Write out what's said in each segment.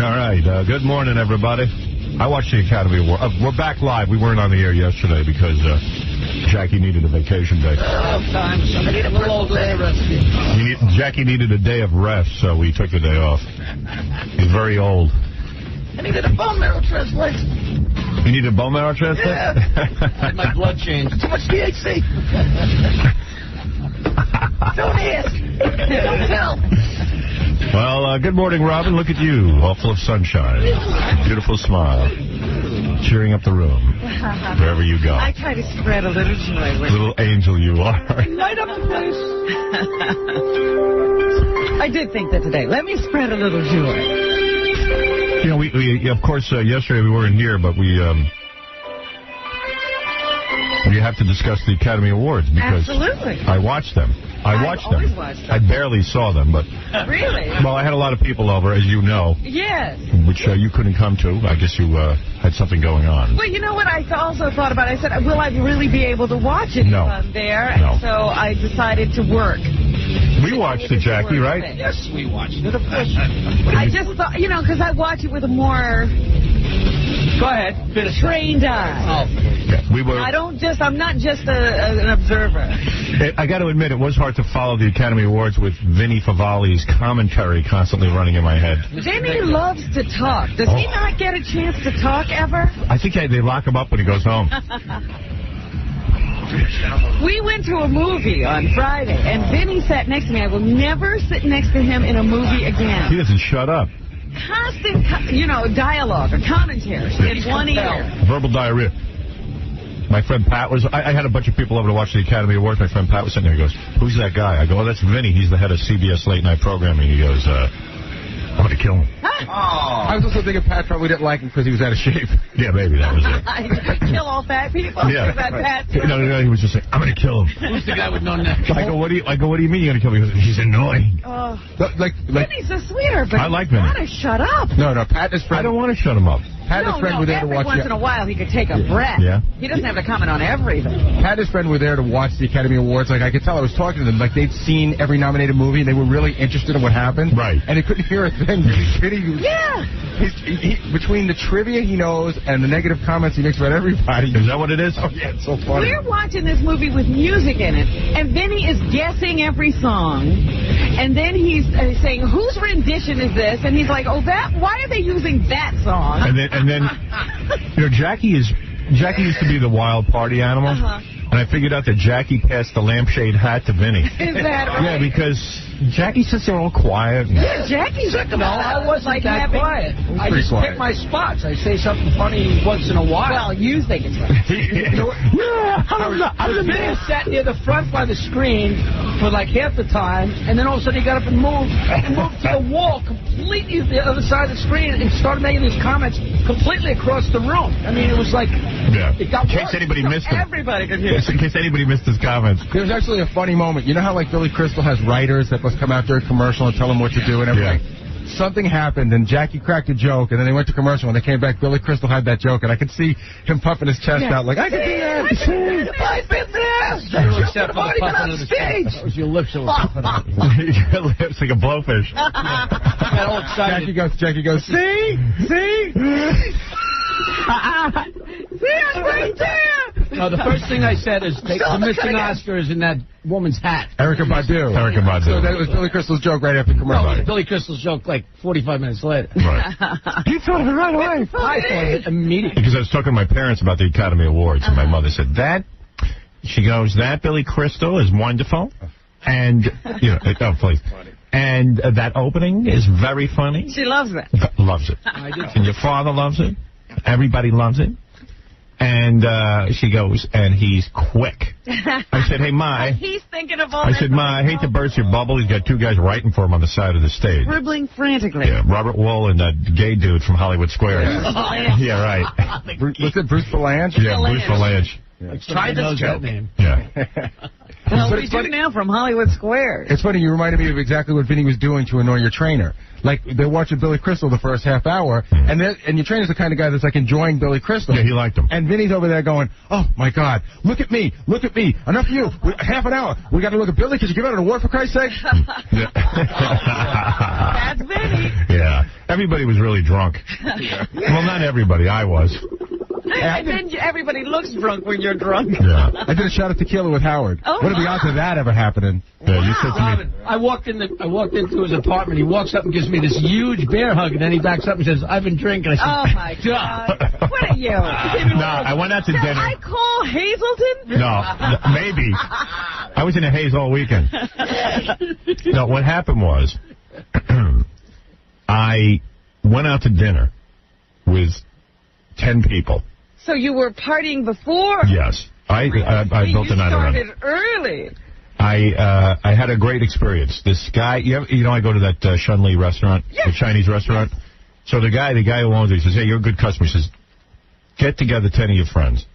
All right. Good morning, everybody. I watched the Academy Award. We're back live. We weren't on the air yesterday because Jackie needed a vacation day. Sometimes I need a little day of rest. Jackie needed a day of rest, so we took the day off. He's very old. I needed a bone marrow transplant. You need a bone marrow transplant? Yeah. I had my blood changed. Too much THC. Don't ask. Don't tell. Well, good morning, Robin. Look at you, all full of sunshine. Beautiful smile. Cheering up the room, wherever you go. I try to spread a little joy. Little angel you are. Light up the place. I did think that today. Let me spread a little joy. You know, we of course, yesterday we weren't here, but we have to discuss the Academy Awards because Absolutely. I watched them. I watched them. I barely saw them, but... Really? Well, I had a lot of people over, as you know. Yes. Which you couldn't come to. I guess you had something going on. Well, you know what I also thought about? I said, will I really be able to watch it if I'm there? No. And so I decided to work. We watched it, Jackie, right? Yes, we watched it, of course. I just thought, you know, because I watch it with a more... Go ahead. Finish. Trained eye. Oh. Yeah, I'm not just an observer. I got to admit, it was hard to follow the Academy Awards with Vinny Favali's commentary constantly running in my head. Vinny loves to talk. Does he not get a chance to talk ever? I think they lock him up when he goes home. We went to a movie on Friday, and Vinny sat next to me. I will never sit next to him in a movie again. He doesn't shut up. Constant, dialogue or commentary in one ear. Verbal diarrhea. My friend Pat was... I had a bunch of people over to watch the Academy Awards. My friend Pat was sitting there. He goes, who's that guy? I go, oh, that's Vinny. He's the head of CBS Late Night Programming. He goes, I'm going to kill him. I was also thinking Pat probably didn't like him because he was out of shape. Yeah, maybe that was it. Kill all fat people? Yeah. Is that Pat? No, he was just like, I'm going to kill him. Who's the guy with no neck? I go, what do you mean you're going to kill me? He goes, he's annoying. Oh. Vinny's a sweetheart, but I like Vinny. want to shut up. No, Pat is friend. I don't want to shut him up. Pat and his friend were there to watch. Every once in a while, he could take a breath. Yeah. He doesn't have to comment on everything. Pat and his friend were there to watch the Academy Awards. Like, I could tell I was talking to them. Like, they'd seen every nominated movie, and they were really interested in what happened. Right. And they couldn't hear a thing. Yeah. Between the trivia he knows and the negative comments he makes about everybody. Is that what it is? Oh, yeah, it's so funny. We're watching this movie with music in it, and Vinny is guessing every song, and then he's saying, whose rendition is this? And he's like, why are they using that song? And then Jackie used to be the wild party animal, and I figured out that Jackie passed the lampshade hat to Vinny. Is that right? Yeah, because Jackie sits there all quiet. Yeah, Jackie's No, I wasn't like that quiet. I just pick my spots. I say something funny once in a while. Well, you think it's funny. I was sat near the front by the screen for like half the time, and then all of a sudden he got up and moved to the wall completely the other side of the screen and started making these comments completely across the room. I mean, it was like, it got in case anybody missed him. Everybody could hear. In case anybody missed his comments. There was actually a funny moment. You know how, like, Billy Crystal has writers that must come out during commercial and tell them what to do and everything? Yeah. Something happened, and Jackie cracked a joke, and then they went to commercial. When they came back, Billy Crystal had that joke, and I could see him puffing his chest out like, I can do that. Except for the puffing of the stage. That was your lips that were puffing out. Your lips like a blowfish. Got all excited. Jackie goes, see? See, I'm right there. No, the first thing I said is the missing Oscar is in that woman's hat. Erykah Badu. So that was Billy Crystal's joke right after commercial. No, it was Billy Crystal's joke like 45 minutes later. Right. You thought of it right away. I thought of it immediately. Because I was talking to my parents about the Academy Awards, and my mother said, she goes, that Billy Crystal is wonderful, and, please. And that opening is very funny. She loves it. Loves it. I do. And your father loves it. Everybody loves it. And she goes, and he's quick. I said, hey, Ma. He's thinking of all I said, Ma, I hate to burst your bubble. He's got two guys writing for him on the side of the stage. Scribbling frantically. Yeah, Robert Wool and that gay dude from Hollywood Squares. Yeah, right. Was it Bruce Valanche? Yeah, Bruce Valanche. Try this joke. Name. Yeah. Well, we do now from Hollywood Squares. It's funny, you reminded me of exactly what Vinny was doing to annoy your trainer. Like, they're watching Billy Crystal the first half hour, and your trainer's the kind of guy that's, like, enjoying Billy Crystal. Yeah, he liked him. And Vinny's over there going, oh, my God, look at me, enough of you, half an hour, we got to look at Billy, could you give out an award for Christ's sake? That's Vinny. Yeah. Everybody was really drunk. Well, not everybody. I was. And then everybody looks drunk when you're drunk. Yeah. I did a shot of tequila with Howard. Oh, what are the odds of that ever happening? Yeah, you said to me, Robin, I walked into his apartment. He walks up and gives me this huge bear hug, and then he backs up and says, "I've been drinking." I said, Oh, my God. What are you? No, I went out to Did dinner. I call Hazelton? No, maybe. I was in a haze all weekend. No, what happened was, I went out to dinner with 10 people. So you were partying before? Yes. I built a night around it. You started early. I had a great experience. This guy, you know, I go to that Shun Li restaurant, the Chinese restaurant. So the guy who owns it, he says, "Hey, you're a good customer." He says, "Get together 10 of your friends."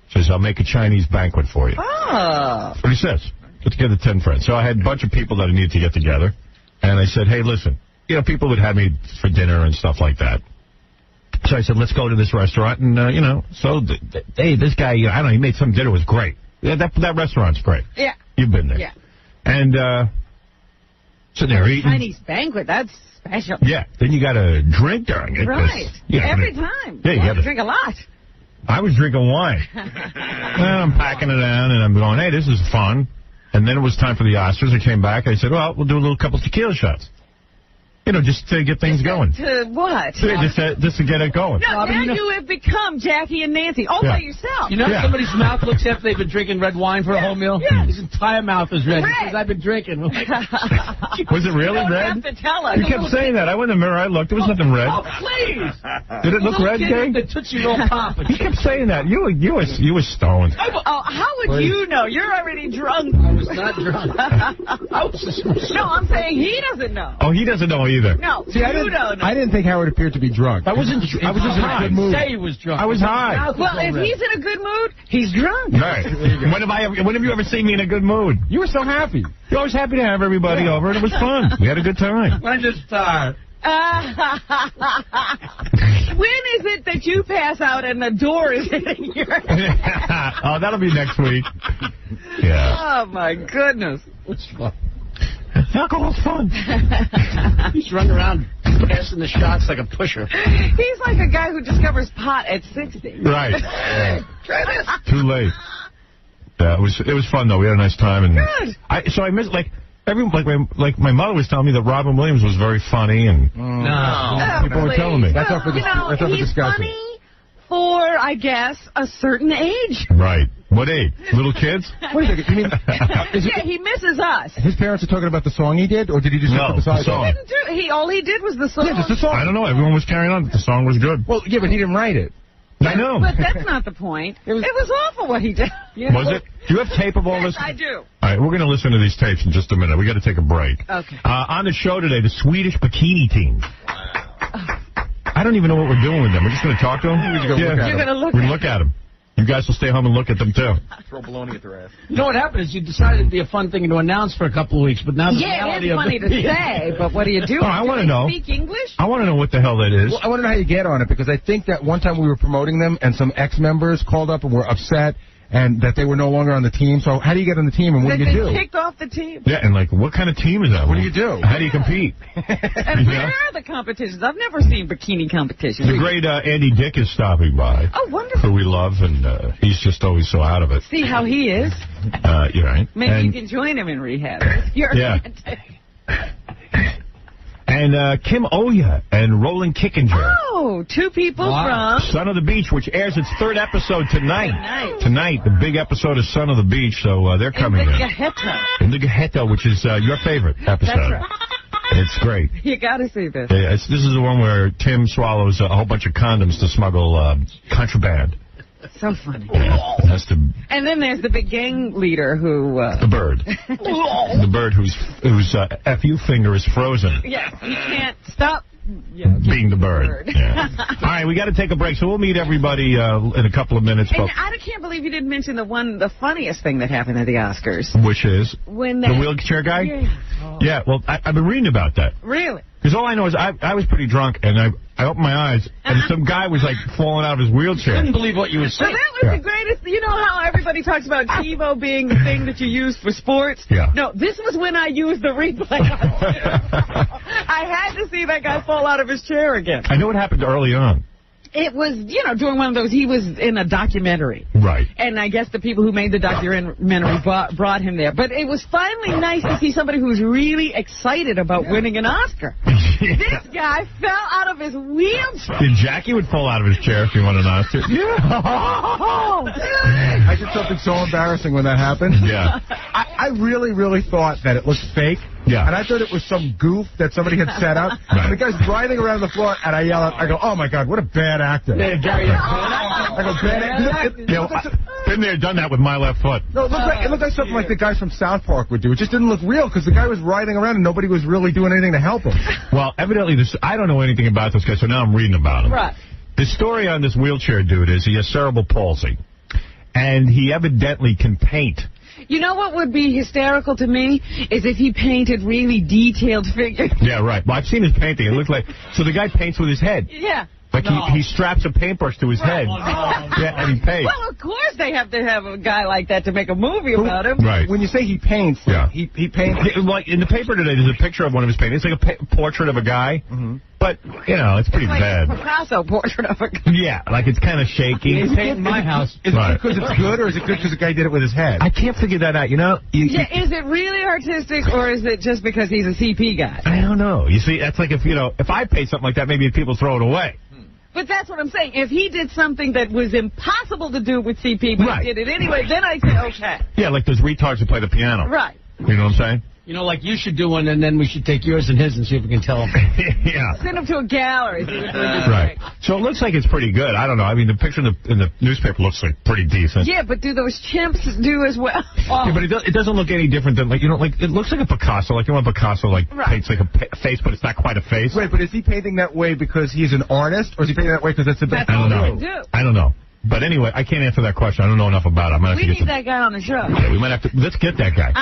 He says, "I'll make a Chinese banquet for you." Oh. That's what he says. Get together 10 friends. So I had a bunch of people that I needed to get together. And I said, "Hey, listen, you know, people would have me for dinner and stuff like that." So I said, "Let's go to this restaurant." And, you know, so, hey, this guy, I don't know, he made some dinner. It was great. Yeah, that restaurant's great. Yeah. You've been there. Yeah. And sitting there eating. Chinese banquet, that's special. Yeah. Then you got to drink during it. Right. Every time. Yeah, you got to drink a lot. I was drinking wine. Well, I'm packing it down, and I'm going, hey, this is fun. And then it was time for the Oscars. I came back. I said, well, we'll do a couple tequila shots. You know, just to get things going. To what? Just to get it going. No, Robin, now you have become Jackie and Nancy all by yourself. You know how somebody's mouth looks after they've been drinking red wine for a whole meal? Yeah. His entire mouth is red. He says, I've been drinking. Was it really You don't red? have to tell us. You kept saying that. I went in the mirror. I looked. There was nothing red. Oh, please. Did it look red, Gay? The Tootsie Roll Pop. He kept saying that. You were stoned. Oh, how would you know? You're already drunk. I was not drunk. I was just No, I'm saying he doesn't know. Oh, he doesn't know either. No, See, I you don't know. didn't think Howard appeared to be drunk. I was just in a good mood. Say he was drunk. I was high. Well, if he's in a good mood, he's drunk. Right. When have you ever seen me in a good mood? You were so happy. You're always happy to have everybody over, and it was fun. We had a good time. When just tired. When is it that you pass out and the door is hitting your head? Oh, that'll be next week. Yeah. Oh, my goodness. What's fun? Alcohol's fun. He's running around passing the shots like a pusher. He's like a guy who discovers pot at 60. Right. Try this. Too late. Yeah, it was fun though. We had a nice time, and Good. I missed my mother was telling me that Robin Williams was very funny, and people were telling me. That's up for he's discussion. funny for, I guess, a certain age. Right. What age? Little kids? Wait a second. You mean Yeah, he misses us. his parents are talking about the song he did, or did he just No, look at the the song. song? All he did was the song. Yeah, just the song. I don't know. Everyone was carrying on. The song was good. Well, yeah, but he didn't write it. I know. But that's not the point. It was awful what he did. Was it? Do you have tape of all Yes, this? I do. All right, we're going to listen to these tapes in just a minute. We got to take a break. Okay. On the show today, the Swedish bikini team. I don't even know what we're doing with them. We're just going to talk to them? You're going to look We at look at them. You guys will stay home and look at them, too. Throw baloney at their ass. You know what happened is you decided it'd be a fun thing to announce for a couple of weeks, but now the Yeah, reality it's of funny it. to say, but what do you do? Oh, I want to know. Speak English? I want to know what the hell that is. Well, I want to know how you get on it, because I think that one time we were promoting them, and some ex-members called up and were upset, and that they were no longer on the team. So how do you get on the team, and what do you do? They kicked off the team. Yeah, and what kind of team is that? What do you do? How do you compete? And where are the competitions? I've never seen bikini competitions. The great Andy Dick is stopping by. Oh, wonderful. Who we love, and he's just always so out of it. See how he is? You're right. Maybe and, you can join him in rehab. You're Yeah. And Kim Oya and Roland Kickinger. Oh, two people from... Son of the Beach, which airs its third episode tonight. Tonight, the big episode of Son of the Beach, so they're coming in the in. Gaheta. In the Gaheta, which is your favorite episode. That's right. It's great. You got to see this. Yeah, this is the one where Tim swallows a whole bunch of condoms to smuggle contraband. So funny. Yeah, that's And then there's the big gang leader who... the bird. The bird whose FU finger is frozen. Yes, he can't stop being the bird. Yeah. All right, we got to take a break, so we'll meet everybody in a couple of minutes. And I can't believe you didn't mention the funniest thing that happened at the Oscars. Which is? When the wheelchair guy? Yeah. Yeah, well, I've been reading about that. Really? Because all I know is I was pretty drunk, and I opened my eyes, and some guy was, like, falling out of his wheelchair. Couldn't believe what you were So saying. that was the greatest. You know how everybody talks about TiVo being the thing that you use for sports? Yeah. No, this was when I used the replay. I had to see that guy fall out of his chair again. I know what happened early on. It was, during one of those, he was in a documentary. Right. And I guess the people who made the documentary brought him there. But it was finally nice to see somebody who's really excited about winning an Oscar. This guy fell out of his wheelchair. Then Jackie would fall out of his chair if he wanted an Oscar. I did something so embarrassing when that happened. Yeah. I really, really thought that it looked fake. Yeah. And I thought it was some goof that somebody had set up. Right. And the guy's writhing around the floor, and I yell out, I go, oh, my God, what a bad actor. I go, bad actor. Been there, done that with my left foot. No, it looked like something like the guys from South Park would do. It just didn't look real because the guy was writhing around and nobody was really doing anything to help him. Well, evidently, I don't know anything about this guy, so now I'm reading about him. Right. The story on this wheelchair dude is he has cerebral palsy, and he evidently can paint. You know what would be hysterical to me is if he painted really detailed figures. Yeah, right. Well, I've seen his painting. It looks like... So the guy paints with his head. Yeah. Like he straps a paintbrush to his head. Yeah, and he paints. Well, of course they have to have a guy like that to make a movie about him. Right. When you say he paints, Yeah. he paints... Like in the paper today, there's a picture of one of his paintings. It's like a portrait of a guy. Mm-hmm. But, it's pretty Like bad. a Picasso portrait of a guy. Yeah, like it's kind of shaky. He's painting my house. Is it because it's good, or is it good because the guy did it with his head? I can't figure that out. Yeah, is it really artistic, or is it just because he's a CP guy? I don't know. You see, that's like if I paid something like that, maybe people throw it away. But that's what I'm saying. If he did something that was impossible to do with CP, but Right. he did it anyway, then I say, okay. Yeah, like those retards who play the piano. Right. You know what I'm saying? Like you should do one, and then we should take yours and his and see if we can tell him. Yeah. Send him to a gallery. See what they're doing. Right. So it looks like it's pretty good. I don't know. I mean, the picture in the newspaper looks like pretty decent. Yeah, but do those chimps do as well? Yeah, but it doesn't look any different than, like it looks like a Picasso. Like, Picasso, paints like a face, but it's not quite a face. Wait, but is he painting that way because he's an artist, or is he painting that way because that's the best? That's I don't all know. they do. I don't know. But anyway, I can't answer that question. I don't know enough about it. I might have We to get need that guy on the show. Yeah, we might have to. Let's get that guy.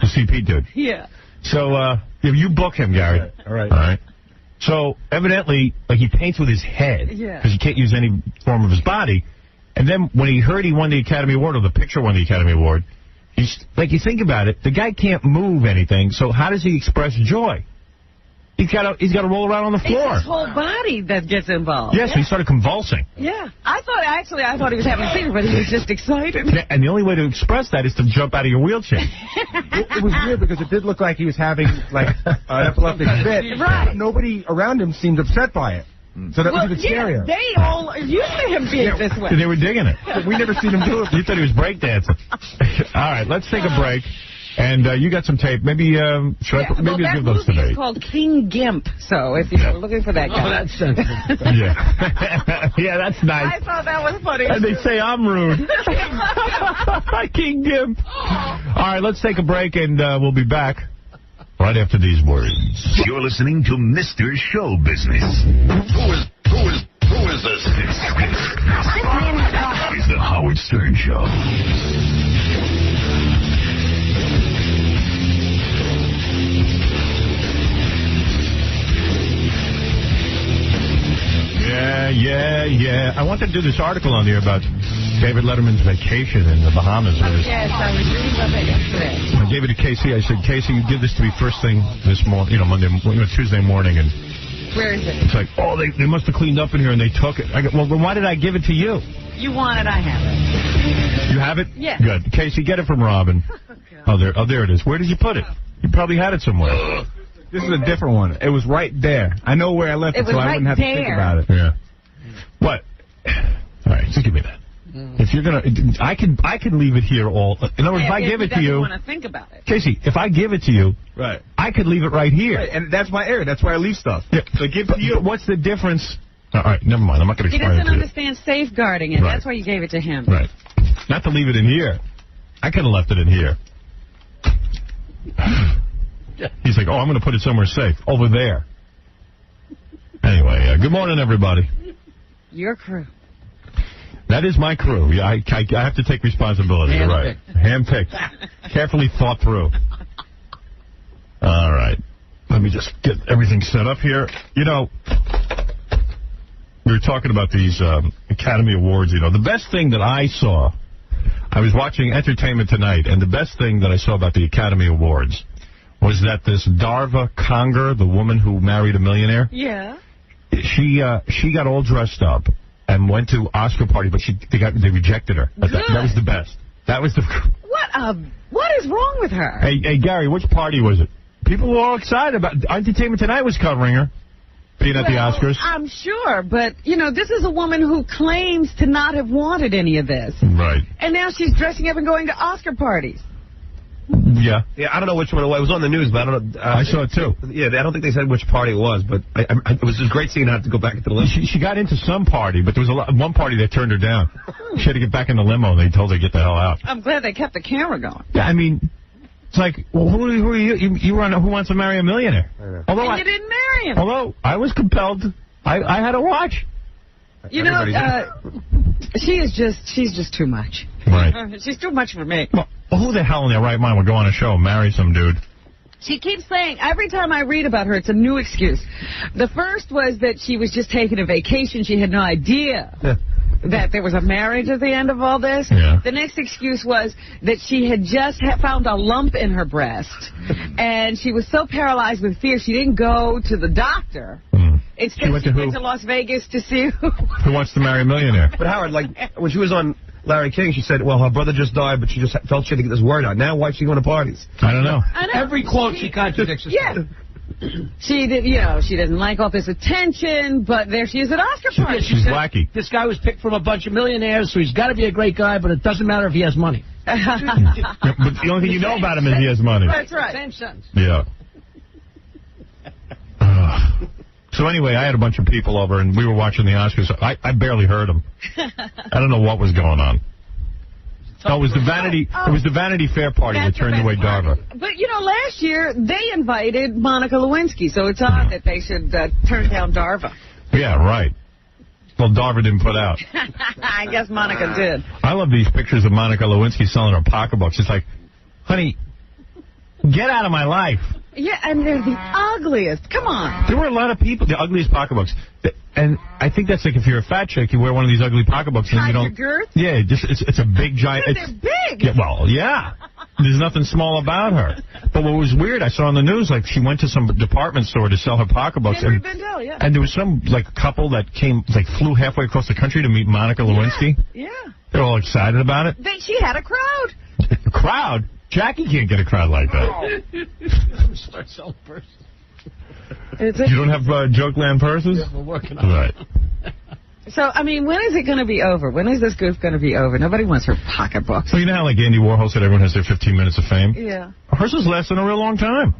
The CP dude. Yeah. So, you book him, Gary. All right. All right. So, evidently, he paints with his head. Yeah. Because he can't use any form of his body. And then when he heard he won the Academy Award, or the picture won the Academy Award, you think about it, the guy can't move anything, so how does he express joy? He's got to roll around on the floor. It's his whole body that gets involved. Yes, he started convulsing. Yeah. I thought he was having a seizure, but he was just excited. Yeah, and the only way to express that is to jump out of your wheelchair. It was weird because it did look like he was having an epileptic fit. Right. Nobody around him seemed upset by it. So that was even scarier. They all are used to him being this way. They were digging it. We never seen him do it. You thought he was breakdancing. All right, let's take a break. And you got some tape. Maybe I'll give those to me. It's called King Gimp. So if you're looking for that guy. Oh, that's sensitive. Yeah. Yeah, that's nice. I thought that was funny. And they say I'm rude. King Gimp. All right, let's take a break, and we'll be back right after these words. You're listening to Mr. Show Business. Who is this? It's the Howard Stern Show. Yeah. I wanted to do this article on here about David Letterman's vacation in the Bahamas. Yes, I was reading about that yesterday. I gave it to Casey. I said, Casey, you give this to me first thing this morning, Tuesday morning. And Where is it? it's like, they must have cleaned up in here and they took it. I go, well, then why did I give it to you? You want it, I have it. You have it? Yeah. Good. Casey, get it from Robin. Oh, there it is. Where did you put it? You probably had it somewhere. This is a different one. It was right there. I know where I left it, so I wouldn't have to think about it. Yeah. What? All right, just give me that. If you're gonna, I can leave it here all. In other words, if I give it to you, want to think about it. Casey, if I give it to you, Right. I could leave it right here. Right, and that's my area. That's where I leave stuff. Yeah. So give it to you. But what's the difference? All right, never mind. I'm not going to He explain it doesn't to you. understand safeguarding it. Right. That's why you gave it to him. Right. Not to leave it in here. I could have left it in here. He's like, I'm going to put it somewhere safe. Over there. Anyway, good morning, everybody. Your crew. That is my crew. I have to take responsibility. You're right. Hand-picked. Carefully thought through. All right. Let me just get everything set up here. we were talking about these Academy Awards. You know, the best thing that I saw, I was watching Entertainment Tonight, and the best thing that I saw about the Academy Awards was that this Darva Conger, the woman who married a millionaire, she got all dressed up and went to Oscar party, but they rejected her. That was the best. That was the... What is wrong with her? Hey, Gary, which party was it? People were all excited about Entertainment Tonight was covering her being at the Oscars. I'm sure, but, you know, this is a woman who claims to not have wanted any of this. Right. And now she's dressing up and going to Oscar parties. Yeah. Yeah, I don't know which one it was. It was on the news, but I don't know. I saw it, too. Yeah, I don't think they said which party it was, but it was just great seeing her have to go back into the limo. She got into some party, but there was one party that turned her down. She had to get back in the limo, and they told her to get the hell out. I'm glad they kept the camera going. Yeah, I mean, it's like, well, who are you? You were on Who Wants to Marry a Millionaire. Although you didn't marry him. Although I was compelled. I had to watch. You know, she's just too much. Right. She's too much for me. Well, who the hell in their right mind would go on a show and marry some dude? She keeps saying, every time I read about her, it's a new excuse. The first was that she was just taking a vacation. She had no idea that there was a marriage at the end of all this. Yeah. The next excuse was that she had just found a lump in her breast, and she was so paralyzed with fear she didn't go to the doctor. Instead, she went to Las Vegas to see Who Wants to Marry a Millionaire. But Howard, like, when she was on Larry King, she said, well, her brother just died, but she just felt she had to get this word out. Now, why's she going to parties? I don't know. Every quote she contradicts herself. Yeah. She did, you know, she didn't like all this attention, but there she is at Oscar parties. She's wacky. This guy was picked from a bunch of millionaires, so he's got to be a great guy, but it doesn't matter if he has money. But the only thing you know about him is he has money. That's right. Same sense. Yeah. So anyway, I had a bunch of people over, and we were watching the Oscars. I barely heard them. I don't know what was going on. Oh, it was the Vanity. It was the Vanity Fair party that turned away Darva. But you know, last year they invited Monica Lewinsky, so it's odd that they should turn down Darva. Yeah, right. Well, Darva didn't put out. I guess Monica did. I love these pictures of Monica Lewinsky selling her pocketbooks. It's like, honey, get out of my life. Yeah, and they're the ugliest. Come on. There were a lot of people, the ugliest pocketbooks. And I think that's like if you're a fat chick, you wear one of these ugly pocketbooks and you don't. Your girth? Yeah, just it's a big giant. Yeah, they're big. Yeah, well, yeah. There's nothing small about her. But what was weird, I saw on the news, like she went to some department store to sell her pocketbooks. Henry Bendel, yeah. And there was some like couple that came, like flew halfway across the country to meet Monica Lewinsky. Yeah. They're all excited about it. She had a crowd. A crowd? Jackie can't get a crowd like that. Start selling purses. You don't have Jokeland purses? Yeah, we're working on it. Right. So, I mean, when is it going to be over? When is this goof going to be over? Nobody wants her pocketbooks. So you know how like Andy Warhol said everyone has their 15 minutes of fame? Yeah. Hers is lasting a real long time.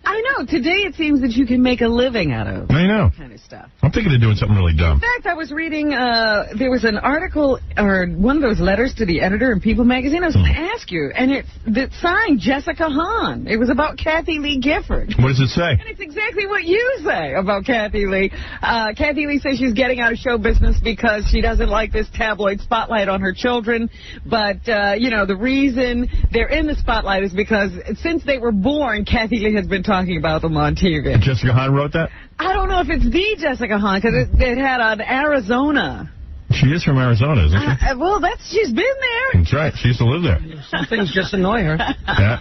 I know. Today it seems that you can make a living out of I know. that kind of stuff. I'm thinking of doing something really dumb. In fact, I was reading, there was an article, or one of those letters to the editor in People magazine. I was going to ask you, and it's signed Jessica Hahn. It was about Kathy Lee Gifford. What does it say? And it's exactly what you say about Kathy Lee. Kathy Lee says she's getting out of show business because she doesn't like this tabloid spotlight on her children. But, you know, the reason they're in the spotlight is because since they were born, Kathy Lee has been talking about them on TV. Jessica Hahn wrote that? I don't know if it's the Jessica Hahn, because it had on Arizona. She is from Arizona, isn't she? Well, she's been there. That's right. She used to live there. Some things just annoy her. Yeah.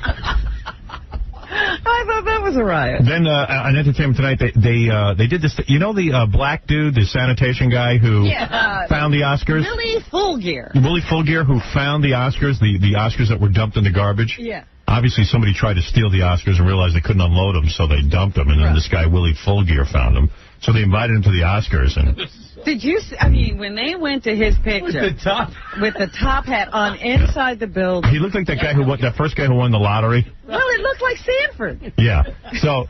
I thought that was a riot. Then on Entertainment Tonight, they did this. You know the black dude, the sanitation guy who found the Oscars? Willie Fulgear. Willie Fulgear, who found the Oscars, the Oscars that were dumped in the garbage? Yeah. Obviously, somebody tried to steal the Oscars and realized they couldn't unload them, so they dumped them. And then this guy, Willie Fulgear, found them. So they invited him to the Oscars. And did you see, I mean, when they went to his picture with the top hat on inside the building. He looked like that first guy who won the lottery. Well, it looked like Sanford. Yeah. So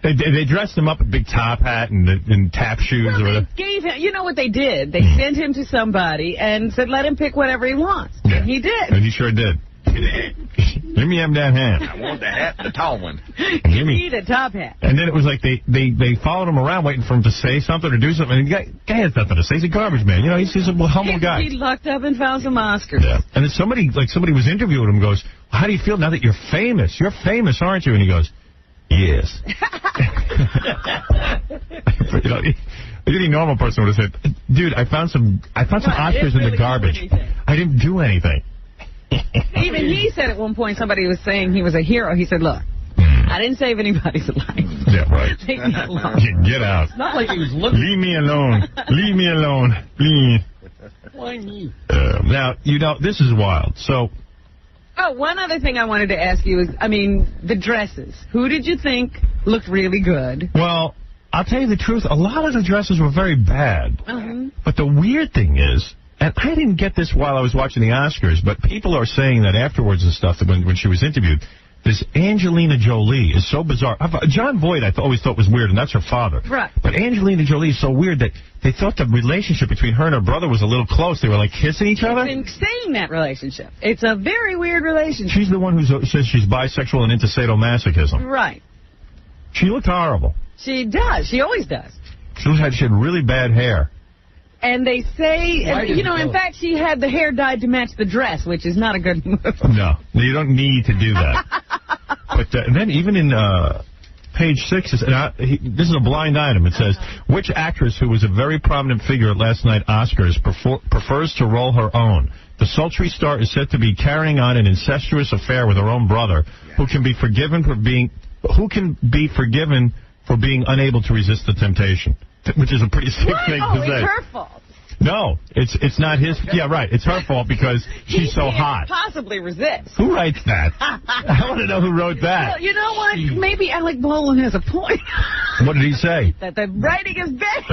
they dressed him up with a big top hat and tap shoes or whatever. They gave him, you know what they did? They sent him to somebody and said, let him pick whatever he wants. Yeah. And he did. And he sure did. Give me that hat. I want the hat, the tall one. Give me the top hat. And then it was like they followed him around waiting for him to say something or do something. And the guy has nothing to say. He's a garbage man. You know, he's a humble guy. He lucked up and found some Oscars. Yeah. And then somebody was interviewing him, goes, how do you feel now that you're famous? You're famous, aren't you? And he goes, yes. You know, Any normal person would have said, "Dude, I found some Oscars in the garbage. I didn't do anything." Even he said at one point, somebody was saying he was a hero. He said, "Look, I didn't save anybody's life. Yeah, right. Leave me alone." Get out. It's not like he was looking. Leave me alone. Leave me alone. Please. Why me? Now, this is wild. So. Oh, one other thing I wanted to ask you is, the dresses. Who did you think looked really good? Well, I'll tell you the truth. A lot of the dresses were very bad. But the weird thing is, and I didn't get this while I was watching the Oscars, but people are saying that afterwards and stuff, that when she was interviewed, this Angelina Jolie is so bizarre. John Voight I always thought was weird, and that's her father. Right. But Angelina Jolie is so weird that they thought the relationship between her and her brother was a little close. They were like kissing each other. Insane, that relationship. It's a very weird relationship. She's the one who says she's bisexual and into sadomasochism. Right. She looked horrible. She does. She always does. She had really bad hair. And they say, in fact, she had the hair dyed to match the dress, which is not a good move. No, you don't need to do that. But then even in page 6, this is a blind item. It says, which actress who was a very prominent figure at last night's Oscars prefers to roll her own? The sultry star is said to be carrying on an incestuous affair with her own brother, who can be forgiven for being unable to resist the temptation. Which is a pretty sick thing to say. It's her fault. No, it's not his. Yeah, right. It's her fault because she's so hot. Possibly resist. Who writes that? I want to know who wrote that. Well, you know what? Maybe Alec Baldwin has a point. What did he say? That the writing is bad.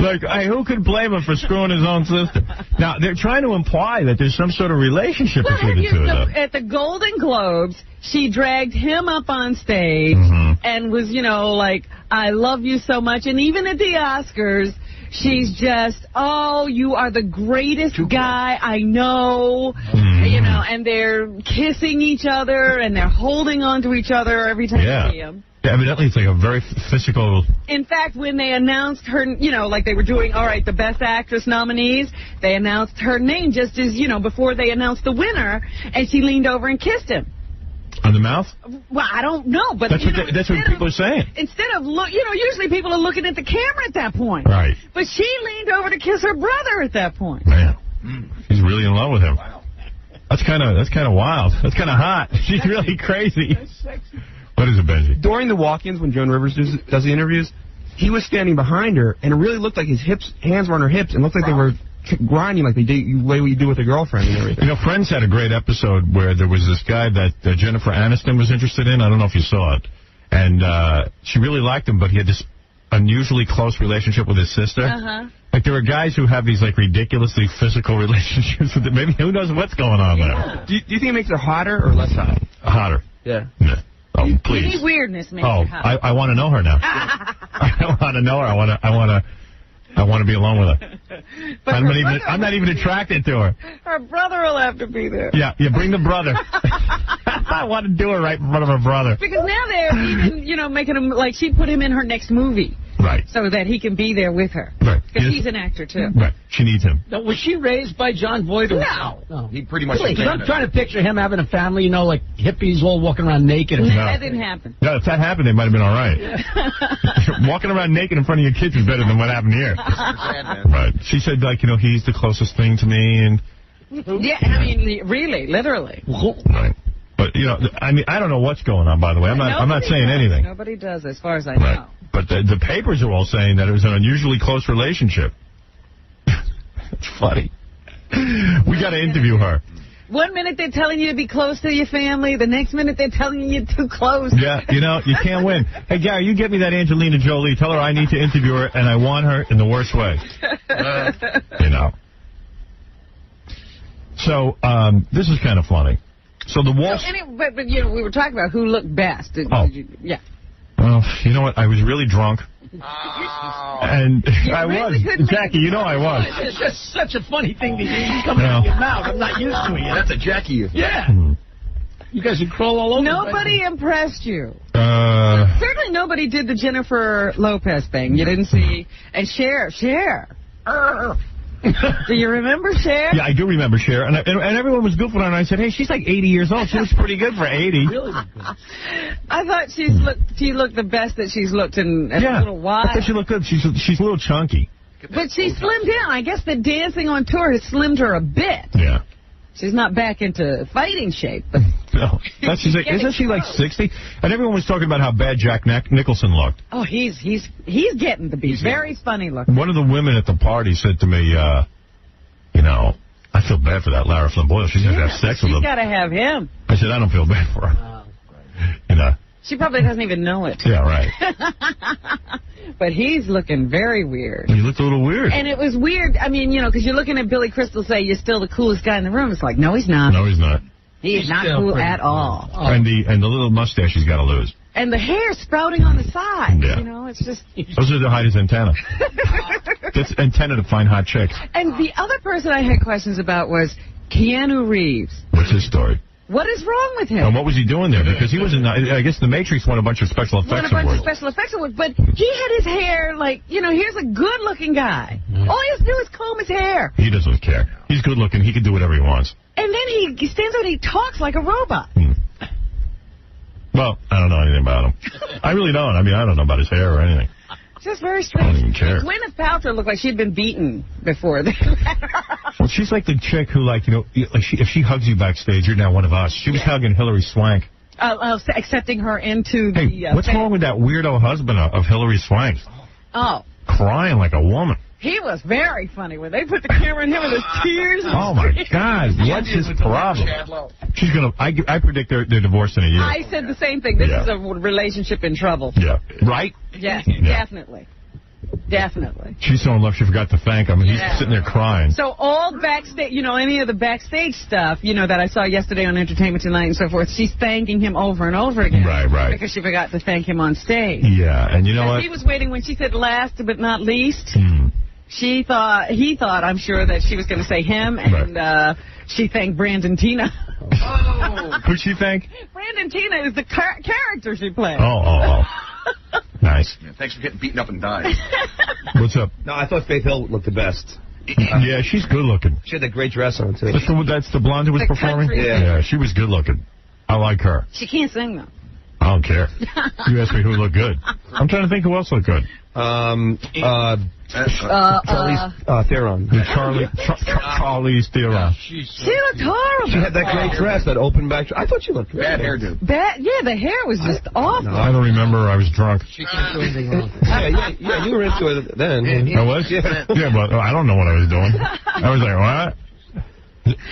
Like, who could blame him for screwing his own sister? Now, they're trying to imply that there's some sort of relationship between the two of them. At the Golden Globes, she dragged him up on stage and was, like, I love you so much. And even at the Oscars, she's just, oh, you are the greatest guy I know. And they're kissing each other and they're holding on to each other every time you see them. Yeah, evidently it's like a very physical... In fact, when they announced her, like they were doing, all right, the Best Actress nominees, they announced her name just as, before they announced the winner, and she leaned over and kissed him. On the mouth? Well, I don't know, but that's what people are saying. Instead of usually people are looking at the camera at that point. Right. But she leaned over to kiss her brother at that point. Man, she's really in love with him. Wow. That's kind of wild. That's kind of hot. She's really crazy. That's sexy. What is it, Benji? During the walk-ins, when Joan Rivers does the interviews, he was standing behind her, and it really looked like his hands were on her hips, and looked like they were grinding like the way you do with a girlfriend and everything. Friends had a great episode where there was this guy that Jennifer Aniston was interested in. I don't know if you saw it. And she really liked him, but he had this unusually close relationship with his sister. Like, there are guys who have these, like, ridiculously physical relationships with them. Maybe who knows what's going on there. Do you think it makes her hotter or less hot? Hotter. Yeah. Oh, please. Any weirdness makes her hot. I want to know her now. I want to know her. I want to be alone with her. I'm not even attracted to her. Her brother will have to be there. Yeah, bring the brother. I want to do her right in front of her brother. Because now they're even, making him, like, she put him in her next movie. Right. So that he can be there with her. Right. Because he's an actor, too. Right. She needs him. Now, was she raised by John Voight? No. He pretty much... Really? I'm trying to picture him having a family, like hippies all walking around naked. No. That didn't happen. No, if that happened, they might have been all right. Yeah. Walking around naked in front of your kids is better than what happened here. Right. She said, he's the closest thing to me, and... Yeah, really, literally. Right. But, I don't know what's going on, by the way. I'm not saying anything. Nobody does, as far as I know. Right. But the papers are all saying that it was an unusually close relationship. It's funny. We got to interview her. 1 minute they're telling you to be close to your family. The next minute they're telling you you're too close. Yeah, you can't win. Hey, Gary, you get me that Angelina Jolie. Tell her I need to interview her, and I want her in the worst way. So, this is kind of funny. So the Wall... But we were talking about who looked best. Yeah. Well, you know what? I was really drunk. And I was. Jackie, I was. It's just such a funny thing to hear coming out of your mouth. I'm not used to it. That's a Jackie. Yeah. You guys would crawl all over. Nobody impressed you. Certainly nobody did the Jennifer Lopez thing. You didn't see... And Cher. Do you remember Cher? Yeah, I do remember Cher. And everyone was goofing on her. And I said, hey, she's like 80 years old. She looks pretty good for 80. Really? I thought she looked the best that she's looked in a little while. I thought she looked good. She's a little chunky. But she slimmed down. I guess the dancing on tour has slimmed her a bit. Yeah. She's not back into fighting shape. But no. Isn't she like 60? And everyone was talking about how bad Jack Nicholson looked. Oh, he's getting to be very funny looking. One of the women at the party said to me, you know, I feel bad for that Lara Flynn Boyle. She's going to have sex with him. She's got to have him. I said, I don't feel bad for her. You know. She probably doesn't even know it. Yeah, right. But he's looking very weird. He looked a little weird. And it was weird. I mean, you know, because you're looking at Billy Crystal say you're still the coolest guy in the room. It's like, no, he's not. No, he's not. He's not cool at all. Oh. And the little mustache he's got to lose. And the hair sprouting on the side. Yeah. You know, it's just... Those are to hide his antenna. That's antenna to find hot chicks. And the other person I had questions about was Keanu Reeves. What's his story? What is wrong with him? And what was he doing there? Because he was in, I guess The Matrix won a bunch of special effects awards. Special effects awards, but he had his hair like, you know, here's a good-looking guy. All he has to do is comb his hair. He doesn't care. He's good-looking. He can do whatever he wants. And then he stands up and he talks like a robot. Well, I don't know anything about him. I really don't. I mean, I don't know about his hair or anything. Just very strange. I don't even care. Gwyneth Paltrow looked like she'd been beaten before. Well, she's like the chick who, like, you know, like if she hugs you backstage, you're now one of us. She was hugging Hilary Swank. Accepting her into hey, the... what's wrong with that weirdo husband of Hilary Swank? Oh. Crying like a woman. He was very funny when they put the camera in him with his tears. Oh, my God. What's his problem? She's going to... I predict they're divorced in a year. I said the same thing. This is a relationship in trouble. Yeah. Right? Yeah, definitely. Definitely. She's so in love she forgot to thank him, and he's sitting there crying. So all backstage, you know, any of the backstage stuff, you know, that I saw yesterday on Entertainment Tonight and so forth, she's thanking him over and over again. Right. Because she forgot to thank him on stage. Yeah, and you know what? He was waiting when she said last but not least. He thought, I'm sure, that she was going to say him, and she thanked Brandon Tina. Who'd she thank? Brandon Tina is the character she played. Oh. Nice. Yeah, thanks for getting beaten up and dying. What's up? No, I thought Faith Hill looked the best. Yeah, she's good looking. She had that great dress on, too. That's the blonde who was performing? Yeah, she was good looking. I like her. She can't sing, though. I don't care. You asked me who looked good. I'm trying to think who else looked good. Charlize Theron. Charlize Theron. She looked horrible. She had that great dress, that open back. I thought she looked great. Bad hairdo. Yeah, the hair was just awful. I don't remember. I was drunk. She can't do anything wrong. Yeah, you were into it then. I was? Yeah, but I don't know what I was doing. I was like, what?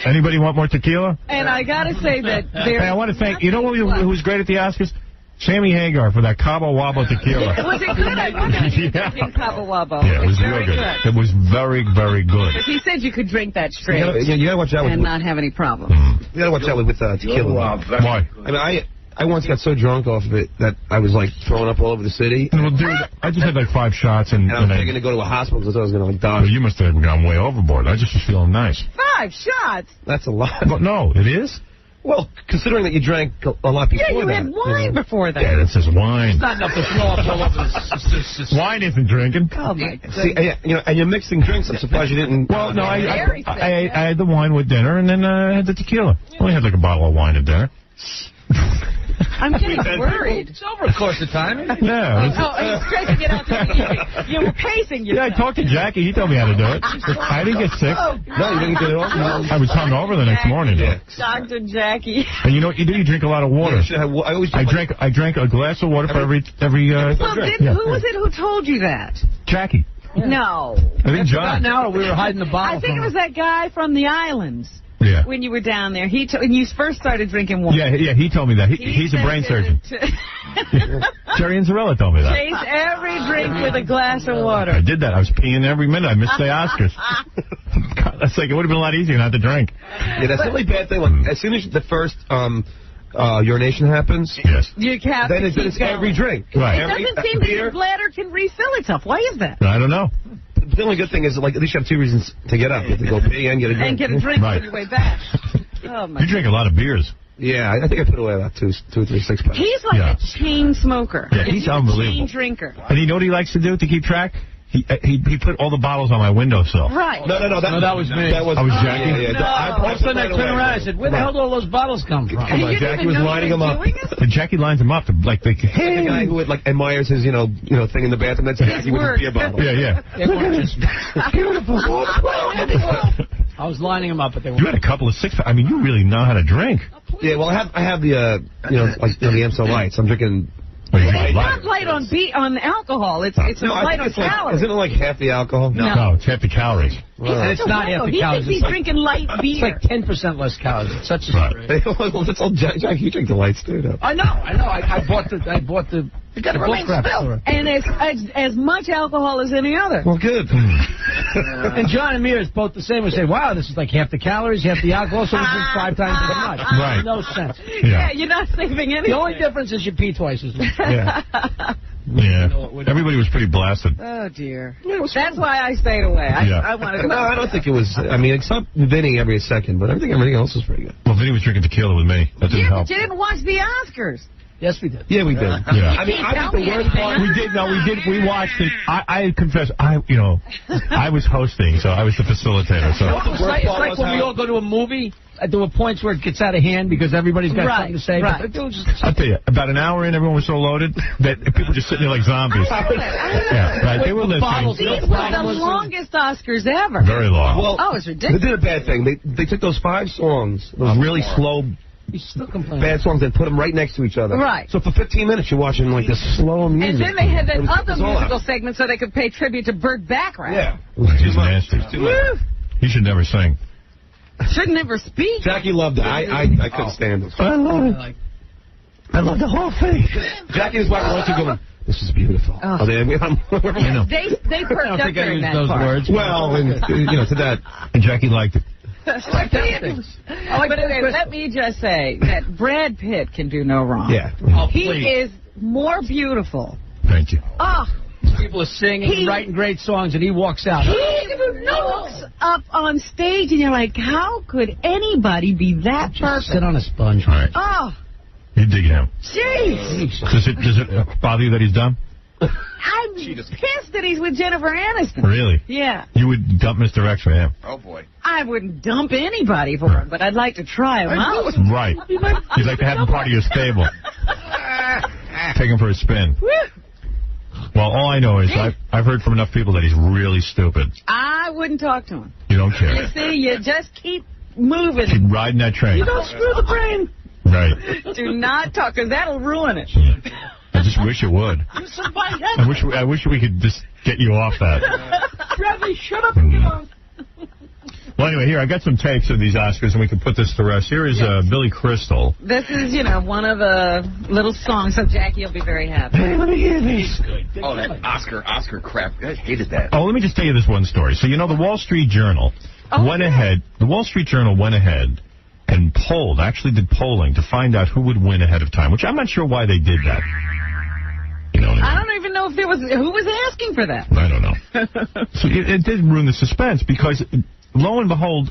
Anybody want more tequila? And I got to say that Hey, I want to thank, you know who was great at the Oscars? Sammy Hagar for that Cabo Wabo tequila. Was it good? I wondered if you were drinking Cabo Wabo. Yeah, it was real good. It was very, very good. But he said you could drink that straight You gotta watch out and not have any problems. You gotta watch out with tequila. Why? I mean, I once got so drunk off of it that I was like throwing up all over the city. Well, dude, I just had like 5 shots and I was going to go to a hospital because I was going to like die. Well, you must have gone way overboard. I just was feeling nice. 5 shots? That's a lot. But no, it is? Well, considering that you drank a lot before that. Yeah, you had wine before that. Yeah, that says wine. It's not enough to throw up all over. Wine isn't drinking. Oh, my God. See, and you're mixing drinks. I'm surprised you didn't. Well, no, I had the wine with dinner, and then I had the tequila. I only had like a bottle of wine at dinner. I'm getting worried. It's over, of course, the time. Yeah. He's stretching it out to the evening. You were pacing yourself. Yeah, I talked to Jackie. He told me how to do it. I didn't get sick. No, you didn't get it off? I was hungover the next morning. Yeah. Dr. Jackie. And you know what you do? You drink a lot of water. I drank a glass of water for every Well, who was it who told you that? Jackie. No. I think John. Now we were hiding the bottle. I think it was that guy from the islands. Yeah. When you were down there, when you first started drinking wine. Yeah, he told me that. He's a brain surgeon. Jerry Inzarella told me that. Chase every drink with a glass of water. I did that. I was peeing every minute. I missed the Oscars. God, that's like, it would have been a lot easier not to drink. Yeah, that's the only bad thing. Like, as soon as the first urination happens, yes, you have then to it's keep every drink. Right. It doesn't seem that your bladder can refill itself. Why is that? I don't know. The only good thing is, like, at least you have 2 reasons to get up. You have to go pee and get a drink. And get a drink Right. on your way back. Oh, my You drink a lot of beers. Yeah, I think I put away about 2 or 3 6-packs. He's like a chain smoker. Yeah, he's unbelievable. Chain drinker. And you know what he likes to do to keep track? he put all the bottles on my windowsill. Right. No, that was me. That was Jackie? No. All of a sudden I turned around and I said, where the hell did all those bottles come from? And you Jackie didn't was know lining you them were up. doing it? And Jackie lines him up to, like, The guy who would, like, admires his, thing in the bathroom. That's Jackie with his beer bottle. Yeah. They weren't just beautiful. I was lining them up, but they You had a couple of I mean, you really know how to drink. Yeah, well, I have the, the Amstel Lights. I'm drinking... It's not light on alcohol. It's light on calories. Isn't it like half the alcohol? No, it's half the calories. And it's not half the calories. He thinks he's drinking light beer. It's like 10% less calories. It's such a Right. Well, that's all Jack. You drink the Lights, too, though. I know. I bought the You got to remain still. And as much alcohol as any other. Well, good. And John and Mir is both the same. We say, wow, this is like half the calories, half the alcohol, so we drink 5 times as much. Right. No sense. Yeah, you're not saving anything. The only difference is you pee twice as much. Yeah. Everybody was pretty blasted. Oh, dear. That's why I stayed away. I wanted to... No, I don't think it was... I mean, except Vinny every second, but everything else was pretty good. Well, Vinny was drinking tequila with me. That didn't help. But you didn't watch the Oscars. Yes, we did. Yeah, we did. Yeah. I mean, I think the worst part... We did. No, we did. We watched it. I confess, I was hosting, so I was the facilitator. So It's like when we all go to a movie. There were points where it gets out of hand because everybody's got something to say. Right. I'll tell you, about an hour in, everyone was so loaded that people were just sitting there like zombies. Yeah, right. They were listening. These were the longest Oscars ever. Very long. Well, it's ridiculous. They did a bad thing. They took those 5 songs, those really slow, bad songs, and put them right next to each other. Right. So for 15 minutes, you're watching like this slow music. And then they had that other all musical segment so they could pay tribute to Burt Bacharach. Yeah. He's nasty. He should never sing. Should never speak. Jackie loved it. I couldn't stand it. I love it. I love the whole thing. Jackie is watching going, this is beautiful. Oh. They perked up during that part. words. Well, and, to that. And Jackie liked it. But anyway, let me just say that Brad Pitt can do no wrong. Yeah. He is more beautiful. Thank you. Oh. People are singing, writing great songs, and he walks out. He walks up on stage, and you're like, how could anybody be that person? Sit on a sponge. All right. Oh. You dig him. Jeez. Does it bother you that he's done? I'm pissed that he's with Jennifer Aniston. Really? Yeah. You would dump Mr. X for him? Oh, boy. I wouldn't dump anybody for him, but I'd like to try him out. Right. You'd like to have him part of your stable. Take him for a spin. Well, all I know is I've heard from enough people that he's really stupid. I wouldn't talk to him. You don't care. You see, you just keep moving. Keep riding that train. You don't screw the brain. Right. Do not talk, because that'll ruin it. I just wish it would. I wish we could just get you off that. Bradley, shut up and get on. Well, anyway, here, I got some tapes of these Oscars, and we can put this to rest. Here is Billy Crystal. This is, one of the little songs, so Jackie will be very happy. Hey, let me hear these. Oh, that Oscar crap. I hated that. Oh, let me just tell you this one story. So, the Wall Street Journal went ahead. The Wall Street Journal went ahead and did polling to find out who would win ahead of time, which I'm not sure why they did that. You know what I mean? I don't even know if who was asking for that. I don't know. So it did ruin the suspense because, lo and behold,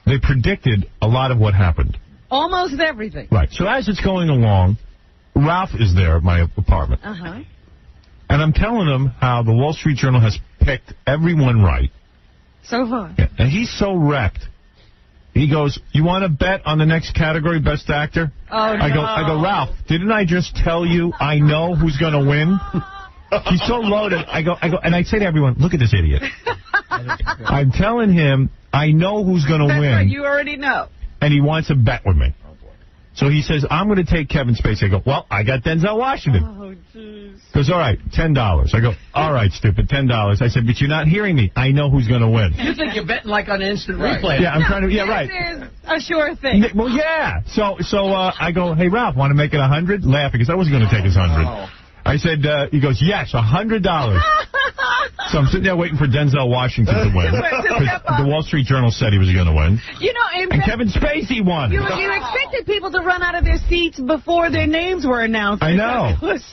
they predicted a lot of what happened. Almost everything. Right. So as it's going along, Ralph is there at my apartment. Uh-huh. And I'm telling him how the Wall Street Journal has picked everyone right. So far. Yeah. And he's so wrecked. He goes, you want to bet on the next category, Best Actor? Oh, no. I go, Ralph, didn't I just tell you I know who's going to win? He's so loaded. I go, and I say to everyone, look at this idiot. I'm telling him I know who's going to win. Right, you already know. And he wants to bet with me. So he says, I'm going to take Kevin Spacey. I go, well, I got Denzel Washington. Oh, jeez. Goes, all right, $10. I go, all right, stupid, $10. I said, but you're not hearing me. I know who's going to win. You think you're betting like on an instant replay. Yeah, I'm trying to, right. This is a sure thing. Well, yeah. So I go, hey, Ralph, want to make it 100? Laughing, because I wasn't going to take his 100. Oh. I said, he goes, yes, $100. So I'm sitting there waiting for Denzel Washington to win. Because the Wall Street Journal said he was going to win. And Kevin Spacey won. You expected people to run out of their seats before their names were announced. I know. It was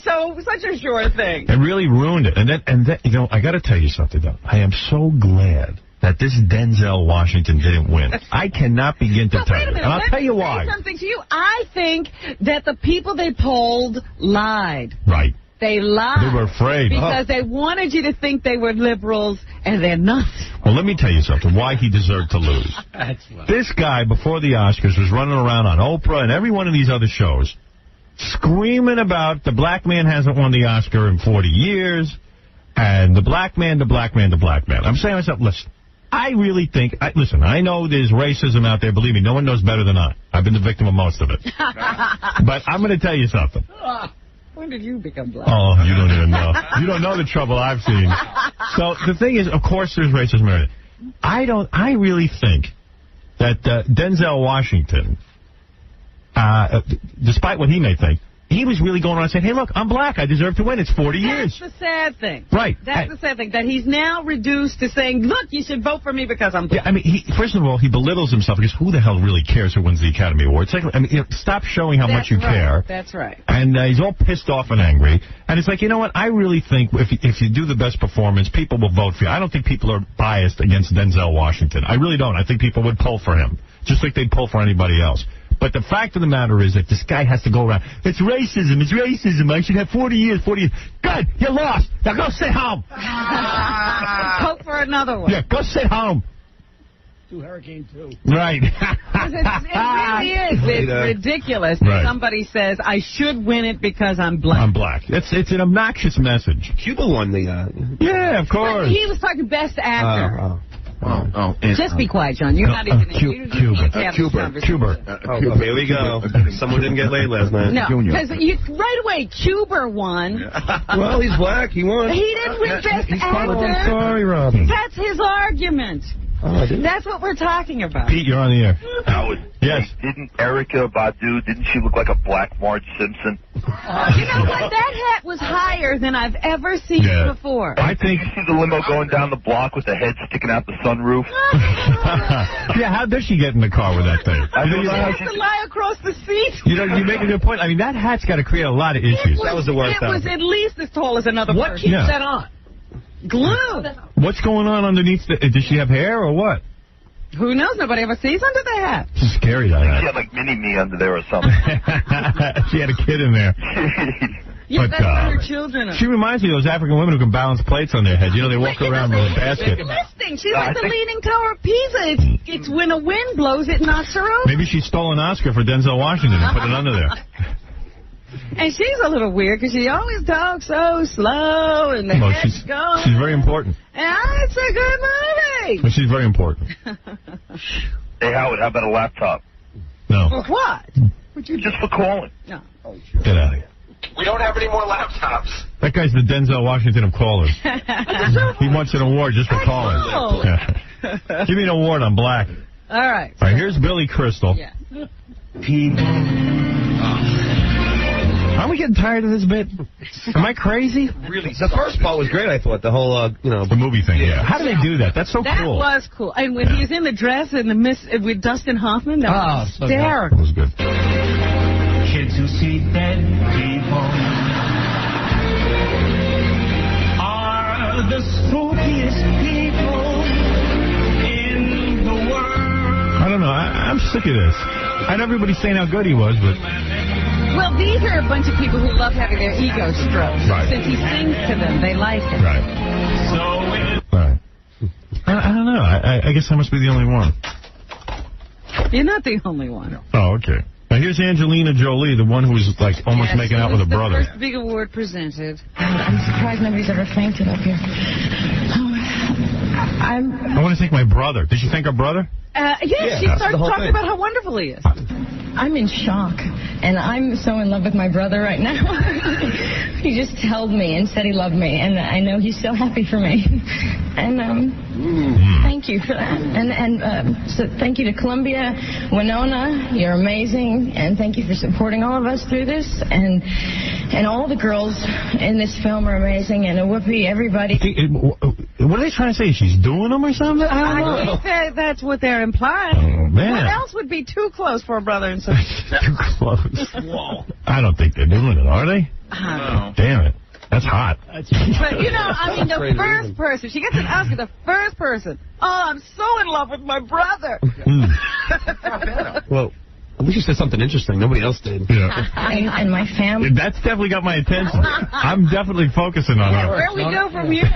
such a sure thing. It really ruined it. And then I got to tell you something, though. I am so glad that this Denzel Washington didn't win. I cannot begin to tell you. And I'll tell you why. Let me say something to you. I think that the people they polled lied. Right. They lied. They were afraid. Because they wanted you to think they were liberals, and they're not. Well, let me tell you something. Why he deserved to lose. This guy, before the Oscars, was running around on Oprah and every one of these other shows, screaming about the black man hasn't won the Oscar in 40 years, and the black man. I'm saying to myself, listen, I really think, listen, I know there's racism out there. Believe me, no one knows better than I. I've been the victim of most of it. But I'm going to tell you something. When did you become black? Oh, you don't even know. You don't know the trouble I've seen. So the thing is, of course there's racism in it. I really think that Denzel Washington, despite what he may think, he was really going around saying, hey, look, I'm black. I deserve to win. It's 40 years. That's the sad thing. Right. That's the sad thing, that he's now reduced to saying, look, you should vote for me because I'm black. Yeah, I mean, first of all, he belittles himself because who the hell really cares who wins the Academy Award? It's like, I mean, stop showing how much you care. That's right. And he's all pissed off and angry. And it's like, you know what? I really think if you do the best performance, people will vote for you. I don't think people are biased against Denzel Washington. I really don't. I think people would pull for him, just like they'd pull for anybody else. But the fact of the matter is that this guy has to go around. It's racism. I should have 40 years. Good. You lost. Now go sit home. Hope for another one. Yeah, go sit home. Do Hurricane 2. Right. It really is. It's ridiculous that somebody says, I should win it because I'm black. I'm black. It's an obnoxious message. Cuba won the... Yeah, of course. He was talking best actor. Just be quiet, John. You're not even... Cuba. Here we go. Someone didn't get laid last night. No, because right away, Cuba won. Well, he's black. He won. He didn't win best actor. I'm sorry, Robin. That's his argument. Oh, that's what we're talking about. Pete, you're on the air. Howard. Yes. Didn't Erykah Badu, didn't she look like a black Marge Simpson? You know what? That hat was higher than I've ever seen it before. I think... Did you see the limo going down the block with the head sticking out the sunroof? Yeah, how does she get in the car with that thing? I don't She know. has to lie across the seat. You know, you make a good point. I mean, that hat's got to create a lot of issues. That was the worst. It was at least as tall as another What person. keeps that on? Glue. What's going on underneath? Does she have hair or what? Who knows? Nobody ever sees under the hat. It's scary, that She hat. had like Mini-Me under there or something. She had a kid in there. Yeah, But, that's what her children are. She reminds me of those African women who can balance plates on their head. You know, they walk around with a basket. Listening. She's like the Leaning Tower of Pisa. It's when a wind blows, it knocks her over. Maybe she stole an Oscar for Denzel Washington and put it under there. And she's a little weird because she always talks so slow and the head's going. She's very important. And it's a good movie. But she's very important. Hey, Howard, how about a laptop? No. For what? Just for calling. No. Get out of here. We don't have any more laptops. That guy's the Denzel Washington of callers. He wants an award just for calling. Yeah. Give me an award on black. All right. All right, here's Billy Crystal. Yeah. Aren't we getting tired of this bit? Am I crazy? Really? The first part was great, I thought. The whole, the movie thing. Yeah. How do they do that? That's so That cool. was cool. And when he was in the dress and the with Dustin Hoffman, that was hysterical. That was good. Kids who see dead people are the spookiest people in the world. I don't know. I'm sick of this. I know everybody's saying how good he was, but... Well, these are a bunch of people who love having their ego stroked. Right. Since he sings to them, they like it. Right. Right. I don't know. I guess I must be the only one. You're not the only one. Oh, okay. Now, here's Angelina Jolie, the one who's, like, almost making out with her brother. The first big award presented. I'm surprised nobody's ever fainted up here. I want to thank my brother. Did you thank her brother? Yeah, she started talking about how wonderful he is. I'm in shock, and I'm so in love with my brother right now. He just held me and said he loved me, and I know he's so happy for me. And thank you for that. And so thank you to Columbia, Winona, you're amazing, and thank you for supporting all of us through this. And all the girls in this film are amazing, and Whoopi, everybody. What are they trying to say? She's doing them or something? I don't know. I think that's what they're implying. Oh, man. What else would be too close for a brother and sister? Too close. Whoa. I don't think they're doing it, are they? No. Damn it. That's hot. But, you know, I mean, the first person. She gets an Oscar, the first person. Oh, I'm so in love with my brother. Well, At least you said something interesting. Nobody else did. Yeah. And my family. That's definitely got my attention. I'm definitely focusing on her. Where we go from here?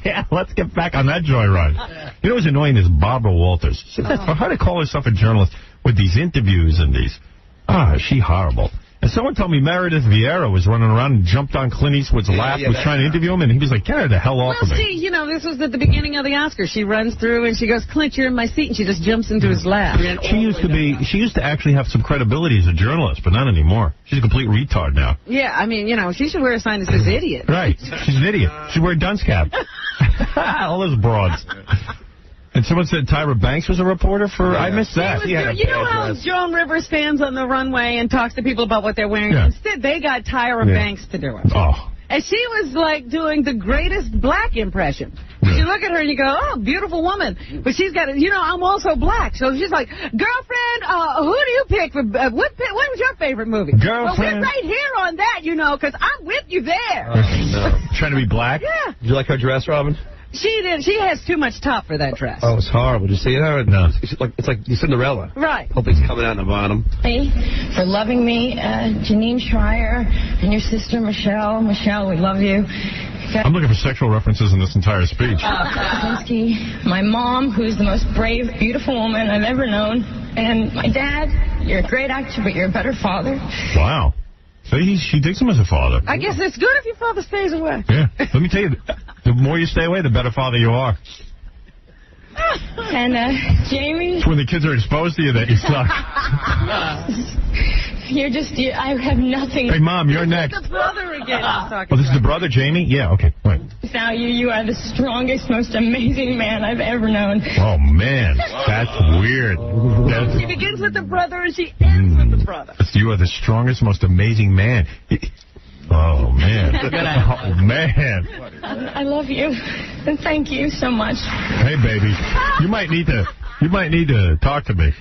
Yeah, let's get back on that joyride. You know what's annoying is Barbara Walters. For her to call herself a journalist with these interviews and these... is she horrible. And someone told me Meredith Vieira was running around and jumped on Clint Eastwood's lap, was trying to interview him, and he was like, get her the hell off of me. Well, see, this was at the beginning of the Oscars. She runs through and she goes, Clint, you're in my seat, and she just jumps into his lap. She used to actually have some credibility as a journalist, but not anymore. She's a complete retard now. Yeah, I mean, she should wear a sign that says idiot. Right. She's an idiot. She wear a dunce cap. All those broads. And someone said Tyra Banks was a reporter for... I missed that. You know how Joan Rivers stands on the runway and talks to people about what they're wearing? Yeah. Instead, they got Tyra Banks to do it. Oh. And she was, like, doing the greatest black impression. Yeah. You look at her and you go, oh, beautiful woman. But she's got, I'm also black. So she's like, girlfriend, who do you pick for... what was your favorite movie? Girlfriend. Well, we're right here on that, because I'm with you there. No. Trying to be black? Yeah. Did you like her dress, Robin? She did. She has too much top for that dress. Oh, it's horrible. Did you see her? No. It's like Cinderella. Right. Whole thing's coming out in the bottom. For loving me, Janine Schreier, and your sister, Michelle. Michelle, we love you. I'm looking for sexual references in this entire speech. My mom, who's the most brave, beautiful woman I've ever known. And my dad, you're a great actor, but you're a better father. Wow. See, she digs him as a father. I guess it's good if your father stays away. Yeah. Let me tell you, the more you stay away, the better father you are. And, Jamie... It's when the kids are exposed to you that you suck. I have nothing... Hey, Mom, you're next. It's the brother again. This is the brother, Jamie? Yeah, okay. Wait. Now you are the strongest, most amazing man I've ever known. Oh, man. That's weird. She begins with the brother and she ends with the brother. You are the strongest, most amazing man. Oh, man. Oh, man. I love you. And thank you so much. Hey, baby. You might need to talk to me.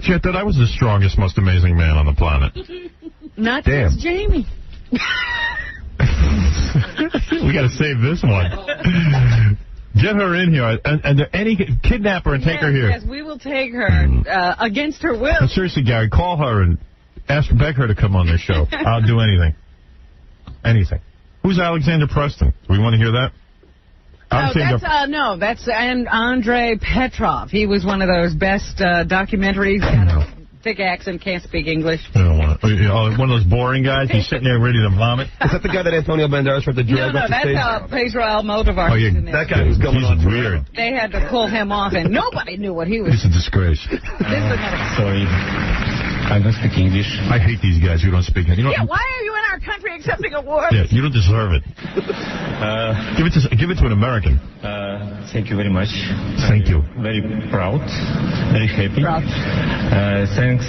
Gee, I thought I was the strongest, most amazing man on the planet. Not just Jamie. We got to save this one. Get her in here, and kidnap her and take her here. Yes, we will take her against her will. Seriously, Gary, call her and beg her to come on this show. I'll do anything. Anything. Who's Alexander Preston? Do we want to hear that? That's Andrei Petrov. He was one of those best documentaries. Thick accent, can't speak English. I don't want to. One of those boring guys. He's sitting there ready to vomit. Is that the guy that Antonio Banderas tried to drag off the stage? No, that's Pedro Almodovar. Oh, yeah, that guy was going on weird. They had to pull him off, and nobody knew what he was. It's a disgrace. Sorry. I don't speak English. I hate these guys who don't speak English. Why are you in our country accepting awards? Yeah, you don't deserve it. Give it to an American. Thank you very much. Thank you. Very proud, very happy. Proud. Thanks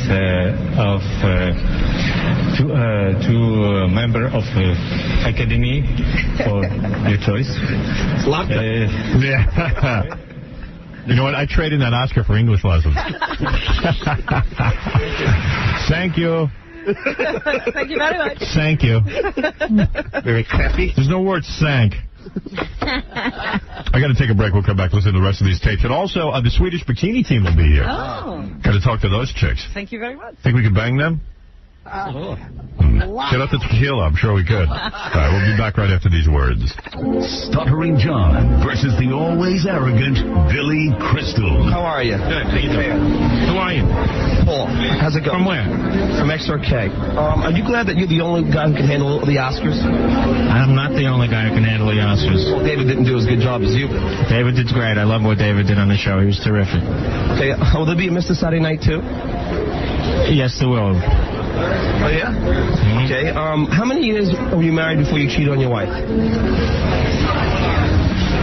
to member of Academy for your choice. Yeah. You know what? I traded that Oscar for English lessons. Thank you. Thank you very much. Thank you. Very happy. There's no word sank. I got to take a break. We'll come back, listen to the rest of these tapes. And also, the Swedish bikini team will be here. Oh. Got to talk to those chicks. Thank you very much. Think we could bang them? Get out the tequila. I'm sure we could. All right, we'll be back right after these words. Stuttering John versus the always arrogant Billy Crystal. How are you? Good. How you doing? Who are you? Paul. How's it going? From where? From XRK. Are you glad that you're the only guy who can handle the Oscars? I'm not the only guy who can handle the Oscars. Well, David didn't do as good job as you. David did great. I love what David did on the show. He was terrific. Okay, will there be a Mr. Saturday Night too? Yes, there will. Oh, yeah? Mm-hmm. Okay, how many years were you married before you cheated on your wife?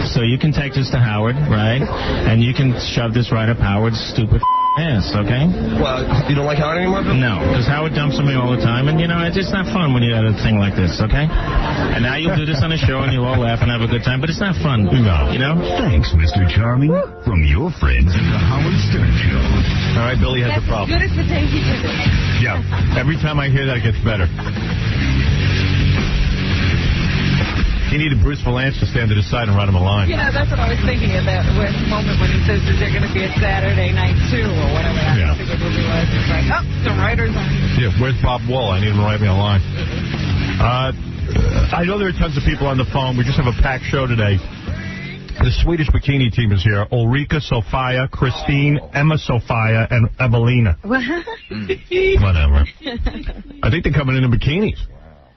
So you can take this to Howard, right? And you can shove this right up Howard's stupid ass, okay? Well, you don't like Howard anymore, Bill? No, because Howard dumps on me all the time, and, it's just not fun when you have a thing like this, okay? And now you'll do this on a show, and you'll all laugh and have a good time, but it's not fun, Thanks, Mr. Charming, from your friends at the Howard Stern Show. All right, Billy has a problem. As good as the day he did it. Yeah, every time I hear that, it gets better. needed Bruce Valance to stand to the side and write him a line. Yeah, that's what I was thinking at that moment when he says, is there going to be a Saturday night too, or whatever. I don't think the movie was. It's like, oh, the writer's on. Yeah, where's Bob Wall? I need him to write me a line. I know there are tons of people on the phone. We just have a packed show today. The Swedish bikini team is here. Ulrika, Sofia, Christine, Emma Sofia, and Evelina. Whatever. I think they're coming in bikinis.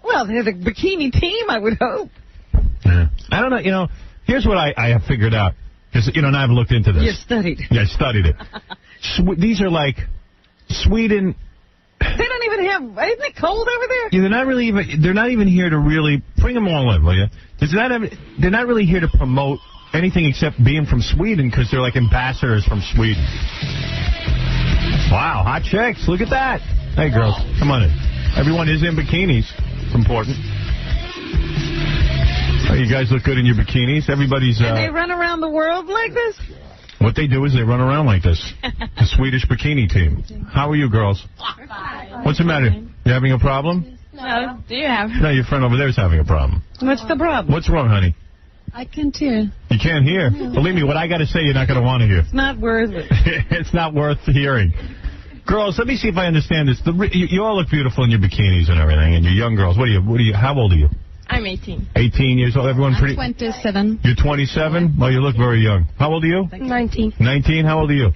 Well, they're the bikini team, I would hope. Yeah. I don't know. You know, here's what I have figured out. Because, you know, and I haven't looked into this. You studied. Yeah, I studied it. These are like Sweden. They don't even have. Isn't it cold over there? Yeah, they're not even here to really bring them all in, will you? They're not really here to promote anything except being from Sweden, because they're like ambassadors from Sweden. Wow, hot chicks. Look at that. Hey, girls, come on in. Everyone is in bikinis. It's important. Oh, you guys look good in your bikinis. Everybody's... And they run around the world like this? What they do is they run around like this. The Swedish bikini team. How are you, girls? What's the matter? You having a problem? No, do you have? No, your friend over there is having a problem. What's the problem? What's wrong, honey? I can't hear. You can't hear? Believe me, what I got to say, you're not going to want to hear. It's not worth it. It's not worth hearing. Girls, let me see if I understand this. You all look beautiful in your bikinis and everything, and you're young girls. What are you? How old are you? I'm 18. 18 years old. Everyone pretty. 27. You're 27? Well, you look very young. How old are you? 19. 19? How old are you?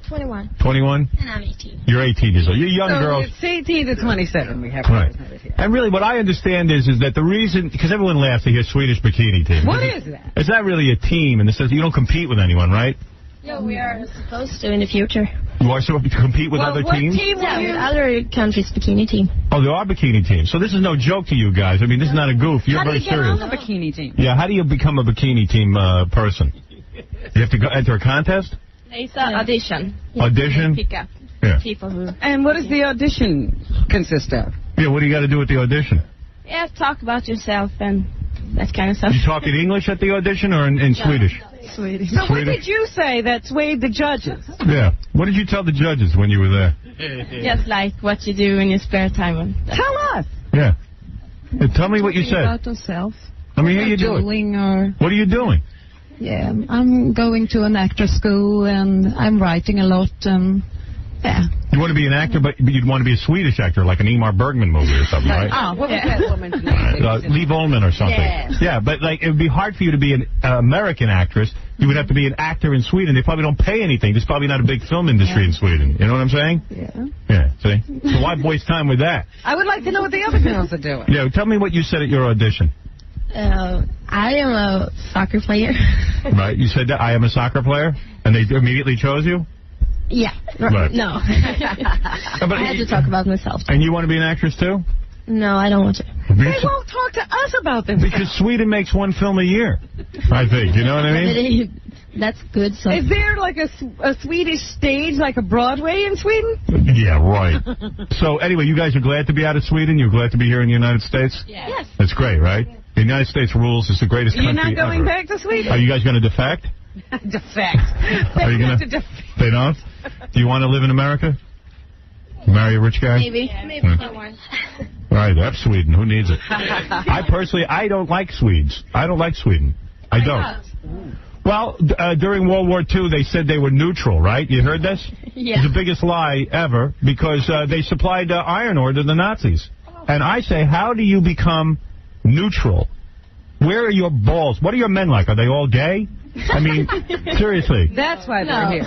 21. 21? And I'm 18. You're 18 years old. You're young So girls. it's 18 to 27 we have. Right. And really, what I understand is that the reason, because everyone laughs to hear Swedish bikini team. What is that? It's not really a team in the sense you don't compete with anyone, right? No, we are supposed to in the future. You are supposed to compete with other teams? Yeah, with other countries' bikini team. Oh, there are bikini teams. So this is no joke to you guys. I mean, this is not a goof. You're very serious. How do you get on the bikini team? Yeah, how do you become a bikini team person? You have to go enter a contest? It's an audition. Audition? Pick up people who... And what does the audition consist of? Yeah, what do you got to do with the audition? Yeah, talk about yourself and that kind of stuff. You talk in English at the audition or in Swedish? Swedish. So what did you say that swayed the judges? Yeah. What did you tell the judges when you were there? Just like what you do in your spare time. Tell us. Yeah. Tell me what you said. About yourself. Let me hear you do it. What are you doing? Yeah, I'm going to an actor school and I'm writing a lot. Yeah. You want to be an actor, but you'd want to be a Swedish actor, like an Ingmar Bergman movie or something, right? Oh, what was that woman's name? Lee Volman or something. Yes. Yeah, but like it would be hard for you to be an American actress. You would have to be an actor in Sweden. They probably don't pay anything. There's probably not a big film industry in Sweden. You know what I'm saying? Yeah. Yeah, see? So why waste time with that? I would like to know what the other girls are doing. Yeah, tell me what you said at your audition. I am a soccer player. Right, you said that I am a soccer player, and they immediately chose you? Yeah. Right. No. I had to talk about myself. And you want to be an actress too? No, I don't want to. They won't talk to us about them. Because Sweden makes one film a year, I think. You know what I mean? That's good. So. Is there like a Swedish stage, like a Broadway in Sweden? Yeah, right. So anyway, you guys are glad to be out of Sweden? You're glad to be here in the United States? Yes. That's great, right? The United States rules. It's the greatest You're country not going ever. back to Sweden? Are you guys going to defect? Defect. Are you going to? They don't? Do you want to live in America? Marry a rich guy? Maybe. Maybe someone. Right, F Sweden. Who needs it? I don't like Swedes. I don't like Sweden. I don't. Well, during World War II, they said they were neutral, right? You heard this? Yeah. It's the biggest lie ever because they supplied iron ore to the Nazis. And I say, how do you become neutral? Where are your balls? What are your men like? Are they all gay? I mean, seriously. That's why they're here.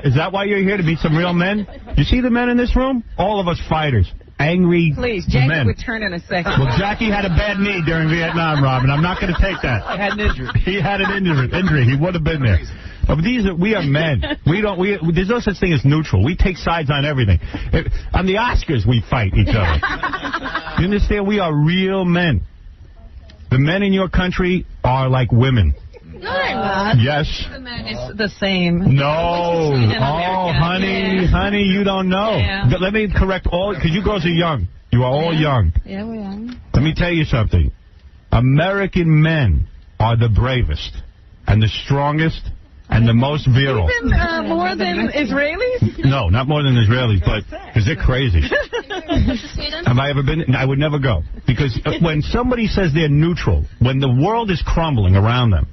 Is that why you're here, to meet some real men? You see the men in this room? All of us fighters. Angry Please, Jackie men. would turn in a second. Well, Jackie had a bad knee during Vietnam, Robin. I'm not going to take that. I had an injury. He had an injury. He would have been there. But we are men. There's no such thing as neutral. We take sides on everything. On the Oscars, we fight each other. You understand? We are real men. The men in your country are like women. No, they're not. Yes. The man is the same. No. Oh, honey, you don't know. Yeah. But let me correct all, because you girls are young. You are all young. Yeah, we are. Let me tell you something. American men are the bravest and the strongest and the most virile. Even more than Israelis? No, not more than Israelis, but because they're crazy. Have I ever been? I would never go. Because when somebody says they're neutral, when the world is crumbling around them,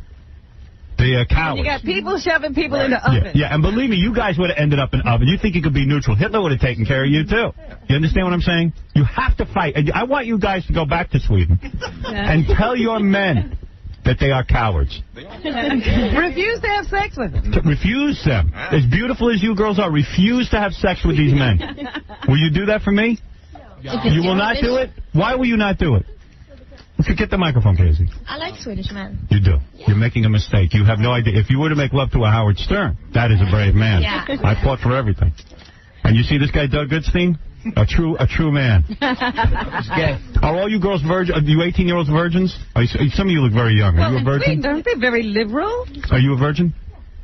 they are cowards. You got people shoving people into ovens. Yeah, and believe me, you guys would have ended up in oven. You think you could be neutral. Hitler would have taken care of you, too. You understand what I'm saying? You have to fight. And I want you guys to go back to Sweden and tell your men that they are cowards. Refuse to have sex with them. Refuse them. As beautiful as you girls are, refuse to have sex with these men. Will you do that for me? You will not do it? Why will you not do it? Get the microphone, Casey. I like Swedish men. You do. Yeah. You're making a mistake. You have no idea. If you were to make love to a Howard Stern, that is a brave man. Yeah. I fought for everything. And you see this guy, Doug Goodstein? A true man. Are all you girls virgins? Are you 18-year-olds virgins? Some of you look very young. Are you a virgin? Aren't they very liberal? Are you a virgin?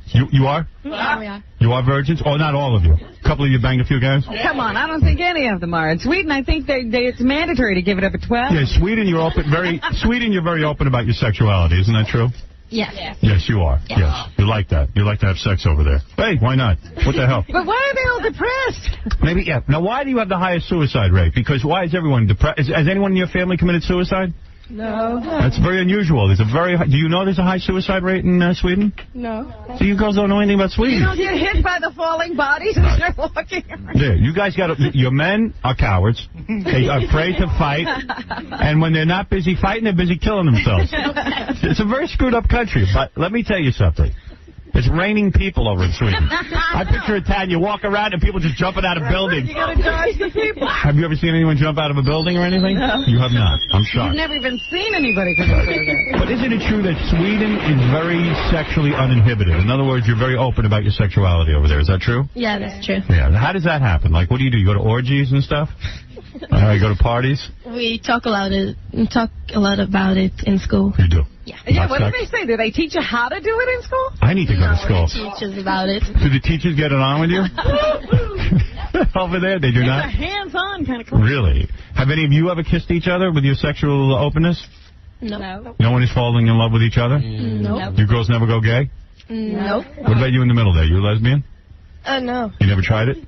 You are? Yeah, we are. You are virgins? Oh, not all of you. A couple of you banged a few guys? Come on, I don't think any of them are. In Sweden, I think it's mandatory to give it up at 12. Yeah, Sweden, you're very open about your sexuality. Isn't that true? Yes. Yes, you are. Yes. You like that. You like to have sex over there. Hey, why not? What the hell? But why are they all depressed? Maybe, yeah. Now, why do you have the highest suicide rate? Because why is everyone depressed? Has anyone in your family committed suicide? No. That's very unusual. There's a very high, do you know there's a high suicide rate in Sweden? No. So you girls don't know anything about Sweden. You don't get hit by the falling bodies as they're walking around. Yeah, you guys got to, your men are cowards. They are afraid to fight. And when they're not busy fighting, they're busy killing themselves. It's a very screwed up country. But let me tell you something. It's raining people over in Sweden. I picture a town, you walk around and people just jumping out of buildings. You gotta dodge the people. Have you ever seen anyone jump out of a building or anything? No. You have not. I'm shocked. You've never even seen anybody come out there. But isn't it true that Sweden is very sexually uninhibited? In other words, you're very open about your sexuality over there. Is that true? Yeah, that's true. Yeah. How does that happen? Like, what do? You go to orgies and stuff? You go to parties? We talk a lot about it in school. You do? Yeah, what do they say? Do they teach you how to do it in school? I need to go to school. They teach us about it. Do the teachers get it on with you? Over there, they do not? It's a hands-on kind of class. Really? Have any of you ever kissed each other with your sexual openness? No. No one is falling in love with each other? No. You girls never go gay? No. What about you in the middle there? You a lesbian? No. You never tried it?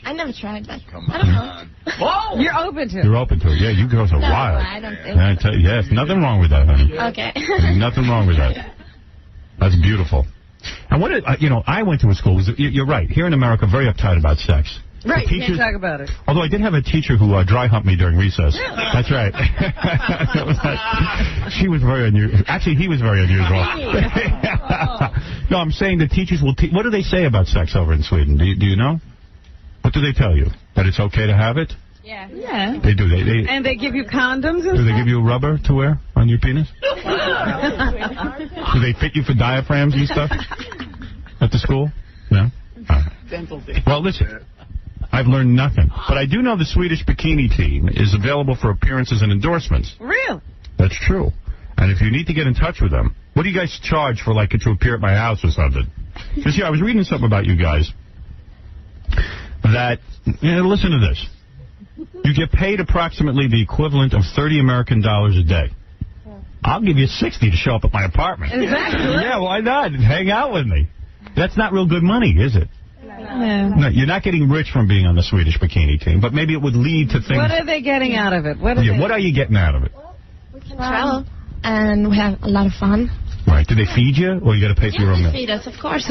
I never tried that. I don't know. Whoa! You're open to it. You're open to it. Yeah, you girls are wild. I don't think Yes, nothing wrong with that, honey. Okay. There's nothing wrong with that. That's beautiful. And what I went to a school. You're right. Here in America, very uptight about sex. Right, you can't talk about it. Although I did have a teacher who dry humped me during recess. That's right. She was very unusual. Actually, he was very unusual. No, I'm saying the teachers will what do they say about sex over in Sweden? Do you know? What do they tell you? That it's okay to have it? Yeah. They do. And they give you condoms and Do they stuff? give you rubber to wear on your penis? Do they fit you for diaphragms and stuff at the school? No? Well, listen. I've learned nothing. But I do know the Swedish bikini team is available for appearances and endorsements. Really? That's true. And if you need to get in touch with them, what do you guys charge for, like, to appear at my house or something? Because, I was reading something about you guys that, listen to this. You get paid approximately the equivalent of $30 American a day. I'll give you $60 to show up at my apartment. Exactly. Yeah, why not? Hang out with me. That's not real good money, is it? No, you're not getting rich from being on the Swedish bikini team, but maybe it would lead to things. What are they getting out of it? What are you getting out of it? We can travel, and we have a lot of fun. Right. Do they feed you, or you got to pay for your own meal? They feed us, of course.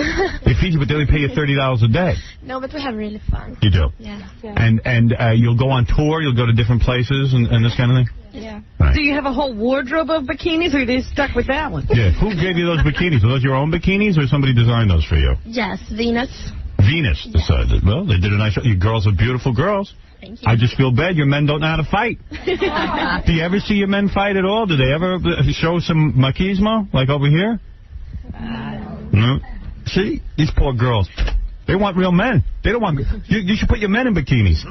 They feed you, but they only pay you $30 a day. No, but we have really fun. You do? Yeah. And you'll go on tour, you'll go to different places and this kind of thing? Yeah. Right. Do you have a whole wardrobe of bikinis, or are you stuck with that one? Yeah. Who gave you those bikinis? Are those your own bikinis, or somebody designed those for you? Yes, Venus. Venus decided. Well, they did a nice job. You girls are beautiful girls. Thank you. I just feel bad. Your men don't know how to fight. Do you ever see your men fight at all? Do they ever show some machismo, like over here? No. See? These poor girls. They want real men. They don't want... You should put your men in bikinis.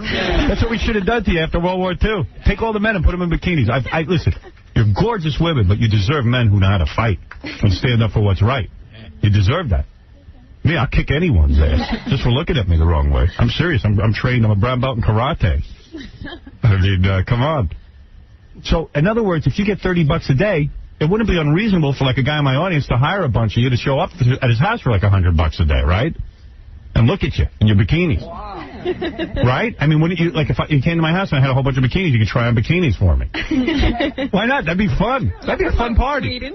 That's what we should have done to you after World War II. Take all the men and put them in bikinis. Listen, you're gorgeous women, but you deserve men who know how to fight and stand up for what's right. You deserve that. Me, I'll kick anyone's ass just for looking at me the wrong way. I'm serious. I'm trained. I'm a brown belt in karate. I mean, come on. So, in other words, if you get $30 a day, it wouldn't be unreasonable for like a guy in my audience to hire a bunch of you to show up at his house for like $100 a day, right? And look at you in your bikinis. Wow. Right? I mean, wouldn't you, like, if you came to my house and I had a whole bunch of bikinis, you could try on bikinis for me. Why not? That'd be fun. That'd be a fun party.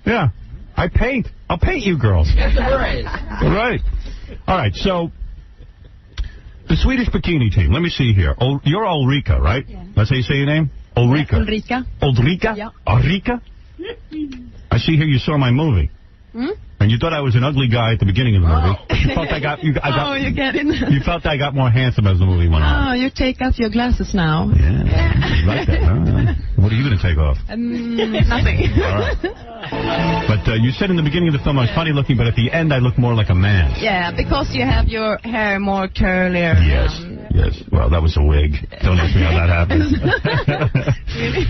Yeah. I paint. I'll paint you girls. Right. All right, so the Swedish bikini team. Let me see here. You're Ulrika, right? Yeah. That's how you say your name? Ulrika. Ulrika. Ulrika? Yeah. Ulrika? I see here you saw my movie. And you thought I was an ugly guy at the beginning of the movie. You felt you're getting... You felt I got more handsome as the movie went on. Oh, you take off your glasses now. Yeah, you like that, huh? What are you going to take off? Nothing. All right. But you said in the beginning of the film I was funny looking, but at the end I look more like a man. Yeah, because you have your hair more curlier. Yes, yes. Well, that was a wig. Don't ask me how that happened.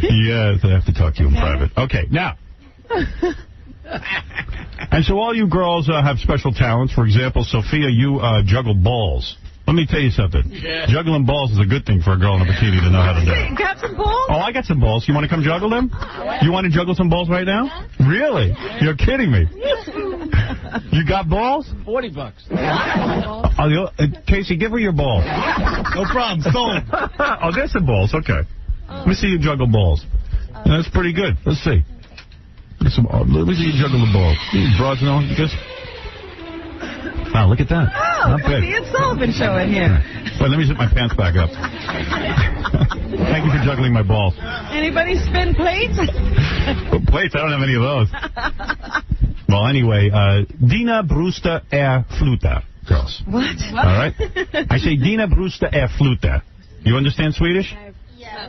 Yes, I have to talk to you in private. Okay, now... And so all you girls have special talents. For example, Sophia, you juggle balls. Let me tell you something. Yeah. Juggling balls is a good thing for a girl in a bikini to know how to do. You got some balls? Oh, I got some balls. You want to come juggle them? You want to juggle some balls right now? Really? You're kidding me. You got balls? $40. Casey, give her your balls. No problem. Stolen. Oh, there's some balls. Okay. Let me see you juggle balls. That's pretty good. Let's see. Let me see you juggle the ball. These broads and all. Wow, look at that. Oh, not bad. The Ed Sullivan show in here. Wait, let me zip my pants back up. Thank you for juggling my balls. Anybody spin plates? Plates? I don't have any of those. Well, anyway, Dina Brewster Fluta, girls. What? All right? I say Dina Brewster Fluta. You understand Swedish?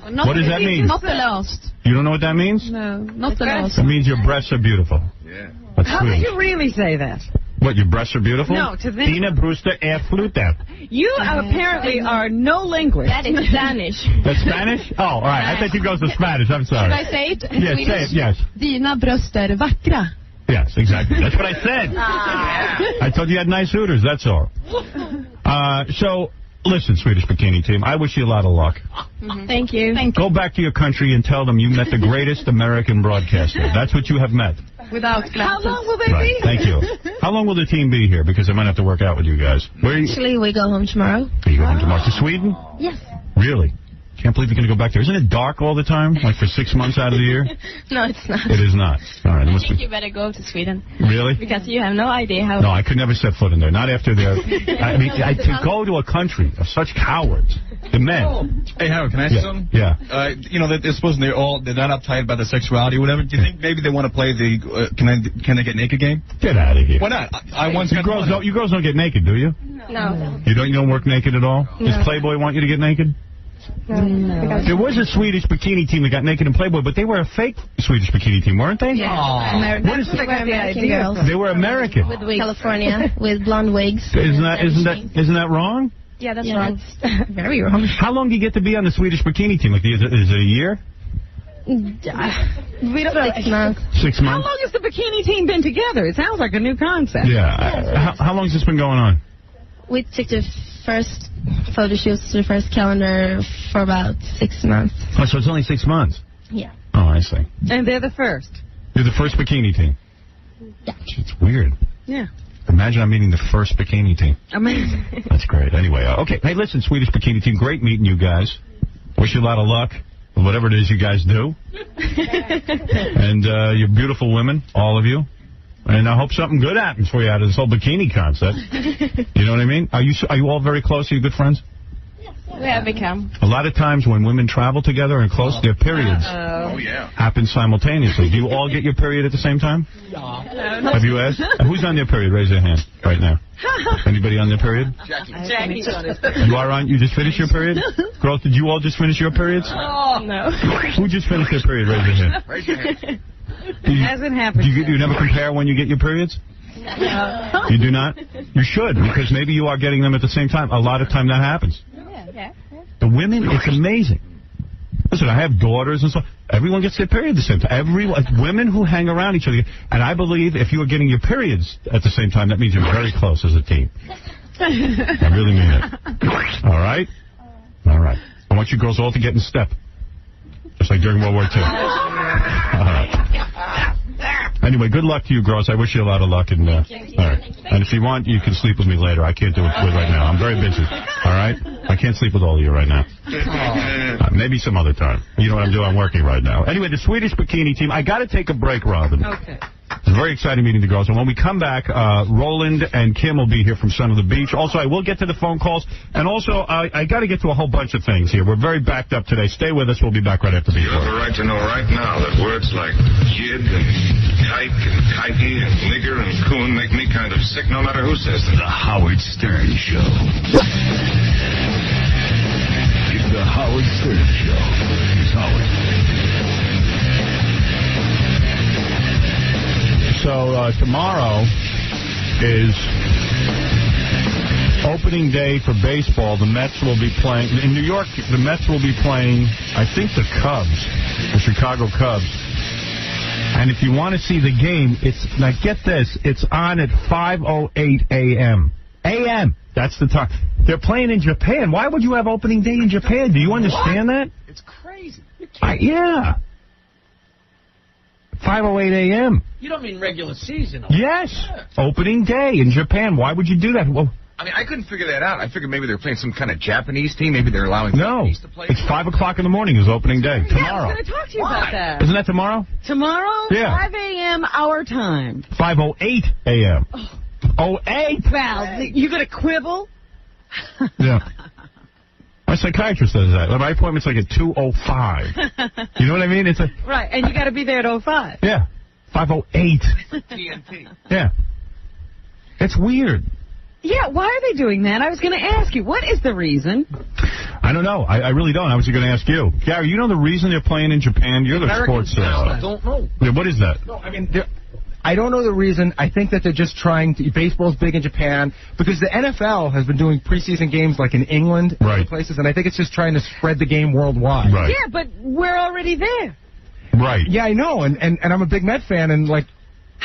What does that mean? Not the last. You don't know what that means? No, not the last. It means your breasts are beautiful. Yeah. That's How Swedish. did you really say that? What, your breasts are beautiful? No, to them. Dina Brewster Fluta. You apparently are no linguist. That is Spanish. That's Spanish? Oh, all right. I thought you goes to Spanish. I'm sorry. Should I say it in Yes, Swedish? say it, yes. Dina bröster vackra. Yes, exactly. That's what I said. I told you had nice hooters, that's all. So, listen, Swedish bikini team, I wish you a lot of luck. Thank you. Go back to your country and tell them you met the greatest American broadcaster. That's what you have met. Without glasses. How long will they be? Thank you. How long will the team be here? Because I might have to work out with you guys. Where are you? Actually, we go home tomorrow. You go home tomorrow to Sweden? Yes. Really? Can't believe you're going to go back there. Isn't it dark all the time? Like for 6 months out of the year? No, it's not. It is not. All right. I think you better go to Sweden. Really? Because you have no idea how... No, I could never set foot in there. Not after their... I mean, to go to a country of such cowards, the men... Hey, Howard, can I ask you something? Yeah. You know, they're supposed they're not uptight about their sexuality or whatever. Do you think maybe they want to play the can they get naked game? Get out of here. Why not? I once you girls don't get naked, do you? No. You don't work naked at all? No. Does Playboy want you to get naked? No. There was a Swedish bikini team that got naked in Playboy, but they were a fake Swedish bikini team, weren't they? Yeah. What is They were American girls. They were American. With wigs. California, with blonde wigs. Isn't that wrong? Yeah, that's wrong. That's very wrong. How long do you get to be on the Swedish bikini team? Like, is it a year? We don't know. 6 months. 6 How months? long has the bikini team been together? It sounds like a new concept. Yeah. How long has this been going on? We took the first photo shoots, the first calendar for about 6 months. Oh, so it's only 6 months? Yeah. Oh, I see. And they're the first. You're the first bikini team? Yeah. It's weird. Yeah. Imagine I'm meeting the first bikini team. Amazing. That's great. Anyway, okay. Hey, listen, Swedish bikini team, great meeting you guys. Wish you a lot of luck with whatever it is you guys do. And you're beautiful women, all of you. And I hope something good happens for you out of this whole bikini concept. You know what I mean? Are you all very close? Are you good friends? We have become. A lot of times when women travel together and close, their periods happen simultaneously. Do you all get your period at the same time? Have you asked? Who's on their period? Raise your hand right now. Anybody on their period? Jackie's on his You are on? You just finished your period? Girls, did you all just finish your periods? Oh, no. Who just finished their period? Raise your hand. Raise your hand. It hasn't happened. You never compare when you get your periods? No. You do not? You should, because maybe you are getting them at the same time. A lot of time that happens. Yeah. The women, it's amazing. Listen, I have daughters and stuff. Everyone gets their period at the same time. Women who hang around each other. And I believe if you are getting your periods at the same time, that means you're very close as a team. I really mean it. All right? All right. I want you girls all to get in step. just like during World War II. Anyway, good luck to you, girls. I wish you a lot of luck. And all right. And if you want, you can sleep with me later. I can't do it right now. I'm very busy. All right? I can't sleep with all of you right now. Maybe some other time. You know what I'm doing? I'm working right now. Anyway, the Swedish bikini team. I got to take a break, Robin. Okay. It's a very exciting meeting the girls. And when we come back, Roland and Kim will be here from Son of the Beach. Also, I will get to the phone calls. And also, I got to get to a whole bunch of things here. We're very backed up today. Stay with us. We'll be back right after the You have a right to know right now that words like kid and kike and kikey and nigger and coon make me kind of sick no matter who says them. The Howard Stern Show. It's the Howard Stern Show. Here's Howard. So tomorrow is opening day for baseball. The Mets will be playing in New York. The Mets will be playing, I think, the Cubs, the Chicago Cubs. And if you want to see the game, now get this, it's on at 5:08 a.m. A.m. That's the time. They're playing in Japan. Why would you have opening day in Japan? Do you understand that? It's crazy. Yeah. 5:08 a.m. You don't mean regular season? Yes. Opening day in Japan. Why would you do that? Well, I mean, I couldn't figure that out. I figured maybe they're playing some kind of Japanese team. Maybe they're allowing Japanese to play. It's 5 o'clock in the morning is opening day. Tomorrow. Yeah, I was going to talk to you about that. Isn't that tomorrow? Tomorrow, Yeah. 5 a.m. our time. 5:08 a.m. 08? Well, you going to quibble? Yeah. My psychiatrist says that. My appointment's like at 2:05. You know what I mean? It's Right, and you got to be there at 05. Yeah. 5:08. TNT. Yeah. It's weird. Yeah, why are they doing that? I was going to ask you, what is the reason? I don't know. I really don't. I was going to ask you. Gary, you know the reason they're playing in Japan? You're the sports... I don't know. Yeah, what is that? No, I mean, I don't know the reason. I think that they're just trying to... Baseball's big in Japan because the NFL has been doing preseason games like in England and other places, and I think it's just trying to spread the game worldwide. Right. Yeah, but we're already there. Right. Yeah, I know, and I'm a big Met fan, and like...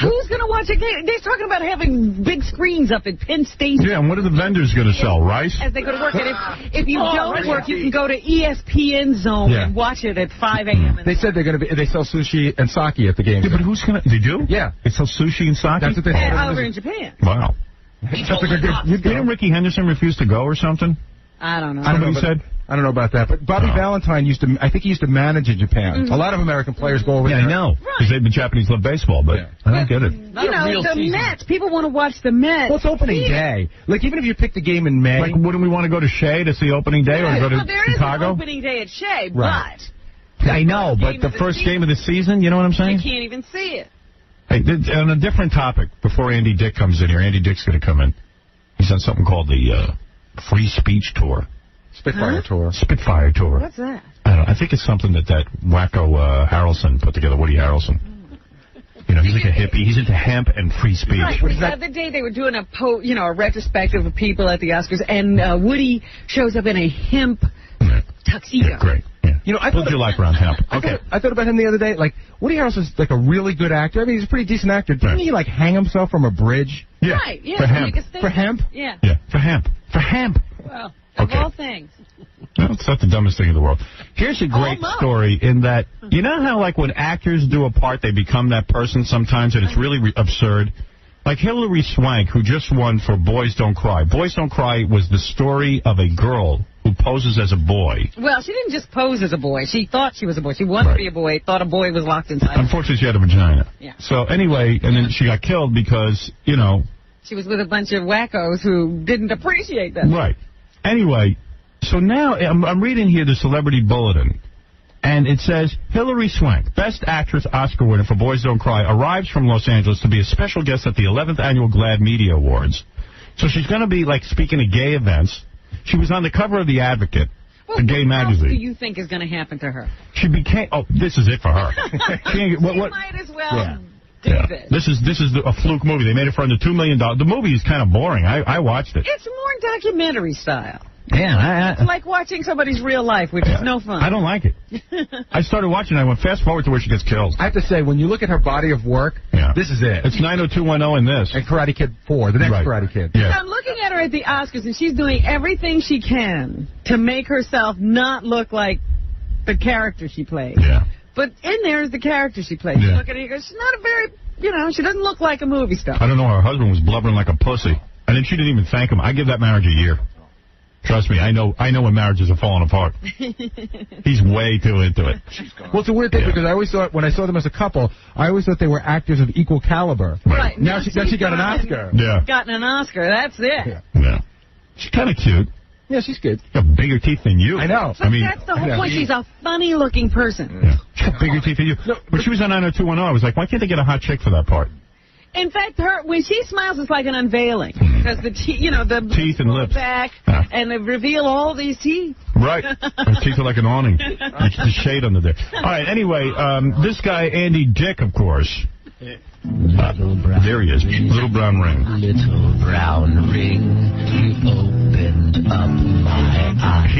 Who's going to watch a game? They're talking about having big screens up at Penn Station. Yeah, and what are the vendors going to sell? Rice? As they go to work. And if you don't work, you can go to ESPN Zone and watch it at 5 a.m. They said they sell sushi and sake at the game. Yeah, but who's going to... They do? Yeah. They sell sushi and sake? That's what they said. Over in Japan. Wow. Didn't Ricky Henderson refuse to go or something? I don't know. I don't know about that, but Bobby Valentine used to manage in Japan. Mm-hmm. A lot of American players go over there. Yeah, I know. Because the Japanese love baseball, but I don't get it. You know, the Mets. People want to watch the Mets. Well, it's opening day. Like, even if you pick the game in May. Like, wouldn't we want to go to Shea to see opening day or go to there Chicago? Is an opening day at Shea, Right. I know, but the first game of the season, you know what I'm but saying? you can't even see it. Hey, on a different topic, before Andy Dick comes in here, Andy Dick's going to come in. He's on something called the Free Speech Tour. Spitfire Tour. Spitfire Tour. What's that? I don't know. I think it's something that wacko Harrelson put together, Woody Harrelson. You know, he's like a hippie. He's into hemp and free speech. Right. The other day they were doing a retrospective of people at the Oscars, and Woody shows up in a hemp tuxedo. Yeah, great. Yeah. You know, what do you like around hemp? Okay. I thought about him the other day. Like, Woody Harrelson's like a really good actor. I mean, he's a pretty decent actor. Didn't he like hang himself from a bridge? Yeah. Right. Yeah. For hemp. For hemp? Yeah. Yeah. For hemp. For hemp. Well, of all things. No, it's not the dumbest thing in the world. Here's a great story in that, you know how, like, when actors do a part, they become that person sometimes, and it's really absurd? Like Hilary Swank, who just won for Boys Don't Cry. Boys Don't Cry was the story of a girl who poses as a boy. Well, she didn't just pose as a boy. She thought she was a boy. She wanted to be a boy, thought a boy was locked inside. Unfortunately, she had a vagina. Yeah. So, anyway, and then she got killed because, you know... She was with a bunch of wackos who didn't appreciate that. Right. Anyway, so now I'm reading here the Celebrity Bulletin, and it says, Hilary Swank, Best Actress Oscar winner for Boys Don't Cry, arrives from Los Angeles to be a special guest at the 11th Annual GLAAD Media Awards. So she's going to be, like, speaking at gay events. She was on the cover of The Advocate, the gay magazine. What else do you think is going to happen to her? She became... Oh, this is it for her. She might as well... This is a fluke movie. They made it for under $2 million. The movie is kind of boring. I watched it. It's more documentary style. Yeah, it's like watching somebody's real life, which is no fun. I don't like it. I started watching it. I went fast forward to where she gets killed. I have to say, when you look at her body of work, this is it. It's 90210 in this. And Karate Kid 4, the next Karate Kid. Yeah. I'm looking at her at the Oscars, and she's doing everything she can to make herself not look like the character she played. Yeah. But in there is the character she played. You Yeah. look at her, you go, she's not a very, she doesn't look like a movie star. I don't know. Her husband was blubbering like a pussy. And then she didn't even thank him. I give that marriage a year. Trust me, I know when marriages are falling apart. He's way too into it. Well, it's a weird thing because I always thought, when I saw them as a couple, I always thought they were actors of equal caliber. Right. Now she got an Oscar. Yeah. Gotten an Oscar, that's it. Yeah. She's kind of cute. Yeah, she's good. She's got bigger teeth than you. I know. But that's the whole point. She's a funny-looking person. Yeah. She's got bigger teeth than you. When she was on 90210, I was like, why can't they get a hot chick for that part? In fact, when she smiles, it's like an unveiling because the teeth and lips back and they reveal all these teeth. Right, her teeth are like an awning. It's the shade under there. All right. Anyway, this guy Andy Dick, of course. There he is. Little brown ring. Little brown ring, you opened up my eyes.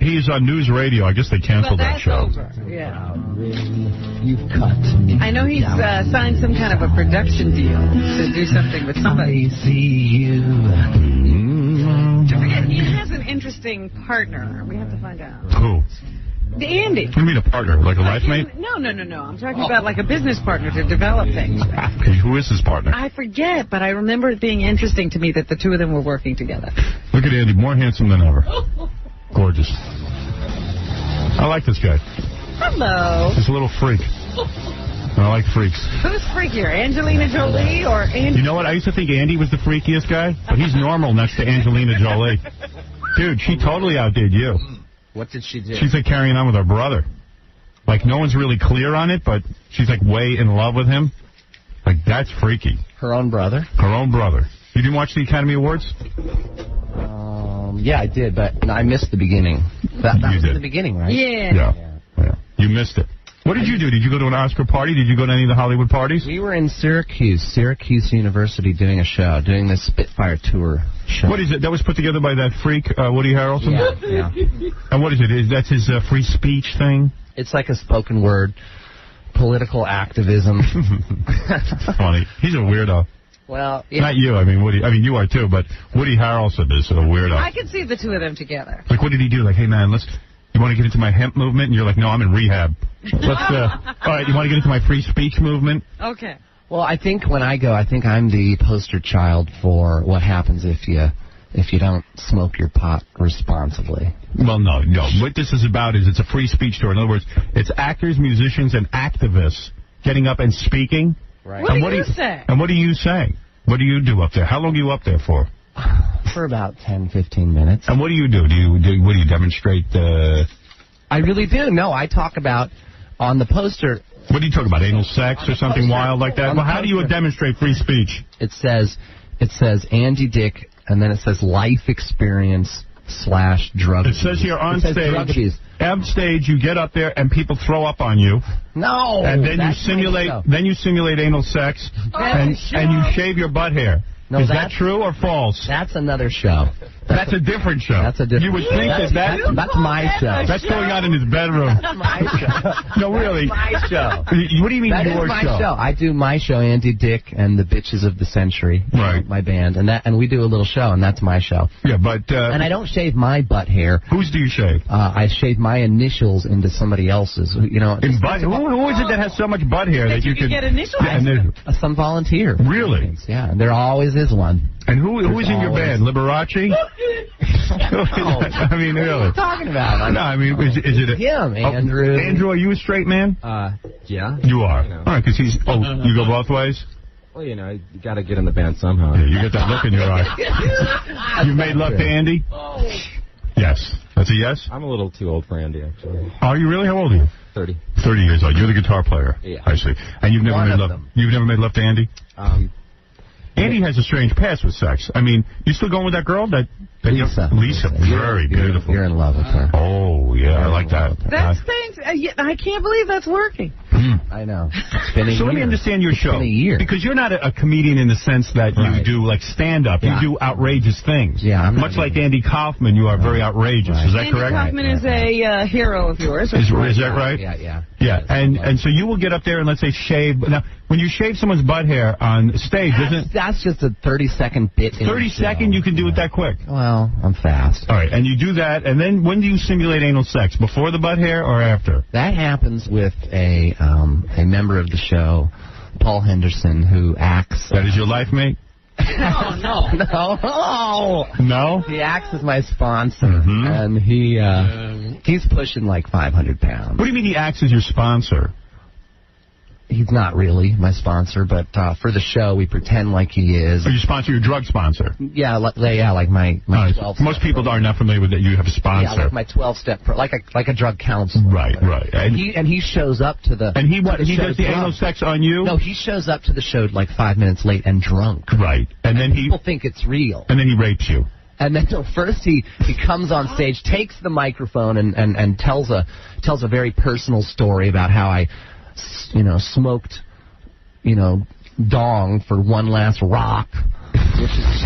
He is on news radio. I guess they canceled that show. Yeah. You've cut me. I know he's signed some kind of a production deal to do something with somebody. I see you. Don't forget, he has an interesting partner. We have to find out. Who? The Andy. What do you mean a partner? Like a life mate? No. I'm talking about like a business partner to develop things. Okay, who is his partner? I forget, but I remember it being interesting to me that the two of them were working together. Look at Andy, more handsome than ever. Gorgeous. I like this guy. Hello. He's a little freak. I like freaks. Who's freakier, Angelina Jolie or Andy? You know what? I used to think Andy was the freakiest guy, but he's normal next to Angelina Jolie. Dude, she totally outdid you. What did she do? She's like carrying on with her brother. Like, no one's really clear on it, but she's like way in love with him. Like, that's freaky. Her own brother? Her own brother. You didn't watch the Academy Awards? Yeah, I did, but I missed the beginning. That was did. the beginning, right? Yeah. You missed it. What did you do? Did you go to an Oscar party? Did you go to any of the Hollywood parties? We were in Syracuse University doing a show, doing the Spitfire tour show. What is it? That was put together by that freak, Woody Harrelson? Yeah. And what is it? That's his free speech thing? It's like a spoken word, political activism. Funny. He's a weirdo. Well, yeah. Not you. I mean, Woody. I mean, you are too, but Woody Harrelson is a weirdo. I can see the two of them together. Like, what did he do? Like, hey, man, you want to get into my hemp movement? And you're like, no, I'm in rehab. All right, you want to get into my free speech movement? Okay. Well, I think when I go, I think I'm the poster child for what happens if you don't smoke your pot responsibly. Well, no. What this is about is it's a free speech tour. In other words, it's actors, musicians, and activists getting up and speaking. Right. What do you say? And what are you saying? What do you do up there? How long are you up there for? For about 10, 15 minutes. And what do you do? What do you demonstrate? I really do. No, I talk about on the poster. What do you talk about? Anal sex or something wild like that? Well, how do you demonstrate free speech? It says Andy Dick, and then it says life experience / drug. It says here on stage. On stage, you get up there and people throw up on you. No. And then you simulate anal sex, and you shave your butt hair. No, is that true or false? That's another show. That's a different show. That's a different. You would think that's my show. That's going on in his bedroom. That's my show. No, really. That's my show. What do you mean that your is my show? I do my show, Andy Dick and the Bitches of the Century. Right. My band, and we do a little show, and that's my show. Yeah, but and I don't shave my butt hair. Whose do you shave? I shave my initials into somebody else's. You know. In butt? Who is it that has so much butt hair that you can get initials? Some volunteer. Really? Yeah. There always is one. And who is in your band? Liberace? I mean, really. What are you talking about? No, I mean, is it him, Andrew? Andrew, are you a straight man? Yeah. You are. All right, because he's. Oh, you go both ways. Well, you know, you got to get in the band somehow. Yeah, you get that look in your eye. You made love to Andy? Yes. That's a yes? I'm a little too old for Andy, actually. Are you really? How old are you? 30. 30 years old. You're the guitar player. Yeah. I see. And you've never made love. You've never made love to Andy? Andy has a strange past with sex. I mean, you still going with that girl? Lisa. Lisa, very beautiful. You're in love with her. Oh, yeah, I like that. That's things. I can't believe that's working. I know. It's been a So let me year. understand your It's show. been a year. Because you're not a comedian in the sense that you do like stand-up. Yeah. You do outrageous things. Yeah, I'm not much like Andy Kaufman, you are very outrageous. Is that Andy correct? Kaufman is a hero of yours. Is that right? Yeah. Yeah, and so you will get up there and let's say shave. Now, when you shave someone's butt hair on stage, That's just a 30-second bit. 30-second, you can do it that quick. Well, I'm fast. All right, and you do that, and then when do you simulate anal sex? Before the butt hair or after? That happens with a member of the show, Paul Henderson, who acts. That is your life mate? No. He acts as my sponsor, and he's pushing like 500 pounds. What do you mean he acts as your sponsor? He's not really my sponsor, but for the show, we pretend like he is. Or you sponsor your drug sponsor? Yeah, like my 12. Most people are not familiar with that. You have a sponsor. Yeah, like my 12-step, like a drug counselor. Right. And he shows up to the. And he does the anal sex on you? No, he shows up to the show like 5 minutes late and drunk. Right. And then people think it's real. And then he rapes you. And then first he comes on stage, takes the microphone, and tells a very personal story about how I smoked, dong for one last rock, which is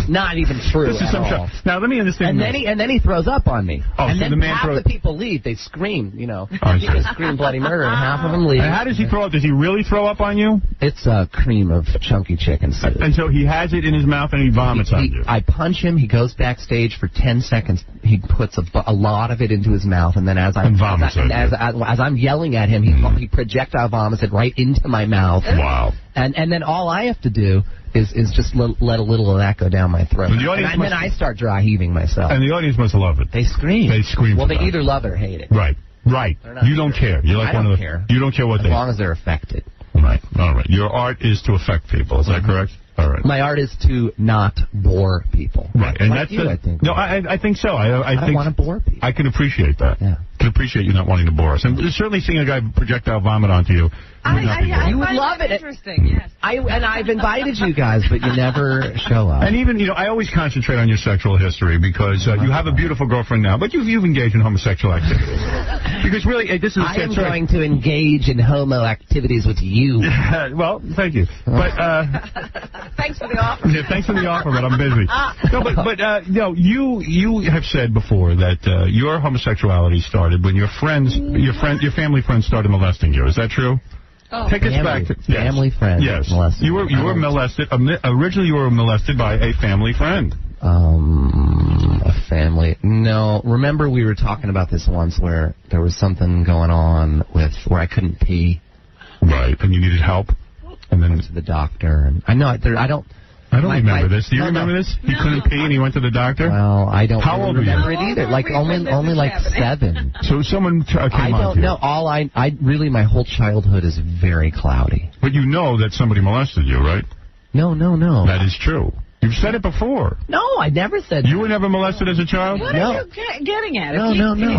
not even true This is at some all. Now let me understand. And then he throws up on me. Oh, and so then the man half the people leave. They scream, They scream bloody murder, and half of them leave. And how does he throw up? Does he really throw up on you? It's a cream of chunky chicken soup. And so he has it in his mouth and he vomits on you. I punch him. He goes backstage for 10 seconds. He puts a lot of it into his mouth, and then as I'm yelling at him, he projectile vomits it right into my mouth. Wow. And then all I have to do is just let a little of that go down my throat. And then I start dry heaving myself. And the audience must love it. They scream. They scream. Well, they either love it or hate it. Right. You don't care. You're like I one don't of the. care. You don't care what as long as they're affected. Right. All right. Your art is to affect people. Is that correct? All right. My art is to not bore people. Right, and like that's I think. No, I think so. I don't want to bore people. I can appreciate that. Yeah. I can appreciate you not wanting to bore us. And certainly seeing a guy projectile vomit onto you. You would love it. Interesting, yes. I've invited you guys, but you never show up. And even, I always concentrate on your sexual history because you have a beautiful girlfriend now, but you've engaged in homosexual activities. Because really, this is. I am going to engage in homo activities with you. Well, thank you. But thanks for the offer. Yeah, thanks for the offer, but I'm busy. No, you have said before that your homosexuality started when your family friends started molesting you. Is that true? Oh. Take us back to family friend. Yes, molested. you were molested. Originally, you were molested by a family friend. A family. No, remember we were talking about this once where there was something going on where I couldn't pee. Right, and you needed help. And then went to the doctor. And I know I don't remember this. Do you remember this? He couldn't pee and he went to the doctor? Well, I don't How old were you? remember it either. Like only like 7. So someone came on to you. I don't know. I really, my whole childhood is very cloudy. But you know that somebody molested you, right? No. That is true. You've said it before. No, I never said You were never molested as a child? What are you getting at? No.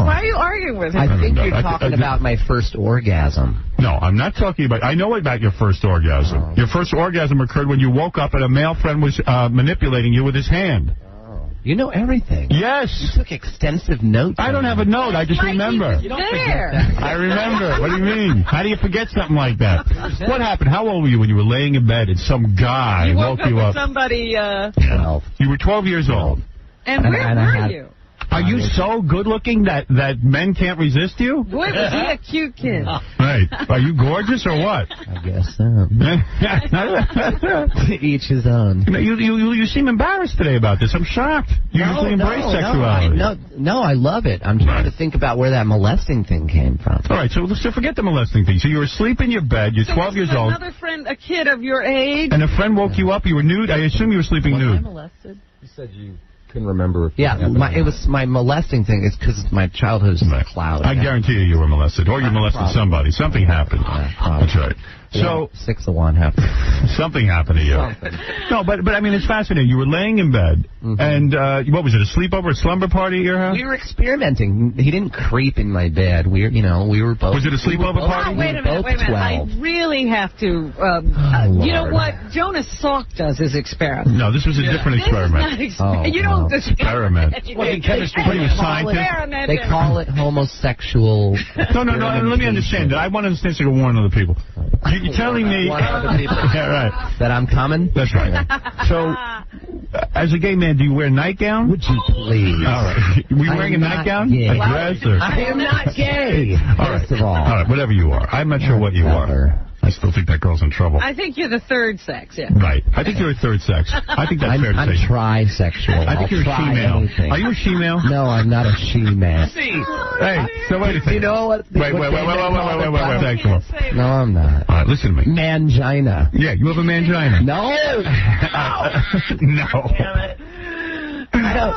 Why are you arguing with him? I think you're talking about my first orgasm. No, I'm not talking about... I know about your first orgasm. Oh. Your first orgasm occurred when you woke up and a male friend was manipulating you with his hand. You know everything. Yes. You took extensive notes. I don't have a note. I just remember. You don't there. I remember. What do you mean? How do you forget something like that? What happened? How old were you when you were laying in bed and some guy woke you up? Somebody. 12. You were 12 years old. And where were you? Are you so good looking that men can't resist you? Boy, was he a cute kid. Right. Are you gorgeous or what? I guess so. Each his own. You seem embarrassed today about this. I'm shocked. You usually embrace sexuality. No, I love it. I'm trying to think about where that molesting thing came from. All right, so forget the molesting thing. So you were asleep in your bed. You're 12 years old. Another friend, a kid of your age. And a friend woke you up. You were nude. I assume you were sleeping nude. Was I molested? You said you couldn't remember. It was my molesting thing. It's because my childhood was cloudy. I guarantee you were molested, or you molested somebody. Something happened. That's right. So 6 of 1 happened. Something happened to you. No, but I mean, it's fascinating. You were laying in bed, and what was it? A sleepover, a slumber party at your house? We were experimenting. He didn't creep in my bed. We were both. Was it a sleepover party? Wait a minute. 12. I really have to. You know what? Jonas Salk does his experiment. No, this was a different experiment. You don't experiment. What he scientist? They call it homosexual. No. Let me understand. I want to understand so I can warn other people. You're telling me yeah, right. That I'm coming? That's right. So, as a gay man, do you wear a nightgown? Would you please? All right. Were you wearing a nightgown? Gay. A dress? Or? I am not gay. First of all. All right, whatever you are. I'm not sure what you are. I still think that girl's in trouble. I think you're the third sex, yeah. Right. I think you're a third sex. I think that's fair to say. I'm trisexual. I think you're a she-male. Are you a she-male? No, I'm not a she-man. Hey, so wait a second. You know what? Wait. Thank you. No, I'm not. All right, listen to me. Mangina. Yeah, you have a mangina. No. No.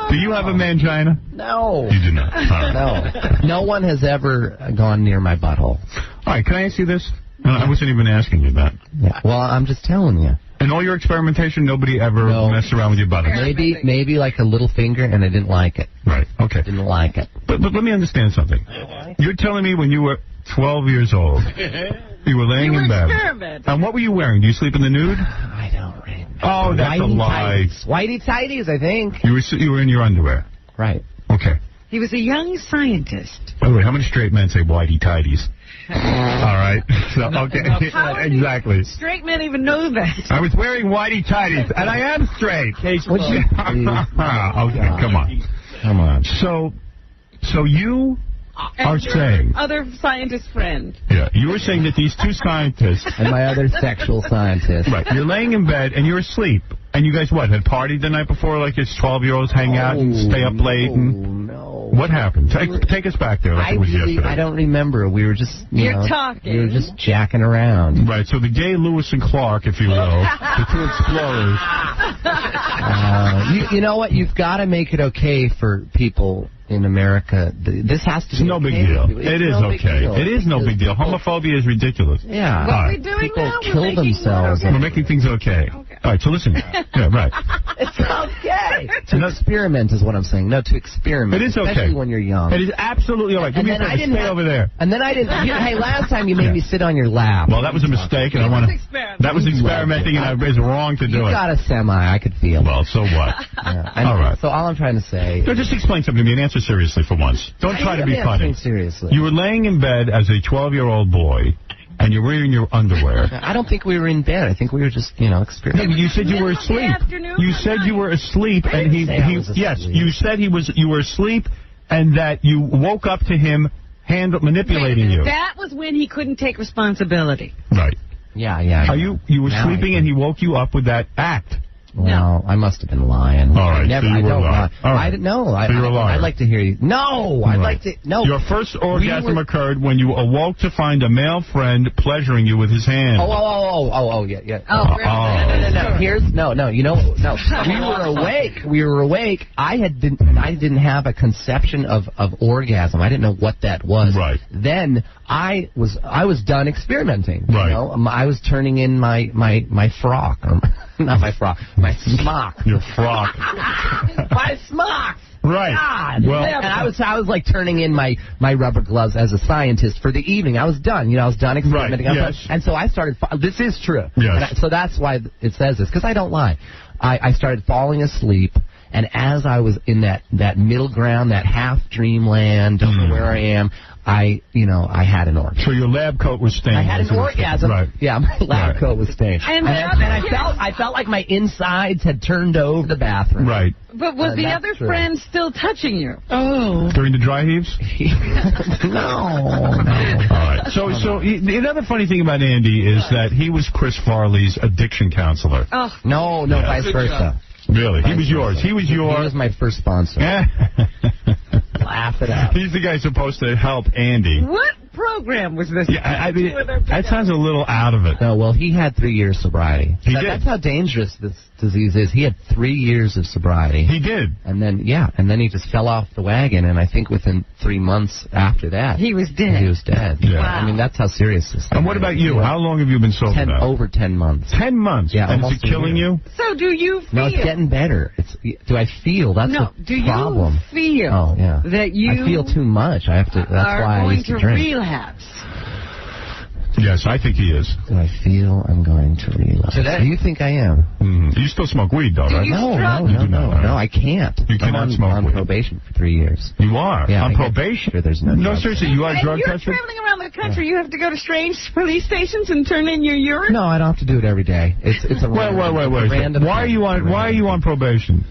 Do you have a mangina? No. You do not. Right. No one has ever gone near my butthole. All right, can I ask you this? I wasn't even asking you that. Yeah. Well, I'm just telling you. In all your experimentation, nobody ever messed around with your butthole? Maybe like a little finger, and I didn't like it. Right, okay. Didn't like it. But let me understand something. You're telling me when you were 12 years old, you were laying in bed. And what were you wearing? Do you sleep in the nude? I don't remember. Oh, that's a lie. Whitey tighties, I think. You were in your underwear? Right. Okay. He was a young scientist. By the way, how many straight men say whitey tighties? All right. So, okay. Exactly. Straight men even know that. I was wearing whitey tighties, and I am straight. Okay, come on. So you are saying... Other scientist friend. Yeah, you were saying that these two scientists... and my other sexual scientist. Right, you're laying in bed, and you're asleep. And you guys, had partied the night before, like it's 12-year-olds hang out and stay up late? No. What happened? Take us back there like it was yesterday. I don't remember. We were just, You're talking. We were just jacking around. Right, so the gay Lewis and Clark, if you will, the two explorers. You know what? You've got to make it okay for people in America. This has to be no big deal. It is okay. It is no big deal. Homophobia is ridiculous. Yeah. What are we doing people now? kill themselves. We're making things okay. All right, so listen. Yeah, right. It's okay. To experiment is what I'm saying. No, to experiment. It is okay. Especially when you're young. It is absolutely all right. Give me a break. Stay over there. And then I didn't. Hey, last time you made me sit on your lap. Well, that was a mistake, and I want to. That was experimenting, and it was wrong to do it. You got a semi. I could feel. Well, so what? All right. So all I'm trying to say. No, just explain something to me and answer seriously for once. Don't try to be funny. Seriously. You were laying in bed as a 12-year-old boy. And you're wearing your underwear. I don't think we were in bed. I think we were just, experimenting. No, you said you were asleep. You said you were asleep, and you said you were asleep, and that you woke up to him manipulating you. That was when he couldn't take responsibility. Right. Yeah. Are you were sleeping, and he woke you up with that act. Well, I must have been lying. All right, I don't lie. All right. I didn't know. I'd like to hear you. No, I'd like to. No. Your first orgasm occurred when you awoke to find a male friend pleasuring you with his hand. Yeah. Oh, really? No. We were awake. I didn't have a conception of orgasm. I didn't know what that was. Right. Then I was done experimenting. Right. I was turning in my frock. Not my frock. My smock. Your frock. My smock. Right. God. Well, and I was like turning in my rubber gloves as a scientist for the evening. I was done. I was done experimenting. Right. Yes. And so I started. This is true. Yes. So that's why it says this, because I don't lie. I started falling asleep. And as I was in that middle ground, that half dreamland, don't know where I am, I had an orgasm. So your lab coat was stained. I had an orgasm. Right. Yeah, my lab coat was stained. And I felt like my insides had turned over the bathroom. Right. But was the other friend still touching you? Oh. During the dry heaves? No. All right. So another funny thing about Andy is that he was Chris Farley's addiction counselor. Oh. No, vice versa. Really? He was yours. He was my first sponsor. Laugh it out. He's the guy supposed to help Andy. What program was this? Yeah, I mean, that sounds a little out of it. No, well, he had 3 years sobriety. He did. That's how dangerous this disease is. He had 3 years of sobriety. He did. And then, he just fell off the wagon, and I think within 3 months after that... He was dead. He was dead. Yeah. Wow. I mean, that's how serious this is. And what about you? How long have you been sober now? Over 10 months. 10 months? Yeah, and is it killing you? So do you feel... No, it's getting better. Do I feel? That's the problem. Do you feel Oh, yeah. that you I feel too much. I have to. That's why I used to drink. relapse? Yes, I think he is. Do I feel I'm going to relapse? Today? Do you think I am? You still smoke weed, though, right? No, I can't. You cannot smoke on weed. probation for 3 years. You are? Yeah, on probation? Sure, there's no seriously, you are drug You're tested? traveling around the country. You have to go to strange police stations and turn in your urine? No, I don't have to do it every day. It's a Wait. random Why are you on probation?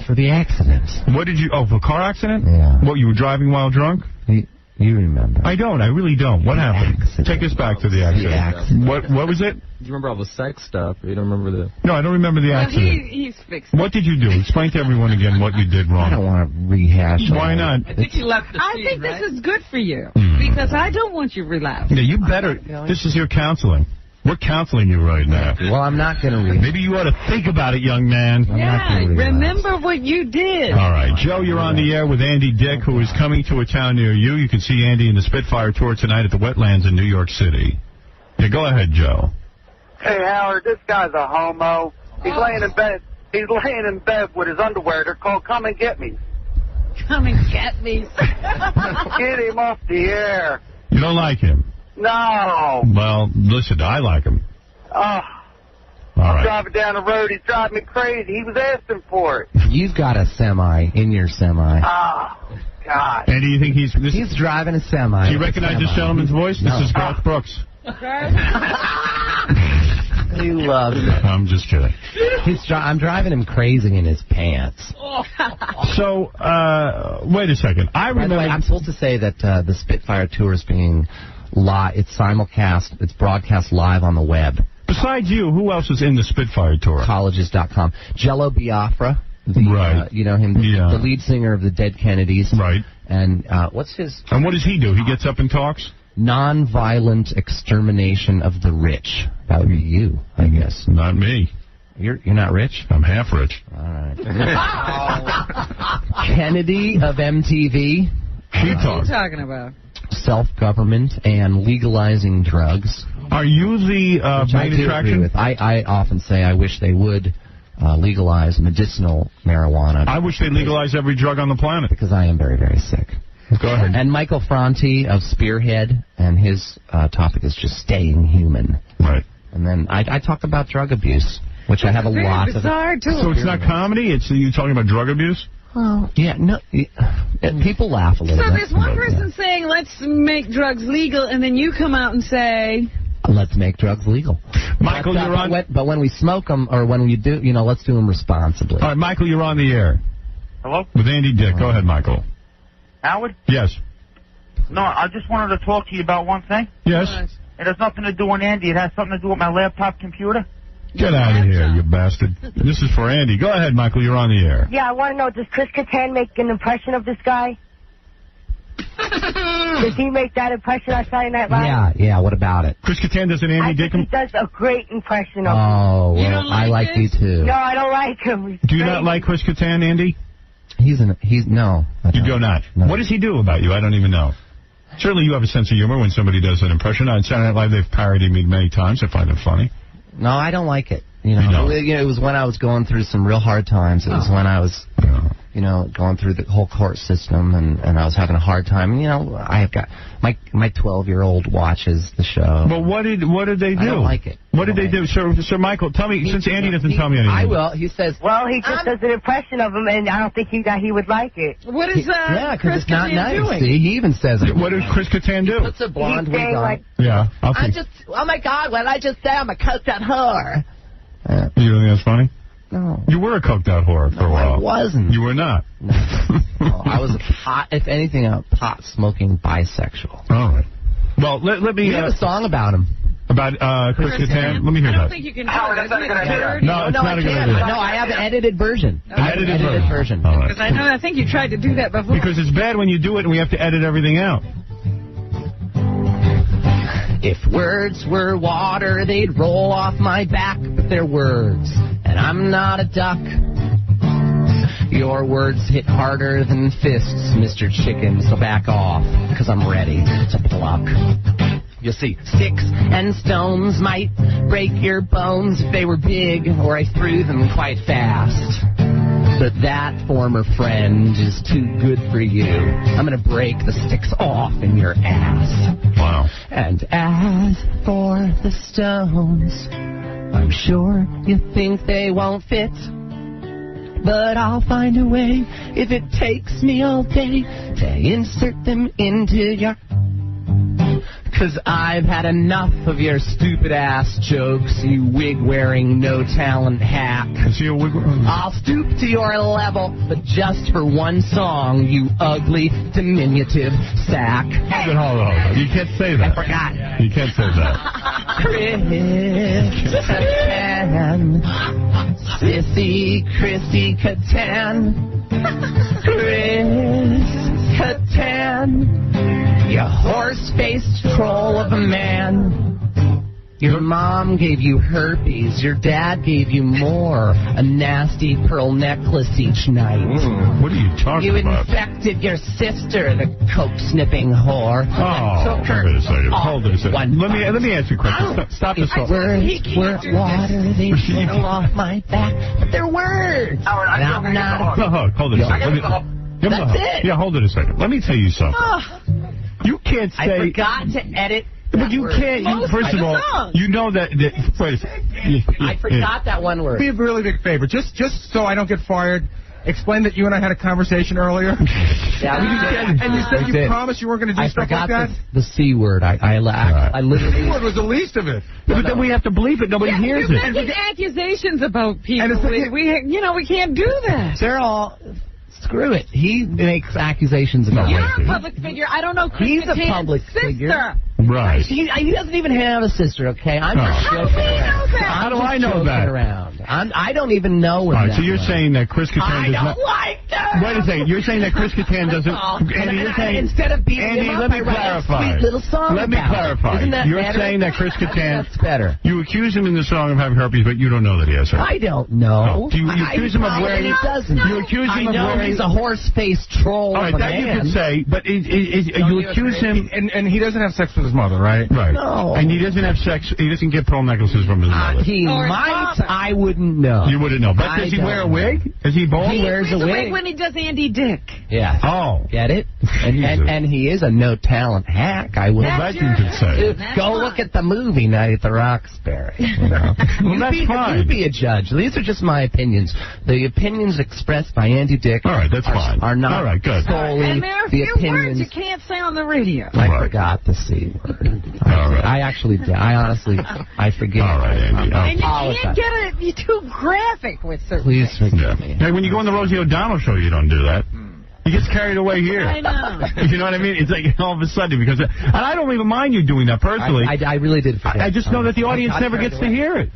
For the accident. What did you... Oh, for a car accident? Yeah. What, you were driving while drunk? You remember. I don't. I really don't. What happened? Take us back to the accident. What was it? You remember all the sex stuff, but you don't remember the... No, I don't remember the accident. He's fixed. What did you do? Explain to everyone again what you did wrong. I don't want to rehash. Why not? I think this is good for you because I don't want you to relapse. Yeah, you better. This is your counseling. We're counseling you right now. Well, I'm not going to relapse. Maybe you ought to think about it, young man. Yeah, remember what you did. All right. Joe, you're on the air with Andy Dick, who is coming to a town near you. You can see Andy in the Spitfire Tour tonight at the Wetlands in New York City. Yeah, go ahead, Joe. Hey, Howard, this guy's a homo. He's laying in bed. He's laying in bed with his underwear. They're called Come and Get Me. Come and get me. Get him off the air. You don't like him? No. Well, listen, I like him. All right. Driving down the road, he's driving me crazy. He was asking for it. You've got a semi in your semi. Oh, God. And do you think he's driving a semi? Do you recognize this gentleman's voice? No. This is Garth Brooks. He loves it. I'm just kidding. I'm driving him crazy in his pants. So, wait a second. I remember. By the way, I'm supposed to say that the Spitfire Tour is being live. It's simulcast. It's broadcast live on the web. Besides you, who else is in the Spitfire Tour? Colleges.com. Jello Biafra. Right. You know him, the lead singer of the Dead Kennedys. Right. And what's his... And what does he do? He gets up and talks? Nonviolent extermination of the rich. That would be you, I guess. Not me. You're not rich? I'm half rich. All right. Kennedy of MTV. What are you talking about? Self-government and legalizing drugs. Are you the main attraction? I often say I wish they would legalize medicinal marijuana. I wish they legalize every drug on the planet. Because I am very, very sick. Go ahead. And Michael Franti of Spearhead, and his topic is just staying human. Right. And then I talk about drug abuse, which I have a lot of. So it's not comedy? It's you talking about drug abuse? Well, yeah, no. People laugh a little bit. So there's one person saying, let's make drugs legal, and then you come out and say... Let's make drugs legal. Michael, you're on... But when we smoke them, or when we do, let's do them responsibly. All right, Michael, you're on the air. Hello? With Andy Dick. Go ahead, Michael. Howard? Yes. No, I just wanted to talk to you about one thing. Yes? It has nothing to do with Andy. It has something to do with my laptop computer. Get out of here, you bastard. This is for Andy. Go ahead, Michael. You're on the air. Yeah, I want to know, does Chris Kattan make an impression of this guy? Does he make that impression on Saturday Night Live? Yeah, what about it? Chris Kattan does an Andy Dick. He does a great impression of him. Oh, well, I like you too. No, I don't like him. Do you not like Chris Kattan, Andy? No. You do not? No. What does he do about you? I don't even know. Certainly you have a sense of humor when somebody does an impression. On Saturday Night Live, they've parodied me many times. I find it funny. No, I don't like it. It was when I was going through some real hard times. It was when I was, going through the whole court system, and I was having a hard time. I have got my 12-year-old watches the show. But what did they do? I don't like it. What did they do? So Michael, tell me, since Andy doesn't tell me anything. I will. He says. Well, he just does an impression of him, and I don't think he would like it. What is Yeah, because Chris it's not Kattan nice. doing? See, he even says it. What does Chris Kattan do? He puts a blonde wig on. Yeah, I'll I think. just, oh my God, what did I just say? I'm a coked out whore. You don't think that's funny? No. You were a coked out whore for a while. I wasn't. You were not. No. I was if anything, a pot-smoking bisexual. All right. Well, let me... We have a song about him. About Chris Kattan? Let me hear I that. don't think you can do it. Isn't it dirty? No, it's not a good idea. No, I have an edited version. Edited version. All right. Because I think you tried to do that before. Because it's bad when you do it and we have to edit everything out. If words were water, they'd roll off my back, but they're words, and I'm not a duck. Your words hit harder than fists, Mr. Chicken, so back off, because I'm ready to pluck. You see, sticks and stones might break your bones if they were big, or I threw them quite fast. But that former friend is too good for you. I'm going to break the sticks off in your ass. Wow. And as for the stones, I'm sure you think they won't fit. But I'll find a way, if it takes me all day, to insert them into your... 'Cause I've had enough of your stupid-ass jokes, you wig-wearing, no-talent hack. Is he a wig-wearing? I'll stoop to your level, but just for one song, you ugly, diminutive sack. Hold on. You can't say that. I forgot. You can't say that. Chris Kattan, Sissy Chrissy Kattan, Chris Kattan. You horse-faced troll of a man. Your mom gave you herpes. Your dad gave you more. A nasty pearl necklace each night. What are you talking You about? infected your sister, the coke-snipping whore. Oh, hold it a second. Hold it a second. Let me ask you a question. Stop this. Words were water. They roll off my back. But they're words. And I'm not... Hold it a second. That's it. Yeah, hold it a second. Let me tell you something. You can't say... I forgot to edit. But you can't. First of all, you know that. Wait a second. I forgot that one word. Be a really big favor, just so I don't get fired. Explain that you and I had a conversation earlier. Yeah, we did. And you said you promised you weren't going to do stuff like that. The C word. I literally. The C word was the least of it. But then we have to bleep it. Nobody hears it. You're making accusations about people. We can't do that. They're all. Screw it. He makes accusations about You're racism. a public figure. I don't know Chris He's a Kattan's public sister. figure. Right. He doesn't even have a sister, okay? I'm just How do joking we know around. that? How do I know that? Around. I don't even know what All right, so you're saying that Chris Kattan I does don't not... like that. Wait a second. You're saying that Chris Kattan doesn't... Andy, you're saying... Instead of beating Andy, him let up, me I write clarify. a sweet little song Let me about it. clarify. Isn't that You're better? saying that Chris Kattan... That's better. You accuse him in the song of having herpes, but you don't know that he has herpes. I don't know. Do you accuse him of wearing... He doesn't. You accuse him of wearing... He's a horse-faced troll. All right, of a that you man. could say, but you accuse him... And he doesn't have sex with his mother, right? Right. No. And he doesn't have sex. He doesn't get pearl necklaces from his mother. He might. I wouldn't know. You wouldn't know. But does he wear a wig? Is he bald? He wears a wig. When he does Andy Dick. Yeah. Oh. Get it? And he is a no-talent hack. I would. Well, that you could say. Go look at the movie Night at the Roxbury. You know? Well, that's fine. You be a judge. These are just my opinions. The opinions expressed by Andy Dick. All right, that's fine. Are not all right, good. solely And there are a the few opinions. words you can't say on the radio. I forgot the C word. All right. I actually did. I honestly, I forget. All right, Andy. And you can't get it. You're too graphic with certain Please things. forgive me. Hey, when you go on the Rosie O'Donnell show, you don't do that. He gets carried away here. I know. You know what I mean? It's like all of a sudden because, and I don't even mind you doing that personally. I really did forget. I just know that the audience never gets to hear it.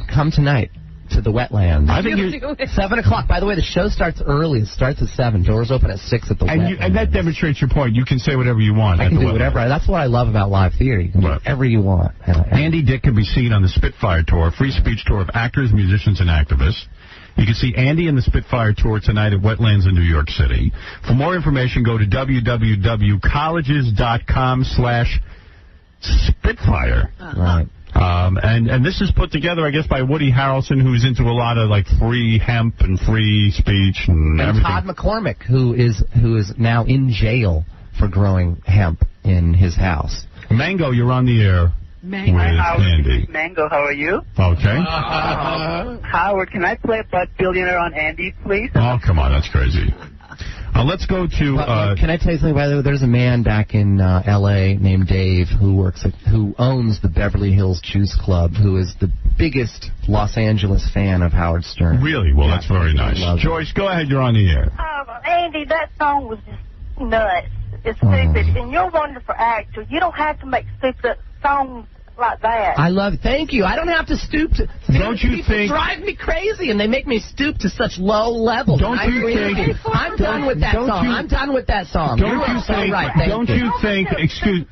Come tonight to the wetlands. I think 7 o'clock. By the way, the show starts early. It starts at 7. Doors open at 6 at the wetlands. And that demonstrates your point. You can say whatever you want. I can do whatever. That's what I love about live theater. You can do whatever you want. Andy Dick can be seen on the Spitfire Tour, a free speech tour of actors, musicians, and activists. You can see Andy and the Spitfire Tour tonight at Wetlands in New York City. For more information, go to www.colleges.com/Spitfire. Right. And this is put together, I guess, by Woody Harrelson, who's into a lot of like free hemp and free speech and everything. Todd McCormick, who is now in jail for growing hemp in his house. Mango, you're on the air. Mango. With Howard, Andy. Mango, how are you? Okay. Howard, can I play Bud Billionaire on Andy, please? Oh, come on, that's crazy. Let's go to... can I tell you something? By the way, there's a man back in L.A. named Dave who owns the Beverly Hills Juice Club, who is the biggest Los Angeles fan of Howard Stern. Really? Well, that's very nice. Joyce, go ahead. You're on the air. Andy, that song was just nuts. It's stupid. And you're a wonderful actor. You don't have to make stupid songs like that. I love it. Thank you. I don't have to stoop to... Don't you people think... drive me crazy, and they make me stoop to such low levels. Don't you think... I'm done with that song. I'm done with that song. Don't you think... Right. Don't you think... Excuse...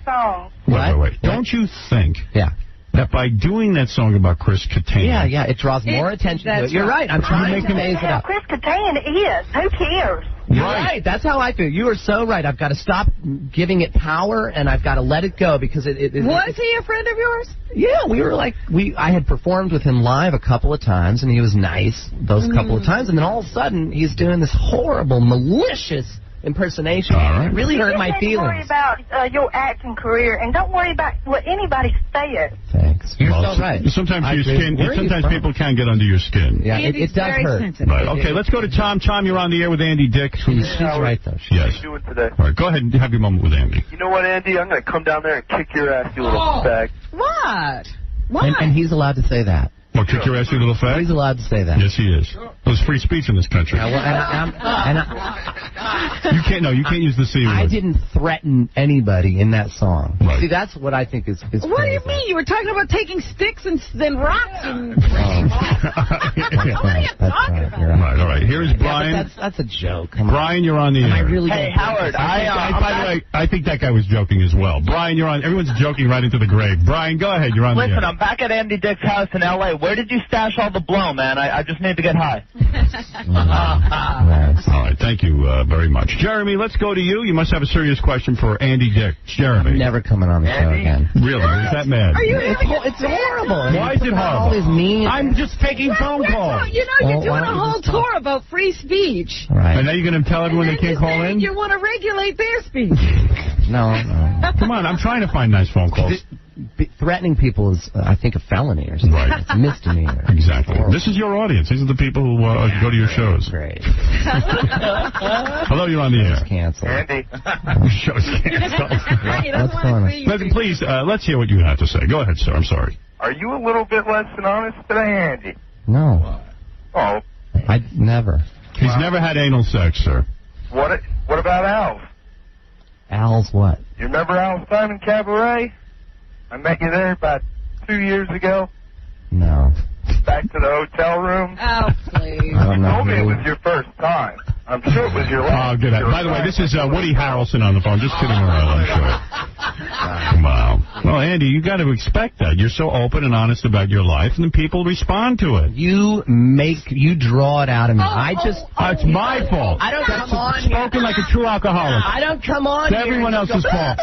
What? Wait. Don't you think... Yeah. That by doing that song about Chris Kattan... Yeah, it draws more attention to it. You're right. I'm trying to phase it up. Chris Kattan is. Who cares? You're right. That's how I feel. You are so right. I've got to stop giving it power, and I've got to let it go because it Was he a friend of yours? Yeah, we were like I had performed with him live a couple of times, and he was nice those couple of times, and then all of a sudden he's doing this horrible, malicious impersonation. It really hurt my feelings. Don't worry about your acting career, and don't worry about what anybody says. Thanks. You're so right. Sometimes your skin. Sometimes people can get under your skin. Yeah, it does hurt. Right. Okay, let's go to Tom. Tom, you're on the air with Andy Dick. She's right though. Yes. What are you doing today? All right, go ahead and have your moment with Andy. You know what, Andy? I'm going to come down there and kick your ass, you little bag. What? Why? And he's allowed to say that. Well, kick your ass, you little fag? He's allowed to say that. Yes, he is. There's free speech in this country. You can't use the C word. I didn't threaten anybody in that song. Right. See, that's what I think is What do you mean? You were talking about taking sticks and rocks and... What are you talking about? Right, all right. Here's Brian. Yeah, that's a joke. Brian, you're on the air. Hey, Howard, by the way, I think that guy was joking as well. Brian, you're on. Everyone's joking right into the grave. Brian, go ahead. You're on the air. Listen, I'm back at Andy Dick's house in L.A. Where did you stash all the blow, man? I just need to get high. All right, thank you very much. Jeremy, let's go to you. You must have a serious question for Andy Dick. Jeremy. I'm never coming on the show again. Really? Is that mad? Are you it's horrible. Why is it all horrible? these mean... I'm just taking phone calls. You know, you're doing a whole tour about free speech. Right. And now you're going to tell everyone they can't call in? You want to regulate their speech. No. Come on, I'm trying to find nice phone calls. Threatening people is, I think, a felony or something. Right. It's a misdemeanor. Exactly. This is your audience. These are the people who go to your shows. Great. Hello, you're on the air. Canceled. Andy. Show's canceled. What's going on? Please, let's hear what you have to say. Go ahead, sir. I'm sorry. Are you a little bit less than honest today, Andy? No. Oh. I never. He's never had anal sex, sir. What about Al's? Al's what? You remember Al's time in Cabaret? I met you there about 2 years ago. No. Back to the hotel room. Oh, please. I don't You know. told me it was your first time. I'm sure it was your last. Oh, good. By the way, this is Woody Harrelson on the phone. Just kidding around, I'm sure. Wow. Well, Andy, you got to expect that. You're so open and honest about your life, and then people respond to it. You draw it out of me. It's my fault. I don't come on. Spoken like a true alcoholic. I don't come on. It's everyone else's fault.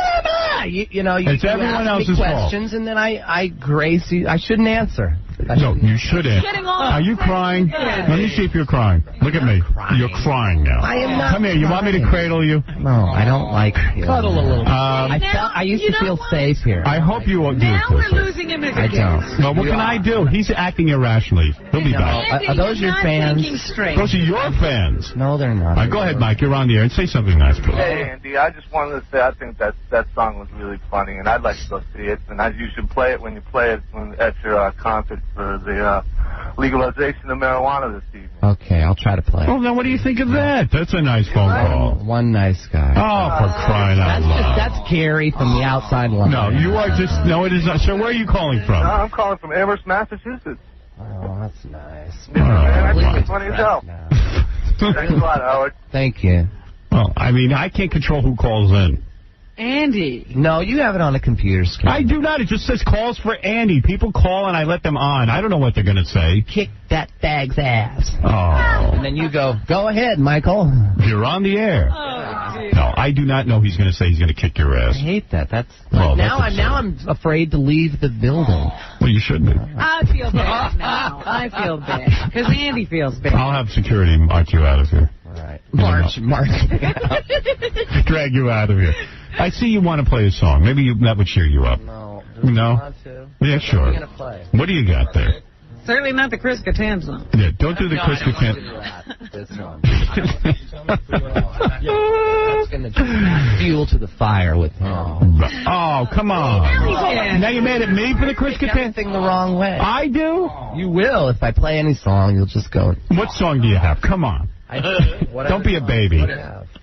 It's everyone else's fault. Questions, and then I grace you. I shouldn't answer. No, you shouldn't. Are you crying? Let me see if you're crying. Look at me. You're crying now. I am not. Come here. You want me to cradle you? No, I don't like. Cuddle a little. I used to feel safe here. I hope you won't do it. Now we're losing him I don't. Well, what can I do? He's acting irrationally. He'll be back. Are those your fans? Those are your fans. No, they're not. Go ahead, Mike. You're on the air. And say something nice, please. Hey, Andy, I just wanted to say I think that song was really funny, and I'd like to go see it. And you should play it when you play it at your concert for the legalization of marijuana this evening. Okay, I'll try to play. Well, now what do you think of that? That's a nice phone call. One nice guy. Oh, for crying out loud. That's Gary from the outside line. No, you are just... No, it is not. Sir, where are you calling from? No, I'm calling from Amherst, Massachusetts. Oh, that's nice. I think it's funny as hell. Thanks a lot, Howard. Thank you. Well, I mean, I can't control who calls in. Andy. No, you have it on a computer screen. I do not. It just says calls for Andy. People call and I let them on. I don't know what they're going to say. Kick that bag's ass. Oh. And then you go ahead, Michael. You're on the air. Oh, no, I do not know he's going to say he's going to kick your ass. I hate that. That's well, now I'm afraid to leave the building. Well, you shouldn't be. I feel bad now. I feel bad. Because Andy feels bad. I'll have security march you out of here. All right. March. Drag you out of here. I see you want to play a song. Maybe that would cheer you up. No. No? Want to? Yeah, sure. What are you going to play? What do you got there? Certainly not the Chris Kattan song. Yeah, don't do the Chris Kattan. This one. That's going to fuel to the fire with him. Oh, come on. Now you're mad at me for the Chris Kattan? Everything the wrong way. I do? You will. If I play any song, you'll just go. What song do you have? Come on. Don't be a baby.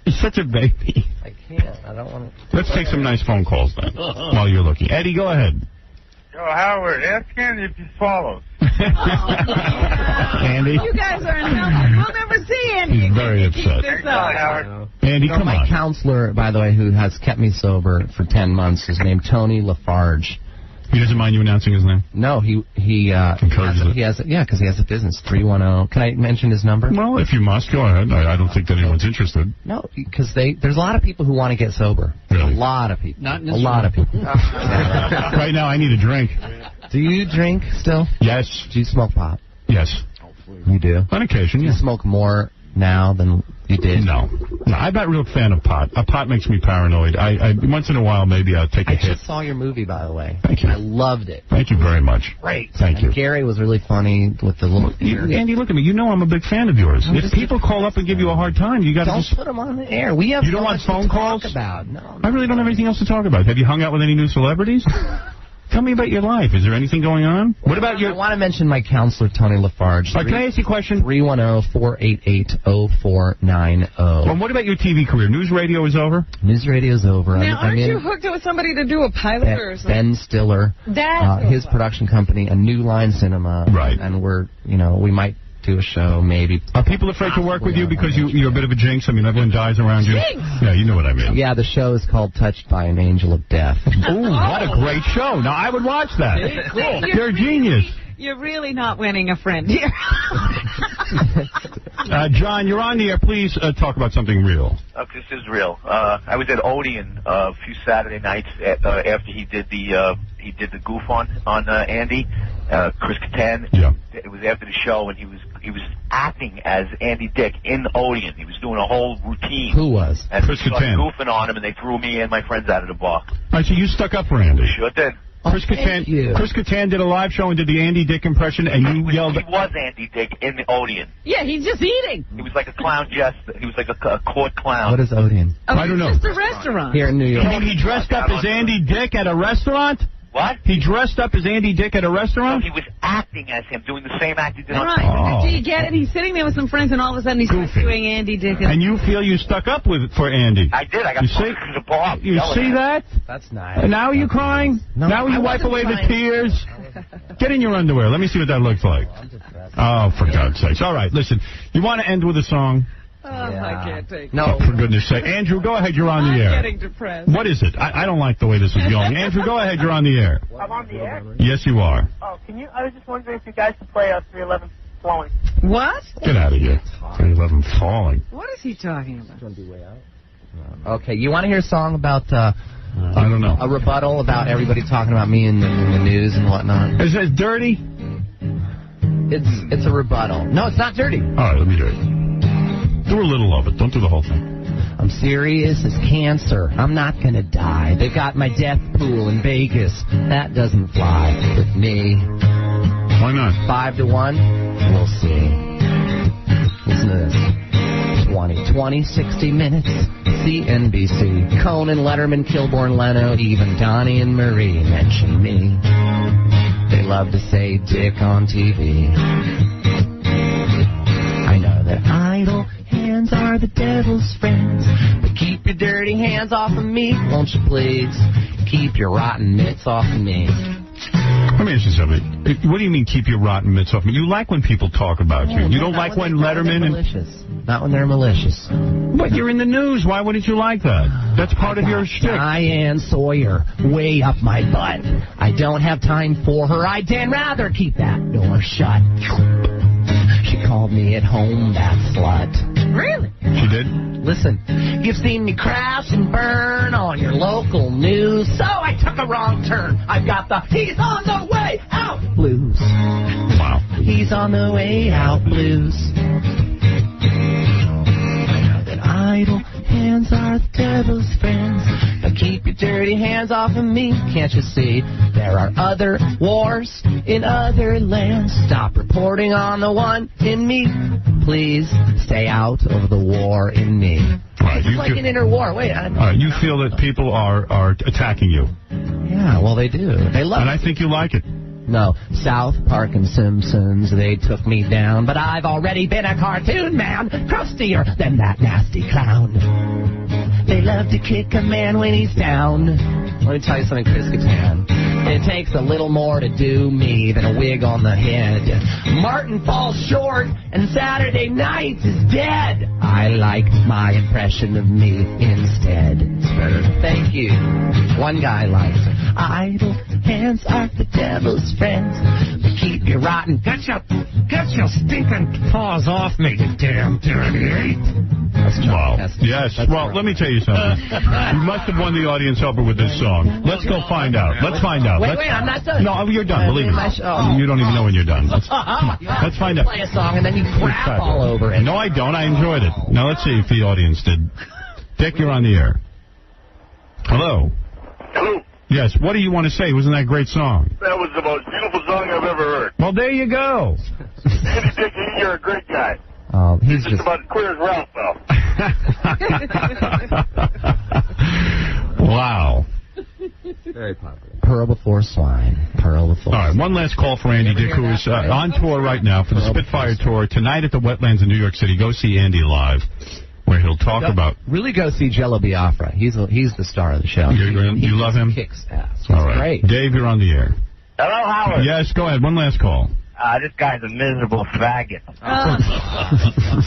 You're such a baby. I can't. I don't want to. Let's take some nice phone calls then while you're looking. Eddie, go ahead. Yo, Howard, ask Andy if he swallows. Andy? You guys are in hell. We'll never see Andy. He's very upset. Andy, come my on. counselor, by the way, who has kept me sober for 10 months, is named Tony Lafarge. He doesn't mind you announcing his name? No, he has it. Yeah, because he has a business, 310. Can I mention his number? Well, if you must, go ahead. I don't think that anyone's interested. No, because there's a lot of people who want to get sober. Really? A lot of people. Not in this a lot of people. Right now, I need a drink. Do you drink still? Yes. Do you smoke pot? Yes. You do? On occasion, Do yeah. you smoke more now than you did? No, I'm not a real fan of pot. Pot makes me paranoid. I once in a while, maybe I'll take a I hit. just saw your movie, by the way. Thank you. I loved it. Thank you very much. Great. Thank you. Gary was really funny with the little... Andy, look at me. You know I'm a big fan of yours. If people call up and give you a hard time, you got to Don't just... put them on the air. We have You don't so want much phone to calls? talk about. No. I really don't have anything else to talk about. Have you hung out with any new celebrities? Tell me about your life. Is there anything going on? What about your... I want to mention my counselor, Tony Lafarge. Can I ask you a question? 310-488-0490. Well, what about your TV career? News radio is over? News radio's over. Now, I'm aren't in you hooked up with somebody to do a pilot or something? Ben Stiller, his production company, a New Line Cinema. Right. And we might do a show, maybe. Are people afraid to work with you because you're a bit of a jinx? I mean, everyone dies around you. Jinx! Yeah, you know what I mean. Yeah, the show is called Touched by an Angel of Death. Ooh, what a great show. Now, I would watch that. Cool. You're a genius. You're really not winning a friend here. John, you're on the air. Please talk about something real. This is real. I was at Odeon a few Saturday nights after he did the goof on Andy, Chris Kattan. Yeah. It was after the show, and he was acting as Andy Dick in Odeon. He was doing a whole routine. Who was? And Chris we started Kattan. goofing on him, and they threw me and my friends out of the bar. All right, so you stuck up for Andy. Sure did. Chris Kattan did a live show and did the Andy Dick impression, and you yelled. He was Andy Dick in the Odeon. Yeah, he's just eating. He was like a clown jester. He was like a court clown. What is Odeon? I don't know. It's just a restaurant. Here in New York. You mean he dressed up as Andy Dick at a restaurant? What? He dressed up as Andy Dick at a restaurant? No, he was acting as him, doing the same act he did on Right. Oh. Do you get it? He's sitting there with some friends, and all of a sudden he starts doing Andy Dick. And you feel you stuck up for Andy? I did. I got You see? to the bar. You see that? That's nice. And now are you crying? No, now you I wipe wasn't away the crying. tears? Get in your underwear. Let me see what that looks like. Oh, for God's sakes. All right, listen. You want to end with a song? Oh, I can't take it. No. Oh, for goodness sake. Andrew, go ahead. You're on the air. I'm getting depressed. What is it? I don't like the way this is going. Andrew, go ahead. You're on the air. I'm on the air? Yes, you are. Oh, I was just wondering if you guys could play 311 Flowing. What? Get out of here. 311 Falling. What is he talking about? Okay, you want to hear a song about... I don't know. A rebuttal about everybody talking about me in the news and whatnot. Is it dirty? It's a rebuttal. No, it's not dirty. All right, let me do it. Do a little of it. Don't do the whole thing. I'm serious as cancer. I'm not going to die. They've got my death pool in Vegas. That doesn't fly with me. Why not? 5 to 1? We'll see. Listen to this. 20, 60 Minutes, CNBC, Conan, Letterman, Kilborn, Leno, even Donnie and Marie mention me. They love to say dick on TV. I know that idle hands are the devil's friends, but keep your dirty hands off of me, won't you please? Keep your rotten mitts off of me. Let me ask you something. What do you mean keep your rotten mitts off me? You like when people talk about you. You don't like when Letterman and... Malicious. Not when they're malicious. But you're in the news. Why wouldn't you like that? That's part of your shtick. Diane Sawyer, way up my butt. I don't have time for her. I'd rather keep that door shut. She called me at home, that slut. Really? She did? Listen, you've seen me crash and burn on your local news, so I took a wrong turn. I've got the he's on the way out blues. Wow. He's on the way out blues. Idle hands are the devil's friends, but keep your dirty hands off of me. Can't you see there are other wars in other lands? Stop reporting on the one in me. Please stay out of the war in me. Right, it's like an interwar. Wait, you feel that people are attacking you. Yeah, well, they do. They love And it. I think you like it. No, South Park and Simpsons, they took me down, but I've already been a cartoon man, crustier than that nasty clown. They love to kick a man when he's down. Let me tell you something, Chris Kattan. It takes a little more to do me than a wig on the head. Martin falls short, and Saturday Night is dead. I like my impression of me instead. It's better. Thank you. One guy likes it. Idle hands are the devil's friends. They keep you rotten. Get your stinking paws off me, you damn dirty ape. Wow. Yes. Well, let me tell you something. You must have won the audience over with this song. Let's go find out. Let's find out. Wait, I'm not done. No, you're done. Believe me. You don't even know when you're done. Let's find out. Play a song and then you crap all over it. No, I don't. I enjoyed it. Now, let's see if the audience did. Dick, you're on the air. Hello. Hello. Yes. What do you want to say? Wasn't that a great song? That was the most beautiful song I've ever heard. Well, there you go. Andy Dick, you're a great guy. Oh, he's just about as clear as Ralph, though. Wow. Very popular. Pearl before swine. Pearl before. All right, one last call for Andy Dick, who is on tour right now for the Spitfire Tour. Tonight at the Wetlands in New York City. Go see Andy live, where he'll talk about... Really go see Jello Biafra. He's the star of the show. You love him? Kicks ass. All right. Great. Dave, you're on the air. Hello, Howard. Yes, go ahead. One last call. This guy's a miserable faggot.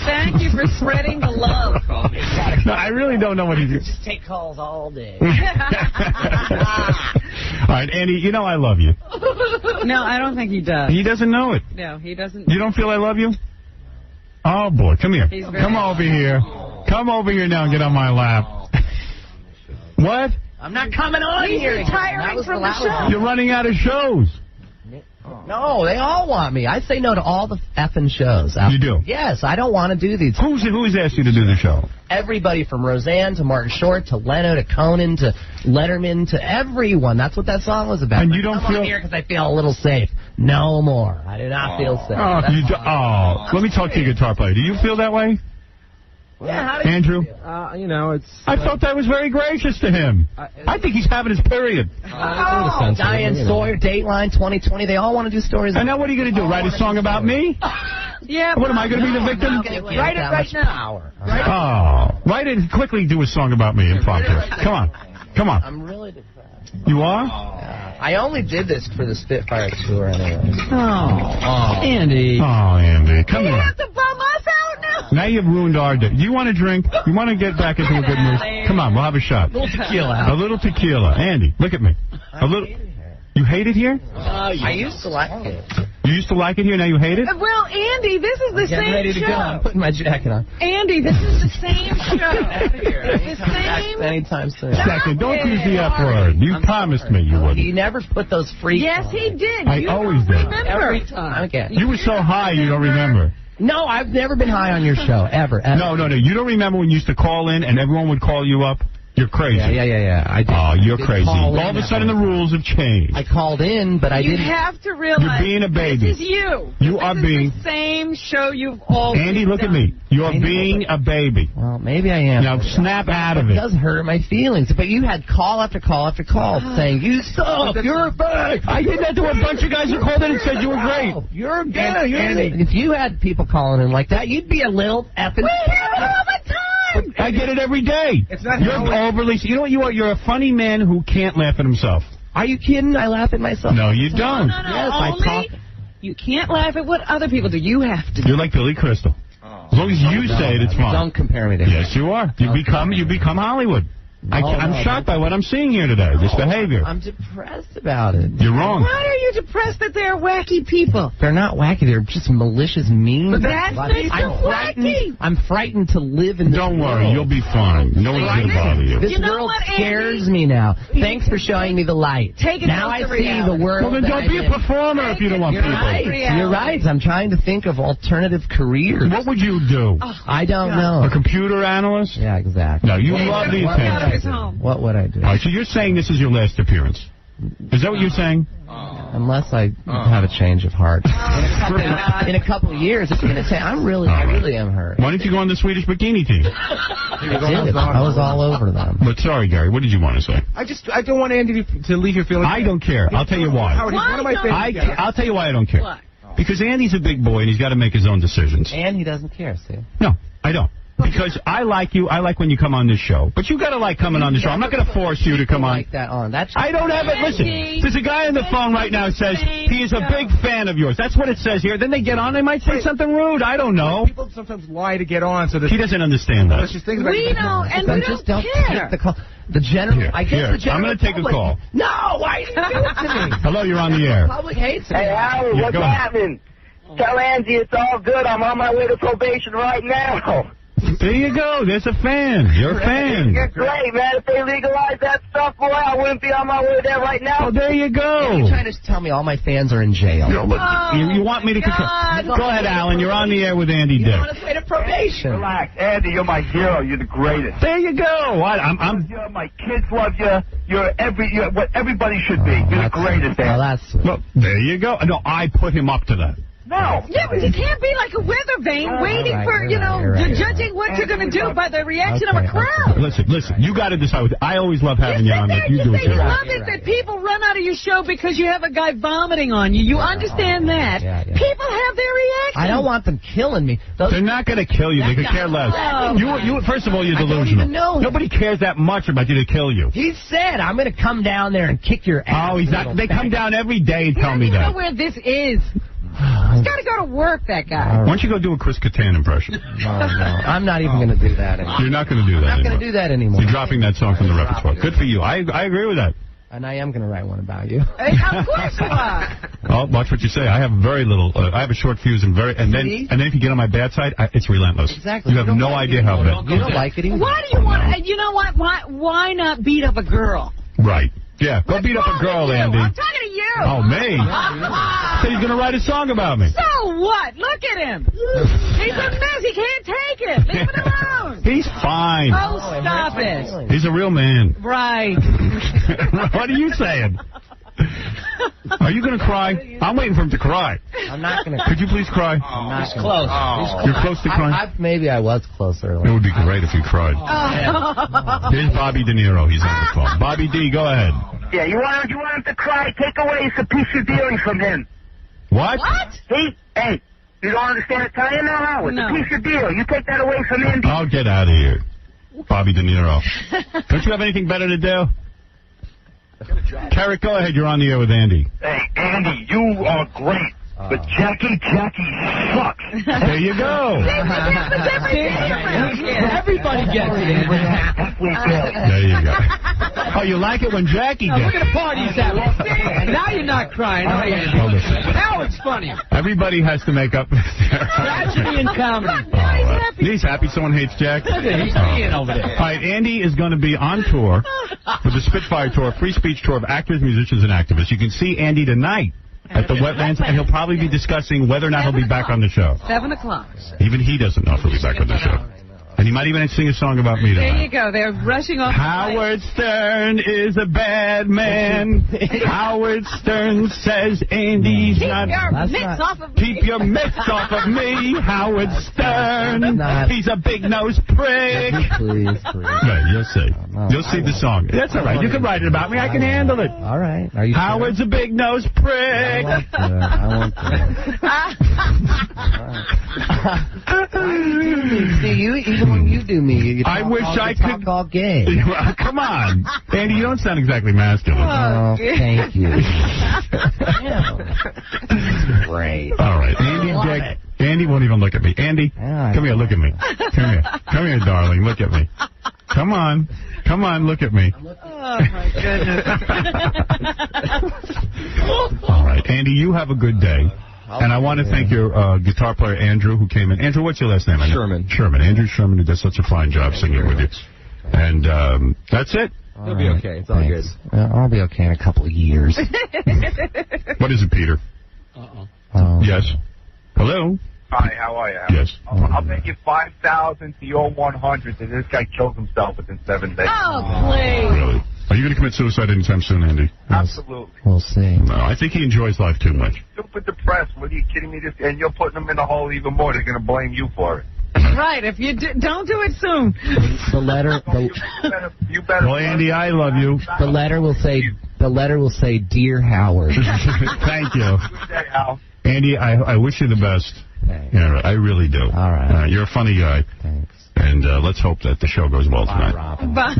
Thank you for spreading the love. No, I really don't know what he's doing. Just take calls all day. All right, Andy, you know I love you. No, I don't think he does. He doesn't know it. No, he doesn't. You don't feel I love you? Oh, boy, come here. Come over here. Come over here now and get on my lap. What? I'm not coming on here. He's retiring from the show. You're running out of shows. No, they all want me. I say no to all the effing shows. You do? Yes, I don't want to do these. Who's asked you to do the show? Everybody from Roseanne to Martin Short to Leno to Conan to Letterman to everyone. That's what that song was about. And you don't feel... I'm here because I feel a little safe. No more. I do not feel safe. Let me talk to your guitar player. Do you feel that way? Yeah, how do Andrew? You know, it's... I thought that was very gracious to him. I think he's having his period. Diane Sawyer, Dateline, 2020, they all want to do stories. And now what are you going to do, write a song about me? Yeah. What, am I going to be the victim? Write it right now. Write it and quickly do a song about me impromptu. Come on. I'm really depressed. You are? I only did this for the Spitfire tour anyway. Andy. Oh, Andy. Come here. You have to bum us out now. Now you've ruined our day. Do you want a drink? You want to get back into a good mood? Come on, we'll have a shot. A little tequila. A little tequila. Andy, look at me. A little. You hate it here? I used to like it. You used to like it here, now you hate it? Well, Andy, this is the same ready to show. go. I'm putting my jacket on. Andy, this is the same show. The same. Anytime soon. Second, don't use the F word. You promised me you wouldn't. You never put those freaks Yes, on. he did. I always did. Remember. Every time. Okay. You were so high you don't remember. No, I've never been high on your show, ever. No. You don't remember when you used to call in and everyone would call you up? You're crazy. Yeah. I did. Oh, you're crazy. All of a sudden the rules have changed. I called in, but I didn't. You have to realize. You're being a baby. This is you. You are being. The same show you've always Andy, look done. at me. You're being a baby. Well, maybe I am. Now snap out of it. It does hurt my feelings. But you had call after call after call saying, you suck, you're a bag. I did that to a bunch of guys who called in and said you were great. You're a bag. If you had people calling in like that, you'd be a little effing... We hear it all the time. I get it every day. You're overly... You know what you are? You're a funny man who can't laugh at himself. Are you kidding? I laugh at myself. No, you don't. No. Yes, Only you can't laugh at what other people do. You have to. You're like Billy Crystal. As long as you say it, it's fine. Don't compare me to him. Yes, you are. You become Hollywood. I'm shocked by what I'm seeing here today, this behavior. I'm depressed about it. You're wrong. Why are you depressed that they're wacky people? They're not wacky. They're just malicious, mean. But that's wacky. I'm frightened to live in this Don't worry, world. you'll be fine. No one's going to bother you. This world scares me now. Thanks for showing me the light. Take it now I see the world. Well, then don't be a performer if you don't want people. You're right. I'm trying to think of alternative careers. What would you do? I don't know. A computer analyst? Yeah, exactly. No, you love the attention. What would I do? All right, so you're saying this is your last appearance. Is that what you're saying? Unless I have a change of heart. In a couple of years, it's going to take. I really am hurt. Why didn't you go on the Swedish bikini team? I was all over them. But sorry, Gary, what did you want to say? I don't want Andy to leave here feeling... I don't care. I'll tell you why. Howard, he's one of my favorites. I'll tell you why I don't care. What? Because Andy's a big boy and he's got to make his own decisions. And he doesn't care, see? No, I don't. Because I like you. I like when you come on this show. But you got to like coming on the show. I'm not going to force you to come on. Like that on. That's I don't have it. Listen, there's a guy on the phone right now who says he is a big fan of yours. That's what it says here. Then they get on. They might say something rude. I don't know. People sometimes lie to get on. So he doesn't understand that. We know, and we don't care. Take the call. The general. Here, I guess the general. I'm going to take a call. No, why did you do it to me? Hello, you're on the air. The public hates me. Hey, Howard, what's happening? Tell Angie it's all good. I'm on my way to probation right now. There you go. There's a fan. You're a fan. You're great, man. If they legalize that stuff, boy, I wouldn't be on my way there right now. Oh, there you go. You're trying to tell me all my fans are in jail. You want me to control? Go ahead, Alan. You're on the air with Andy Dick. On its way to probation. Relax, Andy. You're my hero. You're the greatest. There you go. My kids love you. You're what everybody should be. You're the greatest, Andy. Well, that's sweet. Well, there you go. No, I put him up to that. No. Yeah, but you can't be like a weather vane waiting for, judging what you're going to do by the reaction of a crowd. Listen, you got to decide. I always love having you on. You do it. You love it that people run out of your show because you have a guy vomiting on you. You understand that. People have their reactions. I don't want them killing me. They're not going to kill you. They could care less. You first of all, you're delusional. I don't even know him. Nobody cares that much about you to kill you. He said, I'm going to come down there and kick your ass. Oh, he's not. They come down every day and tell me that. I don't know where this is. He's got to go to work, that guy. Why don't you go do a Chris Kattan impression? No. I'm not even going to do that anymore. You're not going to do that I'm not going to do that anymore. You're dropping that song from the repertoire. Good for you. I agree with that. And I am going to write one about you. Of course you are. Oh, watch what you say. I have very little. I have a short fuse and then if you get on my bad side, it's relentless. Exactly. You have no idea how bad. You don't like it either. Why do you want? You know what? Why not beat up a girl? Right. Yeah, go beat up a girl, Andy. I'm talking to you. Oh, me? So he's going to write a song about me. So what? Look at him. He's a mess. He can't take it. Leave it alone. He's fine. Oh, stop it. He's a real man. Right. What are you saying? Are you going to cry? I'm waiting for him to cry. I'm not going to. Could you please cry? I'm not close. You're close to crying? Maybe I was close earlier. It would be great if you cried. Here's Bobby De Niro. He's on the phone. Bobby D, go ahead. Yeah, you want him to cry? Take away some piece of dealing from him. What? Hey, you don't understand Italian now, Howard? No. It's a piece of deal. You take that away from him. I'll get out of here. Bobby De Niro. Don't you have anything better to do? Carrick, go ahead. You're on the air with Andy. Hey, Andy, you are great. But Jackie sucks. There you go. Everybody gets it. There you go. Oh, you like it when Jackie gets it. Look at the party he's having. Now you're not crying, are you? Now it's funny. Everybody has to make up. Tragedy and comedy. He's happy someone hates Jack. He's peeing over there. All right, Andy is going to be on tour with the Spitfire Tour, free speech tour of actors, musicians, and activists. You can see Andy tonight at the Wetlands, and he'll probably be discussing whether or not he'll be back on the show. 7 o'clock. Even he doesn't know if he'll be back on the show. And he might even sing a song about me tonight. There you go. They're rushing off. Howard Stern is a bad man. Howard Stern says Andy's not. Keep your mitts off of me, Howard Stern. He's a big nosed prick. Please. Right, you'll see. You'll see the song. That's all right. You can write it about me. I can handle it. All right. Are you Howard's a big nosed prick. I won't do it. Even when you do me, you I wish I could talk all gay. Come on, Andy, you don't sound exactly masculine. Oh, thank you. Great. All right, Andy won't even look at me. Andy, come here, look at me. Come here, darling, look at me. Come on, look at me. Oh my goodness. All right, Andy, you have a good day. And I want to thank your guitar player, Andrew, who came in. Andrew, what's your last name? Sherman. Andrew Sherman, who does such a fine job singing with you. And that's it. You'll be okay. It's all good. I'll be okay in a couple of years. What is it, Peter? Yes. Hello? Hi, how are you? Yes. I'll make it 5,000 to your 100 that this guy kills himself within 7 days. Oh, please. Really? Are you going to commit suicide anytime soon, Andy? Absolutely. We'll see. No, I think he enjoys life too much. Super depressed. What are you kidding me? And you're putting him in the hole even more. They're going to blame you for it. Right. If you don't do it soon. The letter. You better. Well, Andy, I love you. The letter will say, Dear Howard. Thank you. Good day, Hal. Andy, I wish you the best. Thanks. Yeah, I really do. All right. You're a funny guy. Thanks. And let's hope that the show goes well tonight. Bye.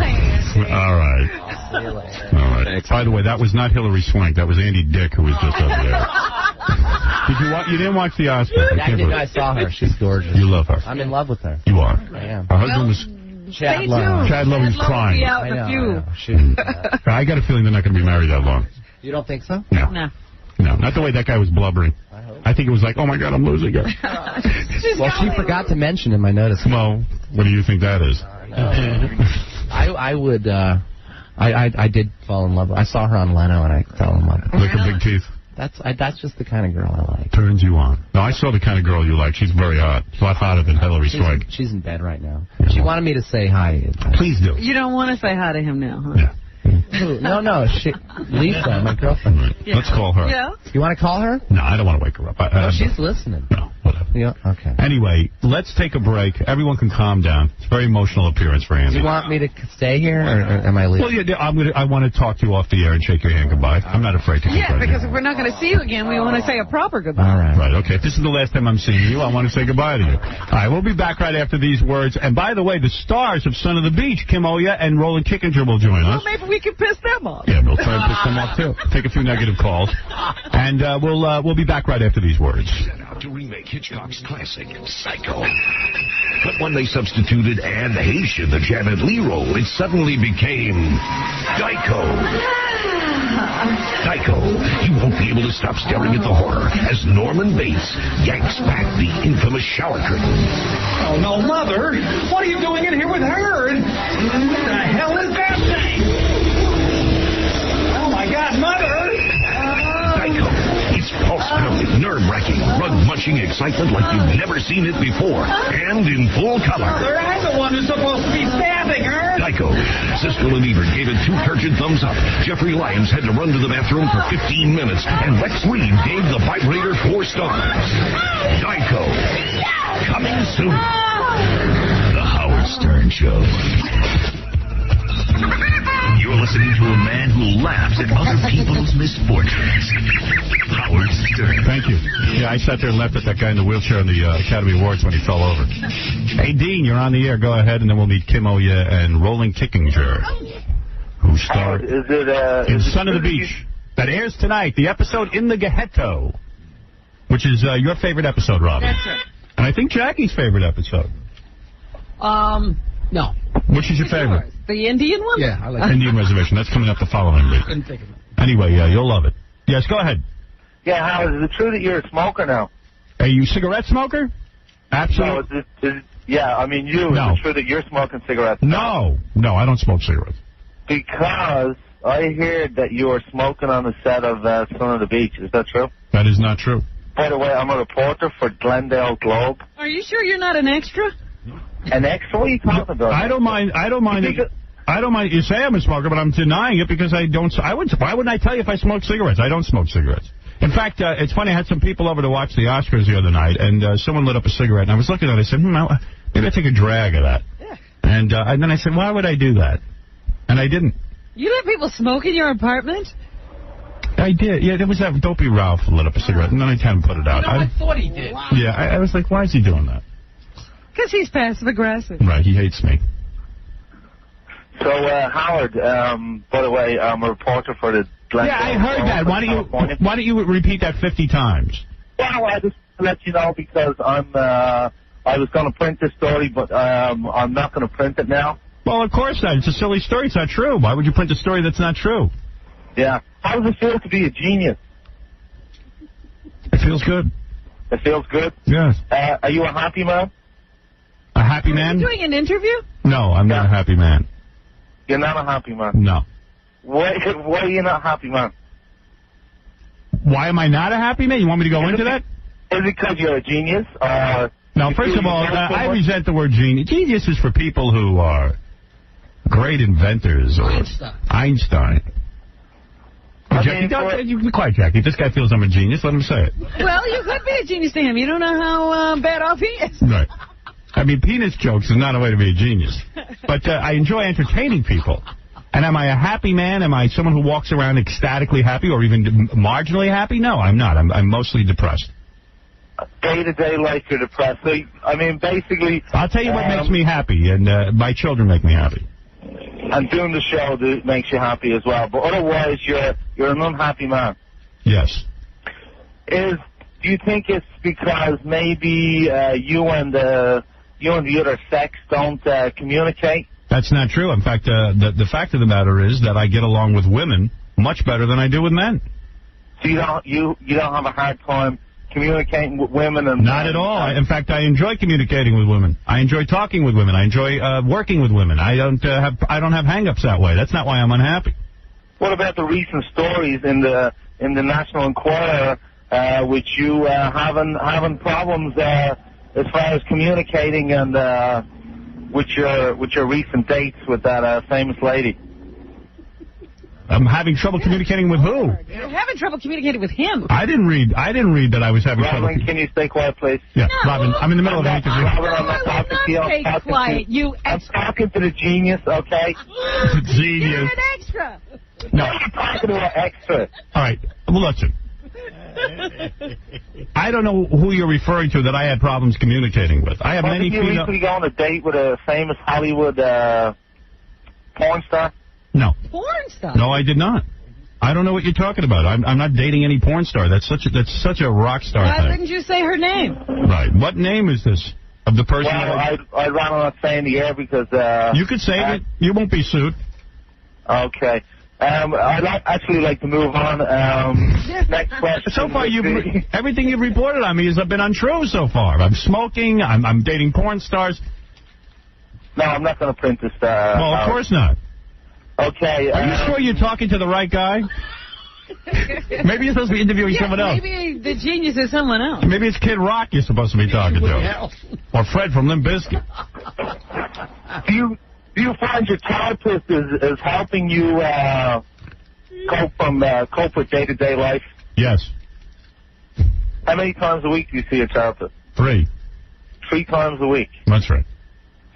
All right. I'll see you later. All right. Thanks. By the way, that was not Hillary Swank. That was Andy Dick who was just over there. You didn't watch the Oscars? I saw her. She's gorgeous. You love her. I'm in love with her. You are. I am. Her husband was... Chad Lowe. Chad Lowe was crying. Out in a few. I got a feeling they're not going to be married that long. You don't think so? No. No. No, not the way that guy was blubbering. I think it was like, oh my God, I'm losing her. Well, she forgot to mention in my notice. Well, what do you think that is? I would. I did fall in love. I saw her on Leno and I fell in love. Look at big teeth. That's just the kind of girl I like. Turns you on. No, I saw the kind of girl you like. She's very hot. She's a lot hotter than Hillary Swank. She's in bed right now. She wanted me to say hi. Please do. You don't want to say hi to him now, huh? Yeah. No. Lisa, my girlfriend. Yeah. Let's call her. Yeah. You want to call her? No, I don't want to wake her up. No, she's listening. No, whatever. Yeah. Okay. Anyway, let's take a break. Everyone can calm down. It's a very emotional appearance for Andy. Do you want me to stay here, or am I leaving? Well, yeah, I want to talk to you off the air and shake your hand goodbye. I'm not afraid to. Yeah, because if we're not going to see you again, we want to say a proper goodbye. All right. Right. Okay. If this is the last time I'm seeing you, I want to say goodbye to you. All right. We'll be back right after these words. And by the way, the stars of Son of the Beach, Kim Oya and Roland Kickinger, will join us. Well, maybe we can piss them off. Yeah, we'll try and piss them off too. Take a few negative calls, and we'll be back right after these words. Set out to remake Hitchcock's classic, Psycho. But when they substituted Anne Heche in the Janet Leigh role, it suddenly became Dyko. Dyko, you won't be able to stop staring at the horror as Norman Bates yanks back the infamous shower curtain. Oh, no, Mother! What are you doing in here with her? What the hell is that thing? Oh, my God, Mother! Dyko. It's pulse-pounding, nerve-wracking, rug-munching excitement like you've never seen it before, and in full color. Mother, I'm the one who's supposed to be stabbing her! Dyko. Siskel and Ebert gave it 2 turgid thumbs up. Jeffrey Lyons had to run to the bathroom for 15 minutes, and Lex Reed gave The Vibrator 4 stars. Dyko. Coming soon. The Howard Stern Show. You're listening to a man who laughs at other people's misfortunes. Howard Stern. Thank you. Yeah, I sat there and laughed at that guy in the wheelchair in the Academy Awards when he fell over. Hey, Dean, you're on the air. Go ahead, and then we'll meet Kim Oya and Roland Kickinger, who starred in Son of the Beach. That airs tonight, the episode In the Ghetto, which is your favorite episode, Robin. That's it. And I think Jackie's favorite episode. No. Which is your favorite? The Indian one? Yeah, I like Indian Reservation. That's coming up the following week. Couldn't think of it. Anyway, yeah, you'll love it. Yes, go ahead. Yeah, Howard, is it true that you're a smoker now? Are you a cigarette smoker? Absolutely. Yeah, I mean you. No. Is it true that you're smoking cigarettes? No, I don't smoke cigarettes. Because I heard that you were smoking on the set of Son of the Beach. Is that true? That is not true. By the way, I'm a reporter for Glendale Globe. Are you sure you're not an extra? An extra? What are you talking about? I don't mind. You say I'm a smoker, but I'm denying it because I don't. Why wouldn't I tell you if I smoke cigarettes? I don't smoke cigarettes. In fact, it's funny. I had some people over to watch the Oscars the other night, and someone lit up a cigarette, and I was looking at it. I said, maybe I take a drag of that. Yeah. And then I said, why would I do that? And I didn't. You let people smoke in your apartment? I did. Yeah, there was that dopey Ralph who lit up a cigarette, and then I kind of put it out. I thought he did. Yeah, I was like, why is he doing that? Because he's passive-aggressive. Right, he hates me. So, Howard, by the way, I'm a reporter for the Glendale Yeah, I heard that. Why don't you repeat that 50 times? Well, I just to let you know because I was going to print this story, but I'm not going to print it now. Well, of course not. It's a silly story. It's not true. Why would you print a story that's not true? Yeah. How does it feel to be a genius? It feels good. It feels good? Yes. Are you a happy man? A happy man? Are you doing an interview? No, I'm not a happy man. You're not a happy man? No. Why are you not a happy man? Why am I not a happy man? You want me to go into that? Is it because you're a genius? No, first of all, I resent the word genius. Genius is for people who are great inventors or Einstein. Jackie, you be quiet, Jackie. If this guy feels I'm a genius, let him say it. Well, you could be a genius to him. You don't know how bad off he is. Right. I mean, penis jokes is not a way to be a genius. But I enjoy entertaining people. And am I a happy man? Am I someone who walks around ecstatically happy or even marginally happy? No, I'm not. I'm mostly depressed. day-to-day life you're depressed. So, I mean, basically... I'll tell you what makes me happy, and my children make me happy. And doing the show makes you happy as well. But otherwise, you're an unhappy man. Yes. Do you think it's because maybe you and the other sex don't communicate? That's not true. In fact, the fact of the matter is that I get along with women much better than I do with men. So you don't have a hard time communicating with women? And not at all. In fact, I enjoy communicating with women. I enjoy talking with women. I enjoy working with women. I don't have hang-ups that way. That's not why I'm unhappy. What about the recent stories in the National Enquirer, with you having problems as far as communicating and with your recent dates with that famous lady? I'm having trouble communicating with who? You're having trouble communicating with him. I didn't read that I was having trouble. Robin, can you stay quiet, please? Yeah, no, Robin, I'm in the middle of an interview. Robin, I'm not talking to you. I'm talking to the genius, okay? The genius. You're an extra. No, I'm talking to an extra. All right, well, listen. I don't know who you're referring to that I had problems communicating with. I have many female... Did you recently go on a date with a famous Hollywood porn star? No. Porn star? No, I did not. I don't know what you're talking about. I'm not dating any porn star. That's such a rock star Why thing. didn't you say her name? Right. What name is this of the person? Well, I'd rather not say in the air because... you could say it. You won't be sued. Okay. I'd actually like to move on. Next question. So far, everything you've reported on me has been untrue so far. I'm smoking. I'm dating porn stars. No, I'm not going to print this. Well, of course not. Okay. Are you sure you're talking to the right guy? Maybe you're supposed to be interviewing someone else. Maybe the genius is someone else. Maybe it's Kid Rock you're supposed to be talking to. Or Fred from Limp Bizkit. Do you find your therapist is helping you cope with day-to-day life? Yes. How many times a week do you see a therapist? 3. 3 times a week? That's right.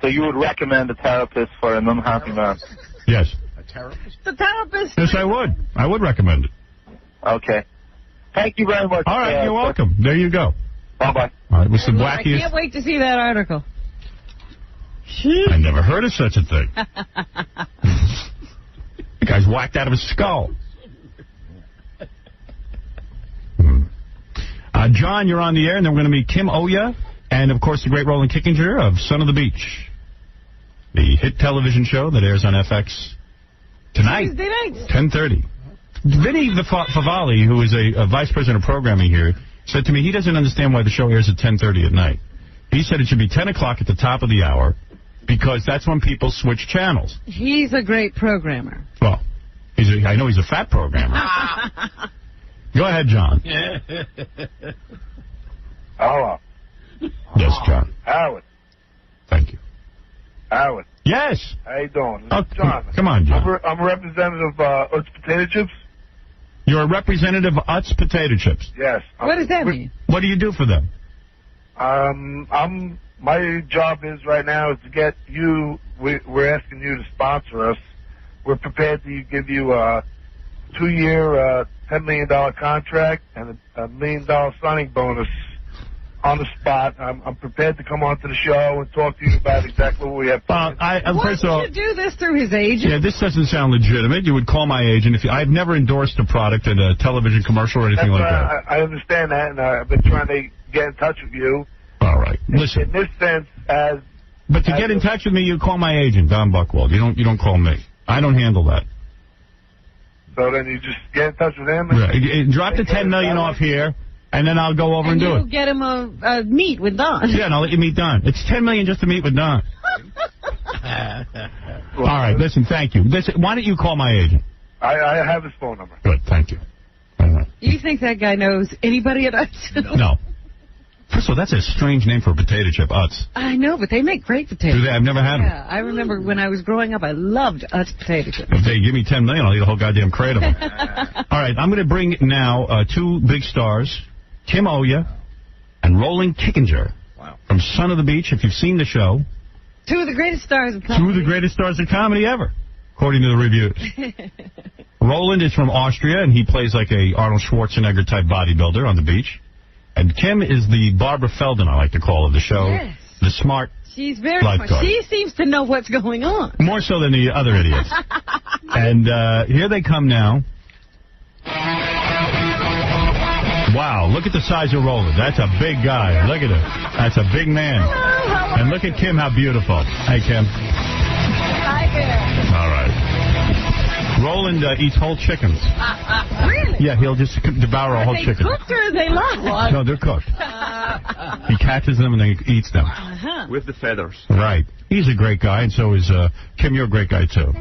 So you would recommend a therapist for an unhappy man? Yes. A therapist? The therapist? Yes, I would. I would recommend it. Okay. Thank you very much. All right, you're welcome. There you go. Bye-bye. All right, it was the I wackiest... can't wait to see that article. I never heard of such a thing. The guy's whacked out of his skull. John, you're on the air, and then we're going to meet Kim Oya and, of course, the great Roland Kickinger of Son of the Beach, the hit television show that airs on FX tonight, Tuesday nights. 10:30. Vinny Favali, who is a vice president of programming here, said to me he doesn't understand why the show airs at 10:30 at night. He said it should be 10 o'clock at the top of the hour, because that's when people switch channels. He's a great programmer. Well, I know he's a fat programmer. Go ahead, John. Hello. Yes, John. Howard. Thank you. Howard. Yes. How you doing? Oh, John. Come on, John. I'm a representative of Utz Potato Chips. You're a representative of Utz Potato Chips. Yes. What does that mean? What do you do for them? My job is right now is to get you. We're asking you to sponsor us. We're prepared to give you a 2-year, $10 million contract and a $1 million signing bonus on the spot. I'm prepared to come onto the show and talk to you about exactly what we have. First of all, you do this through his agent? Yeah, this doesn't sound legitimate. You would call my agent if I've never endorsed a product in a television commercial or anything like that. I understand that, and I've been trying to get in touch with you. All right, listen. In this sense, but to get in touch with me, you call my agent, Don Buchwald. You don't call me. I don't handle that. So then you just get in touch with him. Right. Drop the $10 million off here, and then I'll go over and do it. You get him a meet with Don. Yeah, and I'll let you meet Don. It's $10 million just to meet with Don. All right, listen, thank you. Why don't you call my agent? I have his phone number. Good, thank you. You think that guy knows anybody at Utz? No. First of all, that's a strange name for a potato chip, Utz. I know, but they make great potatoes. Do they? I've never had them. Yeah, I remember when I was growing up, I loved Utz potato chips. If they give me $10 million, I'll eat a whole goddamn crate of them. All right, I'm going to bring now 2 big stars, Kim Oya and Roland Kickinger from Son of the Beach. If you've seen the show, 2 of the greatest stars of comedy. 2 of the greatest stars of comedy ever, according to the reviews. Roland is from Austria, and he plays like a Arnold Schwarzenegger-type bodybuilder on the beach. And Kim is the Barbara Feldon, I like to call her, the show. Yes. The smart She's very smart. lifeguard. She seems to know what's going on. More so than the other idiots. And here they come now. Wow, look at the size of Roland. That's a big guy. Look at him. That's a big man. And look at Kim, how beautiful. Hey, Kim. Hi there. All right. Roland eats whole chickens. Really? Yeah, he'll just devour a whole Are they chicken. cooked or are they live? No, they're cooked. He catches them and then he eats them. With the feathers. Right. He's a great guy, and so is Kim. You're a great guy, too.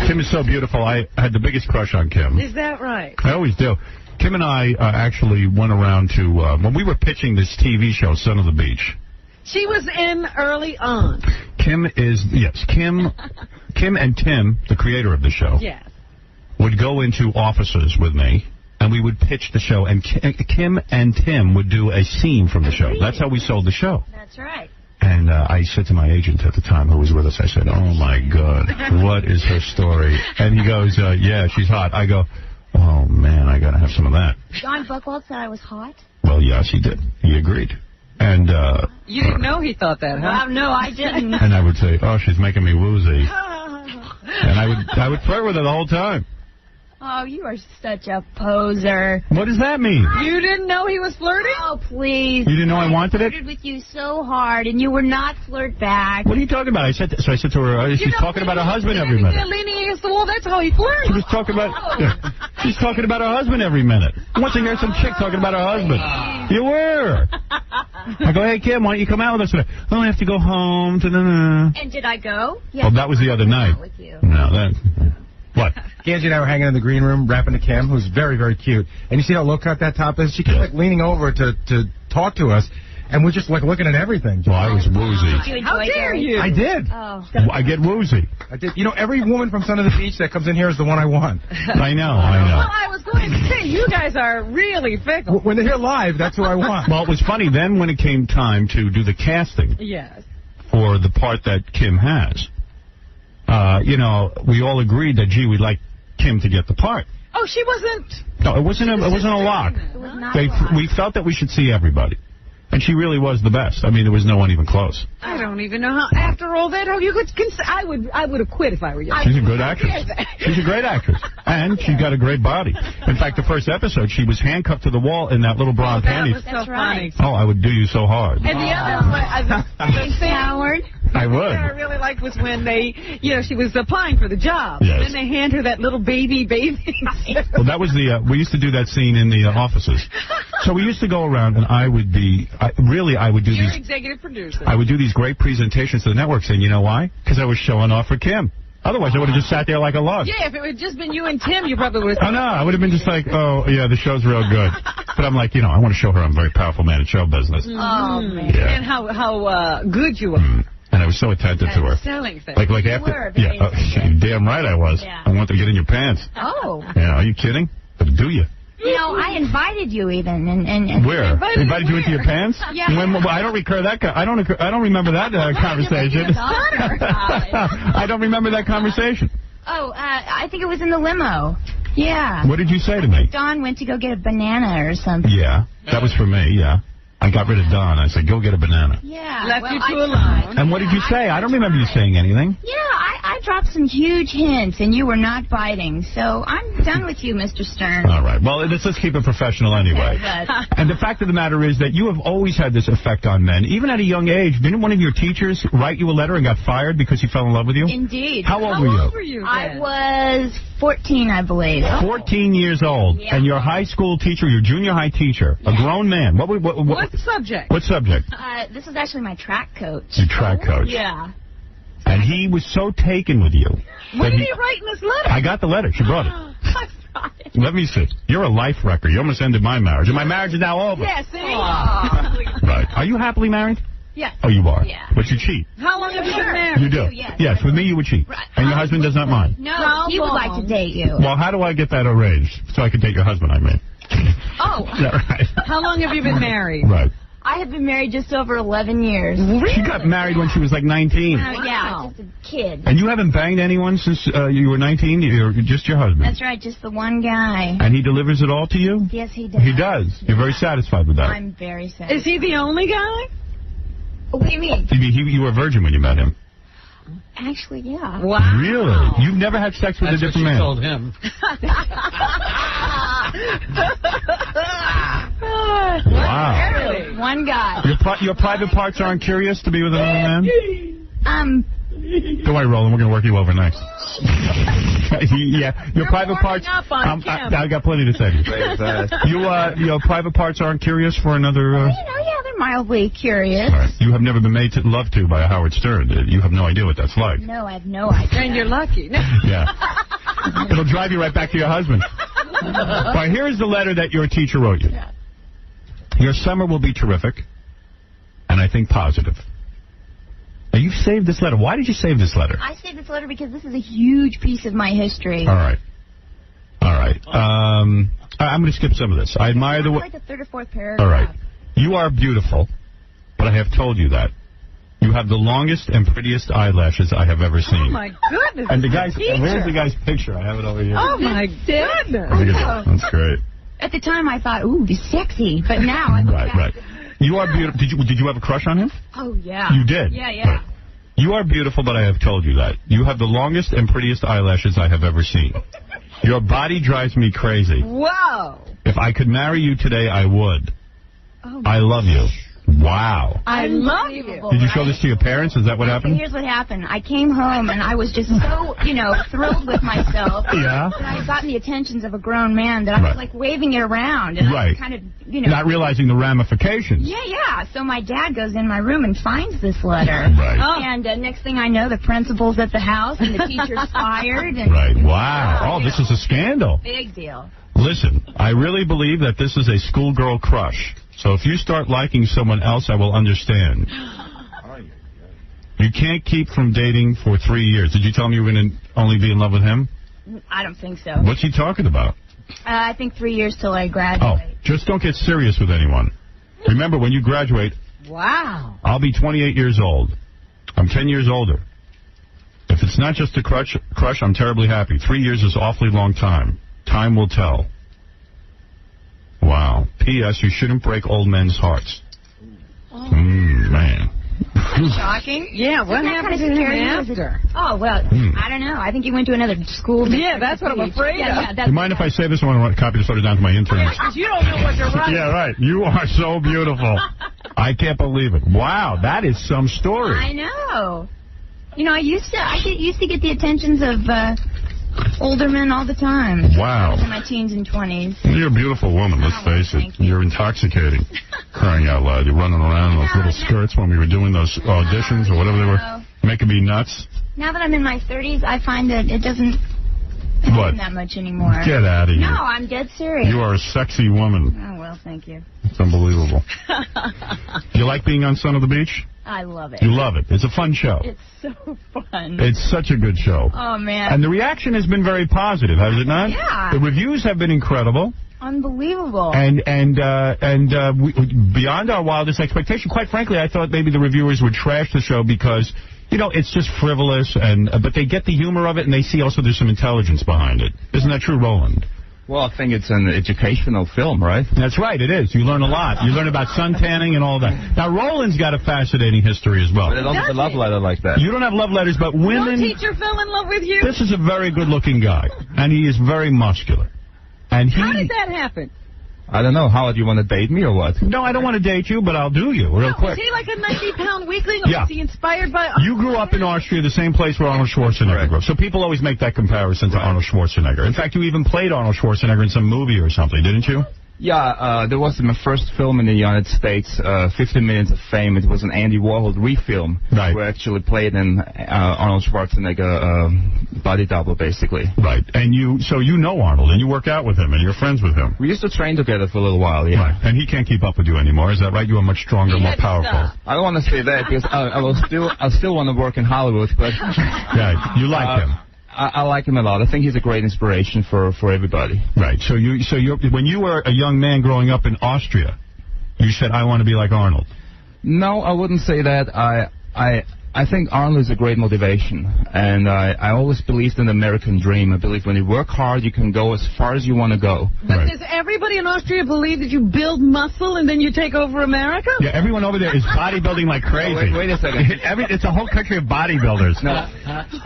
Kim is so beautiful. I had the biggest crush on Kim. Is that right? I always do. Kim and I actually went around to, when we were pitching this TV show, Son of the Beach. She was in early on. Kim and Tim, the creator of the show, Yes. would go into offices with me, and we would pitch the show, and Kim and Tim would do a scene from the show. That's how we sold the show. That's right. And I said to my agent at the time, who was with us, I said, oh, my God, what is her story? And he goes, yeah, she's hot. I go, oh, man, I got to have some of that. John Buchwald said I was hot. Well, yes, he did. He agreed. And You didn't know he thought that, huh? Well, no, I didn't. and I would say, oh, she's making me woozy. And I would flirt with her the whole time. Oh, you are such a poser. What does that mean? You didn't know he was flirting? Oh, please. You didn't know I wanted it? flirted with you so hard, and you were not flirt back. What are you talking about? I said to her, she's talking about her husband every minute. They're leaning against the wall. That's how he flirts. She was talking about, she's talking about her husband every minute. Once I hear some chick talking about her husband. You were. I go, hey, Kim, why don't you come out with us today? Oh, I have to go home. And did I go? Oh, that was the other night. With you. No, that... What? Angie and I were hanging in the green room, rapping to Kim, who's very, very cute. And you see how low cut that top is? She kept like leaning over to talk to us, and we're just like looking at everything. Well, I was woozy. Did you enjoy How dare you? I did. Oh. I get woozy. I did. You know, every woman from Son of the Beach that comes in here is the one I want. I know. Well, I was going to say, you guys are really fickle. When they're here live, that's who I want. Well, it was funny. Then when it came time to do the casting Yes. for the part that Kim has, you know, we all agreed that, gee, we'd like Kim to get the part. Oh, she wasn't... No, it wasn't a lock. It was not a lot. We felt that we should see everybody. And she really was the best. I mean, there was no one even close. I don't even know how, after all that, how you could... I would have quit if I were you. She's a good actress. She's a great actress. And she's got a great body. In fact, the first episode, she was handcuffed to the wall in that little bra panties. That's right. Oh, I would do you so hard. And the other Howard. I would. What I really liked was when they, you know, she was applying for the job. Yes. And then they hand her that little baby. Well, that was the, we used to do that scene in the offices. So we used to go around, and I would do You're these, executive producer. I would do these great presentations to the network saying, you know why? Because I was showing off for Kim. Otherwise, I would have just sat there like a log. Yeah, if it had just been you and Tim, you probably would have... Oh, no, I would have been just like, oh, yeah, the show's real good. But I'm like, you know, I want to show her I'm a very powerful man in show business. Oh, man. Yeah. And how good you are. And I was so attentive to her. Selling things. Like after, damn right I was. Yeah. I want to get in your pants. Oh. Yeah, are you kidding? But do you? You know, I invited you even, and Where? Invited you into your pants? Yeah. Well, I don't recur that. I don't remember that conversation. I don't remember that conversation. Oh, I think it was in the limo. Yeah. What did you say to me? Don went to go get a banana or something. Yeah, that was for me. Yeah, I got rid of Don. I said, go get a banana. Yeah. Left well, you two alone. And what did you say? I don't remember you saying anything. Yeah, I dropped some huge hints, and you were not biting. So I'm done with you, Mr. Stern. All right. Well, let's keep it professional anyway. And the fact of the matter is that you have always had this effect on men, even at a young age. Didn't one of your teachers write you a letter and got fired because he fell in love with you? Indeed. How old were you? I was 14, I believe. 14 years old. Yeah. And your high school teacher, your junior high teacher, a grown man. What subject? What subject? This was actually my track coach. Your track coach. Yeah. And he was so taken with you. What did he write in this letter? I got the letter. She brought it. Let me see. You're a life wrecker. You almost ended my marriage. And my marriage is now over. Yeah, see? Right. Are you happily married? Yeah. Oh, you are? Yeah. But you cheat. How long have you been married? You do? Yes. With me you would cheat. Right. And your husband does not mind. No, he would like to date you. Well, how do I get that arranged? So I can date your husband, I mean. Oh. Yeah, right. How long have you been married? Right. I have been married just over 11 years. She got married when she was like 19. Yeah, just a kid. And you haven't banged anyone since you were 19? You're just your husband? That's right, just the one guy. And he delivers it all to you? Yes, he does. He does? You're very satisfied with that? I'm very satisfied. Is he the only guy? What do you mean? You were a virgin when you met him? Actually, yeah. Wow. Really? You've never had sex with a different man? told him. Wow. One guy. Your private parts aren't curious to be with another man? Don't worry, Roland. We're going to work you over next. Yeah, your private parts. I got plenty to say. Your private parts aren't curious for another. Yeah, they're mildly curious. Right. You have never been made to love to by a Howard Stern. You have no idea what that's like. No, I have no idea. And you're lucky. Yeah. It'll drive you right back to your husband. All right, here is the letter that your teacher wrote you. Yeah. Your summer will be terrific, and I think positive. Now, you've saved this letter. Why did you save this letter? I saved this letter because this is a huge piece of my history. All right. I'm going to skip some of this. I admire the way. Like the third or fourth paragraph. All right. You are beautiful, but I have told you that. You have the longest and prettiest eyelashes I have ever seen. Oh, my goodness. And the guy's, where's the guy's picture? I have it over here. Oh, my goodness. Look at that. That's great. At the time, I thought, ooh, he's sexy. But now I look back. Right. You are beautiful. Did you have a crush on him? Oh, yeah. You did? Yeah. Right. You are beautiful, but I have told you that. You have the longest and prettiest eyelashes I have ever seen. Your body drives me crazy. Whoa. If I could marry you today, I would. Oh, I love you. Wow. I love you. Did you show this to your parents? Is that what happened? Here's what happened. I came home, and I was just so, thrilled with myself. Yeah. And I had gotten the attentions of a grown man that I was, like, waving it around. And I was kind of, Not realizing the ramifications. Yeah. So my dad goes in my room and finds this letter. Right. And next thing I know, the principal's at the house, and the teacher's fired. And, Right. Wow. Oh, this is a scandal. Big deal. Listen, I really believe that this is a schoolgirl crush. So if you start liking someone else, I will understand. You can't keep from dating for 3 years. Did you tell him you were going to only be in love with him? I don't think so. What's he talking about? I think 3 years till I graduate. Just don't get serious with anyone. Remember, when you graduate, Wow. I'll be 28 years old. I'm 10 years older. If it's not just a crush, I'm terribly happy. 3 years is awfully long time. Time will tell. Wow. P.S. You shouldn't break old men's hearts. Man. Shocking. Yeah, what happened to him after? Oh, well, I don't know. I think he went to another school. Yeah, that's what I'm afraid of. Do you mind if I say this? I want to copy this letter down to my interns. Because you don't know what you're writing. Yeah, right. You are so beautiful. I can't believe it. Wow, that is some story. I know. I used to get the attentions of older men all the time. Wow. I was in my teens and 20s. You're a beautiful woman, let's face it. You're intoxicating. Crying out loud. You're running around in those little skirts when we were doing those auditions or whatever they were, making me nuts. Now that I'm in my 30s, I find that it doesn't happen that much anymore. Get out of here. No, I'm dead serious. You are a sexy woman. Oh, well, thank you. It's unbelievable. You like being on Son of the Beach? I love it. You love it. It's a fun show. It's so fun. It's such a good show. Oh, man. And the reaction has been very positive, has it not? Yeah. The reviews have been incredible. Unbelievable. And we, beyond our wildest expectation, quite frankly, I thought maybe the reviewers would trash the show because, it's just frivolous, but they get the humor of it, and they see also there's some intelligence behind it. Isn't that true, Roland? Well, I think it's an educational film, right? That's right, it is. You learn a lot. You learn about sun tanning and all that. Now, Roland's got a fascinating history as well. But I don't have a love letter like that. You don't have love letters, but women... Your teacher fell in love with you? This is a very good-looking guy, and he is very muscular. And How did that happen? I don't know. Howard, you want to date me or what? No, I don't want to date you, but I'll do you real quick. Is he like a 90-pound weakling, or Yeah. is he inspired by... You grew up in Austria, the same place where Arnold Schwarzenegger grew up. So people always make that comparison to Arnold Schwarzenegger. In fact, you even played Arnold Schwarzenegger in some movie or something, didn't you? Yeah, there was my first film in the United States, 15 Minutes of Fame. It was an Andy Warhol refilm. Right. Where I actually played an Arnold Schwarzenegger body double, basically. Right. And so you know Arnold, and you work out with him, and you're friends with him. We used to train together for a little while, yeah. Right. And he can't keep up with you anymore, is that right? You are much stronger, more powerful. I don't want to say that because I still want to work in Hollywood, but... Yeah, you like him. I like him a lot. I think he's a great inspiration for everybody. Right. So when you were a young man growing up in Austria, You said, I want to be like Arnold. No, I wouldn't say that. I think Arnold is a great motivation, and I always believed in the American dream. I believe when you work hard, you can go as far as you want to go. But does everybody in Austria believe that you build muscle and then you take over America? Yeah, everyone over there is bodybuilding like crazy. Wait a second. It's a whole country of bodybuilders. No,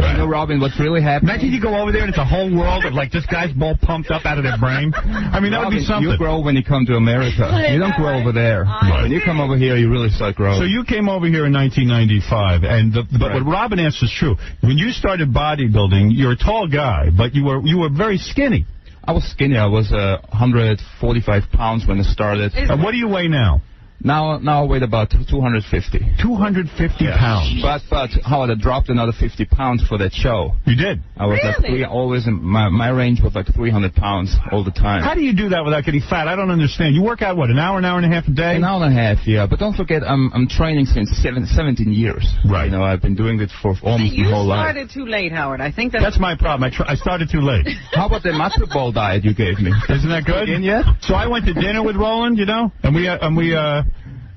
you know, Robin, what's really happening... Imagine you go over there and it's a whole world of, like, just guys all pumped up out of their brain. I mean, that Robin, would be something. You grow when you come to America. You don't grow over there. When you come over here, you really start growing. So you came over here in 1995, and but what Robin asked is true. When you started bodybuilding, you're a tall guy, but you were very skinny. I was skinny. I was 145 pounds when I started. What do you weigh now? Now I weigh about 250. 250 pounds. But Howard, I dropped another 50 pounds for that show. You did? I was always in my range was like 300 pounds all the time. How do you do that without getting fat? I don't understand. You work out, what, an hour and a half a day? An hour and a half, yeah. But don't forget, I'm training since 17 years. Right. You know, I've been doing it for almost my whole life. You started too late, Howard. I think that's my problem. I started too late. How about the matzo ball diet you gave me? Isn't that good? In yet? So I went to dinner with Roland, you know, and we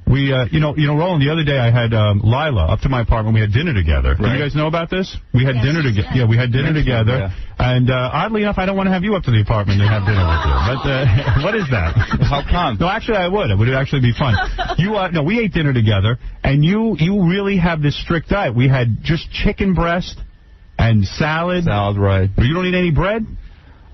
Roland, the other day I had Lila up to my apartment. We had dinner together. Right. Do you guys know about this? We had dinner together. Yeah, we had dinner together. Yeah. And oddly enough, I don't want to have you up to the apartment and have dinner with you. But what is that? How come? No, actually, I would. It would actually be fun. No, we ate dinner together, and you really have this strict diet. We had just chicken breast and salad. Salad, right. But you don't eat any bread?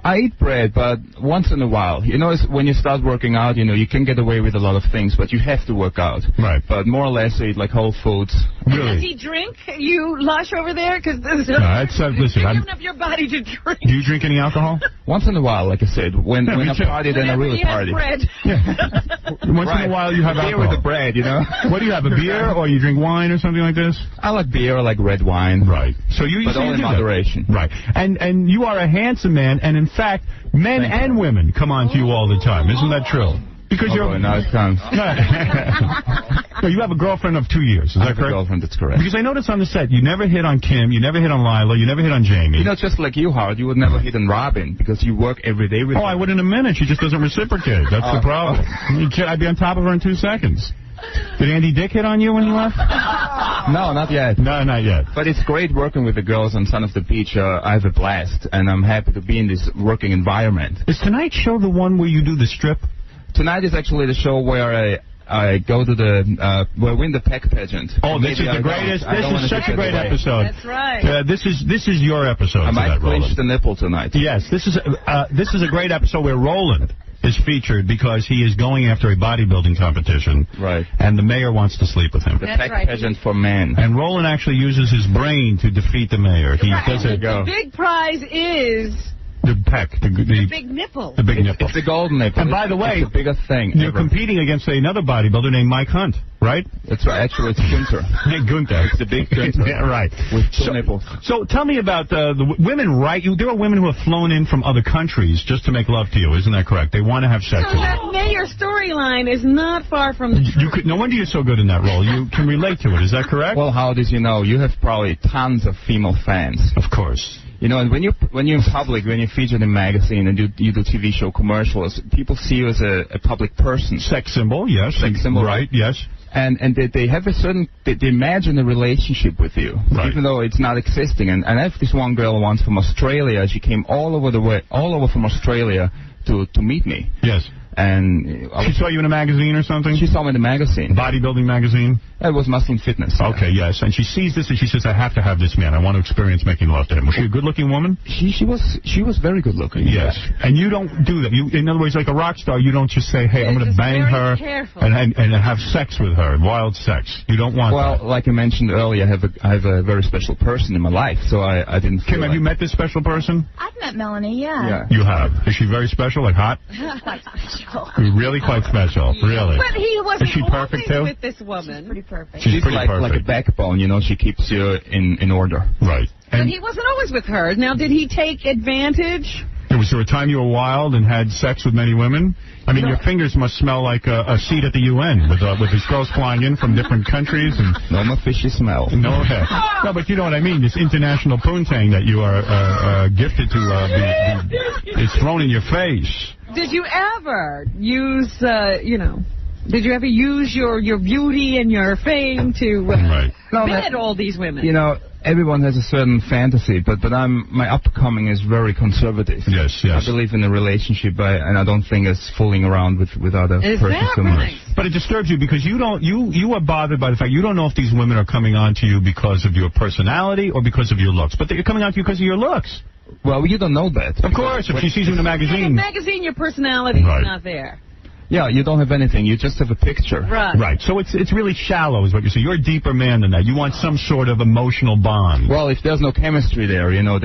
I eat bread, but once in a while. You know, when you start working out, you know, you can get away with a lot of things, but you have to work out. Right. But more or less, I eat like whole foods. Really? Does he drink? You lush over there? Because listen, you're giving up your body to drink. Do you drink any alcohol? Once in a while, like I said. When I party, then I really party. Bread. Once in a while, you have beer alcohol. with the bread, you know. What do you have, a beer, or you drink wine or something like this? I like beer, I like red wine. Right. So but only in moderation. Right. And you are a handsome man, and in fact, men and women come on to you all the time. Isn't that true? Because you're... Now it comes. No, you have a girlfriend of 2 years. Is that correct? A girlfriend, that's correct. Because I noticed on the set, you never hit on Kim, you never hit on Lila, you never hit on Jamie. You know, just like you, Howard, you would never hit on Robin because you work every day with her. I would in a minute. She just doesn't reciprocate. That's the problem. I'd be on top of her in 2 seconds. Did Andy Dick hit on you when you left? No, not yet. No, not yet. But it's great working with the girls on Son of the Beach. I have a blast, and I'm happy to be in this working environment. Is tonight's show the one where you do the strip? Tonight is actually the show where I go to the where win the Peck pageant. Oh, this is the greatest. This is such a great episode. That's right. This is your episode. I might clinch the nipple tonight. Yes, this is a great episode where Roland is featured because he is going after a bodybuilding competition. Right. And the mayor wants to sleep with him. The Peck pageant for men. And Roland actually uses his brain to defeat the mayor. He does it. The big prize is... The peck. The big nipple. The big nipple. It's the golden nipple. And by the way, it's the biggest thing you're ever. competing against another bodybuilder named Mike Hunt, right? That's right. Actually, it's Gunther. Gunther. It's the big Gunther. Yeah, right. With 2 nipples. So tell me about the women, right? There are women who have flown in from other countries just to make love to you. Isn't that correct? They want to have sex with you. That mayor storyline is not far from the truth. No wonder you're so good in that role. You can relate to it. Is that correct? Well, how did you know? You have probably tons of female fans. Of course. You know, and when you're in public, when you're featured in a magazine and you do TV show commercials, people see you as a public person. Sex symbol, yes. Sex symbol, right? Yes. And they have a certain, they imagine a relationship with you, even though it's not existing. And I have this one girl once from Australia. She came all over from Australia to meet me. Yes. And she saw you in a magazine or something? She saw me in a magazine. Bodybuilding magazine? It was Muscle and Fitness. Yeah. Okay, yes. And she sees this and she says, I have to have this man. I want to experience making love to him. Was she a good-looking woman? She was very good-looking. Yes. Yeah. And you don't do that. In other words, like a rock star, you don't just say, hey, I'm going to bang her and have sex with her, wild sex. You don't want that. Well, like I mentioned earlier, I have a very special person in my life, so I didn't feel Kim, have you met this special person? I've met Melanie, yeah. You have. Is she very special, like hot? Quite special. Really quite special, really. But he wasn't Is she perfect too? with this woman. She's pretty perfect. She's pretty perfect. Like a backbone, you know, she keeps you in order. Right. But he wasn't always with her. Now, did he take advantage? Was there a time you were wild and had sex with many women? I mean, your fingers must smell like a seat at the UN with these girls flying in from different countries. And no more fishy smell. No, no, but you know what I mean. This international poontang that you are gifted to is thrown in your face. Did you ever use, Did you ever use your beauty and your fame to bed all these women? You know, everyone has a certain fantasy, but my upcoming is very conservative. Yes. I believe in a relationship, and I don't think it's fooling around with other persons so much. But it disturbs you because you are bothered by the fact you don't know if these women are coming on to you because of your personality or because of your looks, but they're coming on to you because of your looks. Well, you don't know that. Of course, if she sees you in a magazine. In a magazine, your personality is not there. Yeah, you don't have anything. You just have a picture. Right. So it's really shallow is what you're saying. You're a deeper man than that. You want some sort of emotional bond. Well, if there's no chemistry there, you can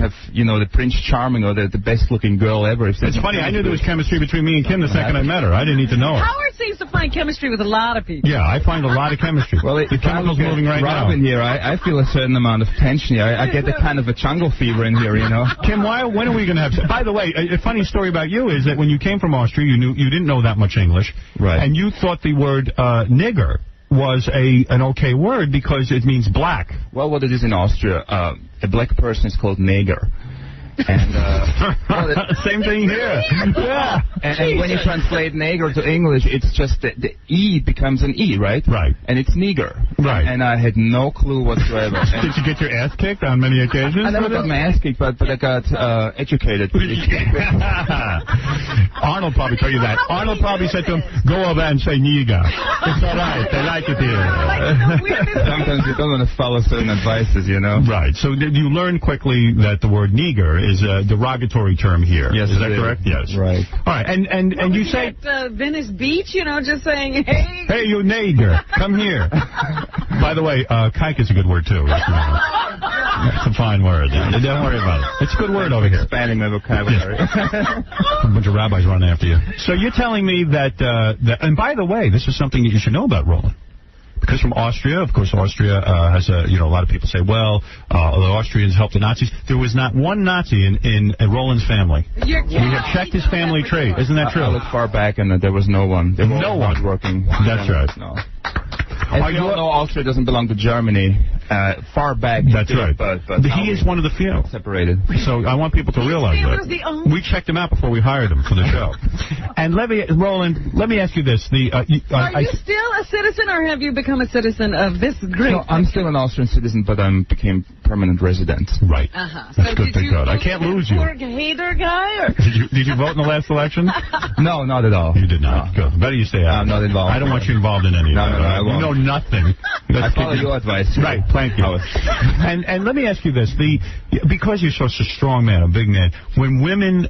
have, the Prince Charming or the best-looking girl ever. It's funny. I knew there was chemistry between me and Kim the second I met her. I didn't need to know her. Howard seems to find chemistry with a lot of people. Yeah, I find a lot of chemistry. Well, the chemical's moving right now. Robin here, I feel a certain amount of tension here. I get a kind of a jungle fever in here, Kim, when are we going to have... By the way, a funny story about you is that when you came from Austria, you didn't know that much English. Right. And you thought the word nigger was an okay word because it means black. Well, what it is in Austria, a black person is called neger. And same thing here. Yeah. And when you translate nigger to English, it's just the E becomes an E, right? Right. And it's nigger. Right. And I had no clue whatsoever. Did you get your ass kicked on many occasions? I never got my ass kicked, but I got educated. Arnold probably told you that. Arnold probably said to him, go over and say nigger. It's all right. They like it here. Sometimes you don't want to follow certain advices, Right. So did you learn quickly that the word nigger is a derogatory term here? Yes. Is that correct? Yes. Right. All right. And you say... At Venice Beach, just saying, hey... Hey, you nigger, come here. By the way, kike is a good word, too. It's a fine word. Don't worry about it. It's a good word over here. Expanding my vocabulary. A bunch of rabbis running after you. So you're telling me that... and by the way, this is something that you should know about Roland. Because from Austria, of course, Austria has a lot of people say, well, the Austrians helped the Nazis. There was not one Nazi in Roland's family. We have checked his family tree. Isn't that true? I looked far back and there was no one. There was no one working. That's right. No. As you all know, Austria doesn't belong to Germany. Far back. That's right. But he is one of the few. Separated. So I want people to realize that. We checked him out before we hired him for the show. And Roland, let me ask you this. Are you still a citizen, or have you become a citizen of this great... No, I'm still an Austrian citizen, but I became permanent resident. Right. That's good, thank God. I can't lose you. Hater guy, or... Did you vote in the last election? No, not at all. You did not. No. Good. Better you stay out. I'm not involved. I don't want you involved in any of that. No, I won't. You know nothing. I follow your advice. Right. Thank you. And let me ask you this: because you're such a strong man, a big man, when women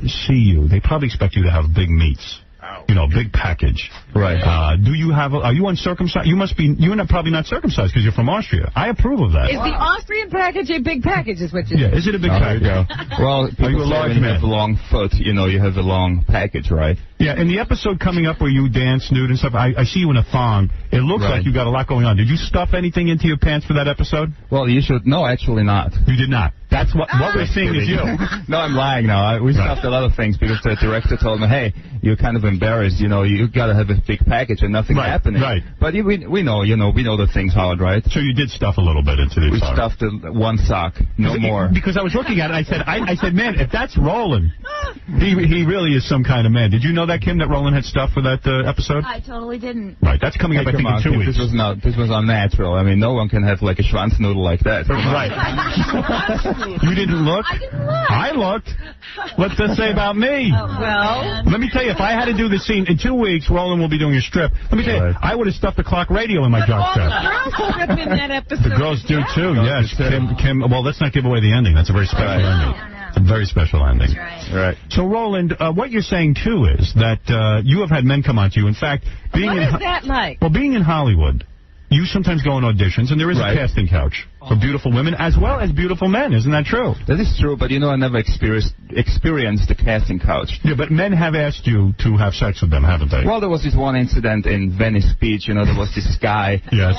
see you, they probably expect you to have big meats. Big package. Right. Are you uncircumcised? You're probably not circumcised because you're from Austria. I approve of that. Is the Austrian package a big package, is what you're saying? Is it a big package? There you go. Well, are you a large man? You have a long foot, you have a long package, right? Yeah, in the episode coming up where you dance nude and stuff, I see you in a thong. It looks like you got a lot going on. Did you stuff anything into your pants for that episode? Well, you should. No, actually not. You did not. That's what we're seeing is you. No, I'm lying now. We stuffed a lot of things because the director told me, hey, you're kind of embarrassed. You got to have a big package and nothing happening. Right. But we know the things, Howard, right? So you did stuff a little bit into the We stuffed one sock, no more. Because I was looking at it, I said, man, if that's Roland, he really is some kind of man. Did you know that, Kim, that Roland had stuff for that episode? I totally didn't. Right, that's coming up, I think, in 2 weeks. This was unnatural. I mean, no one can have like a Schwanznoodle like that. Right. You didn't look? I didn't look. I looked. What's that say about me? Well, let me tell you, if I had to do the scene, in 2 weeks, Roland will be doing a strip. Let me tell you, I would have stuffed a clock radio in my jock strap. All the girls strip in that episode. The girls do, too, yes. Kim, well, let's not give away the ending. That's a very special ending. It's a very special ending. That's right. So, Roland, what you're saying, too, is that you have had men come on to you. In fact, being what is that like? Well, being in Hollywood, you sometimes go on auditions, and there is a casting couch for beautiful women as well as beautiful men. Isn't that true? That is true, but I never experienced the casting couch. Yeah, but men have asked you to have sex with them, haven't they? Well, there was this one incident in Venice Beach. There was this guy. Yes.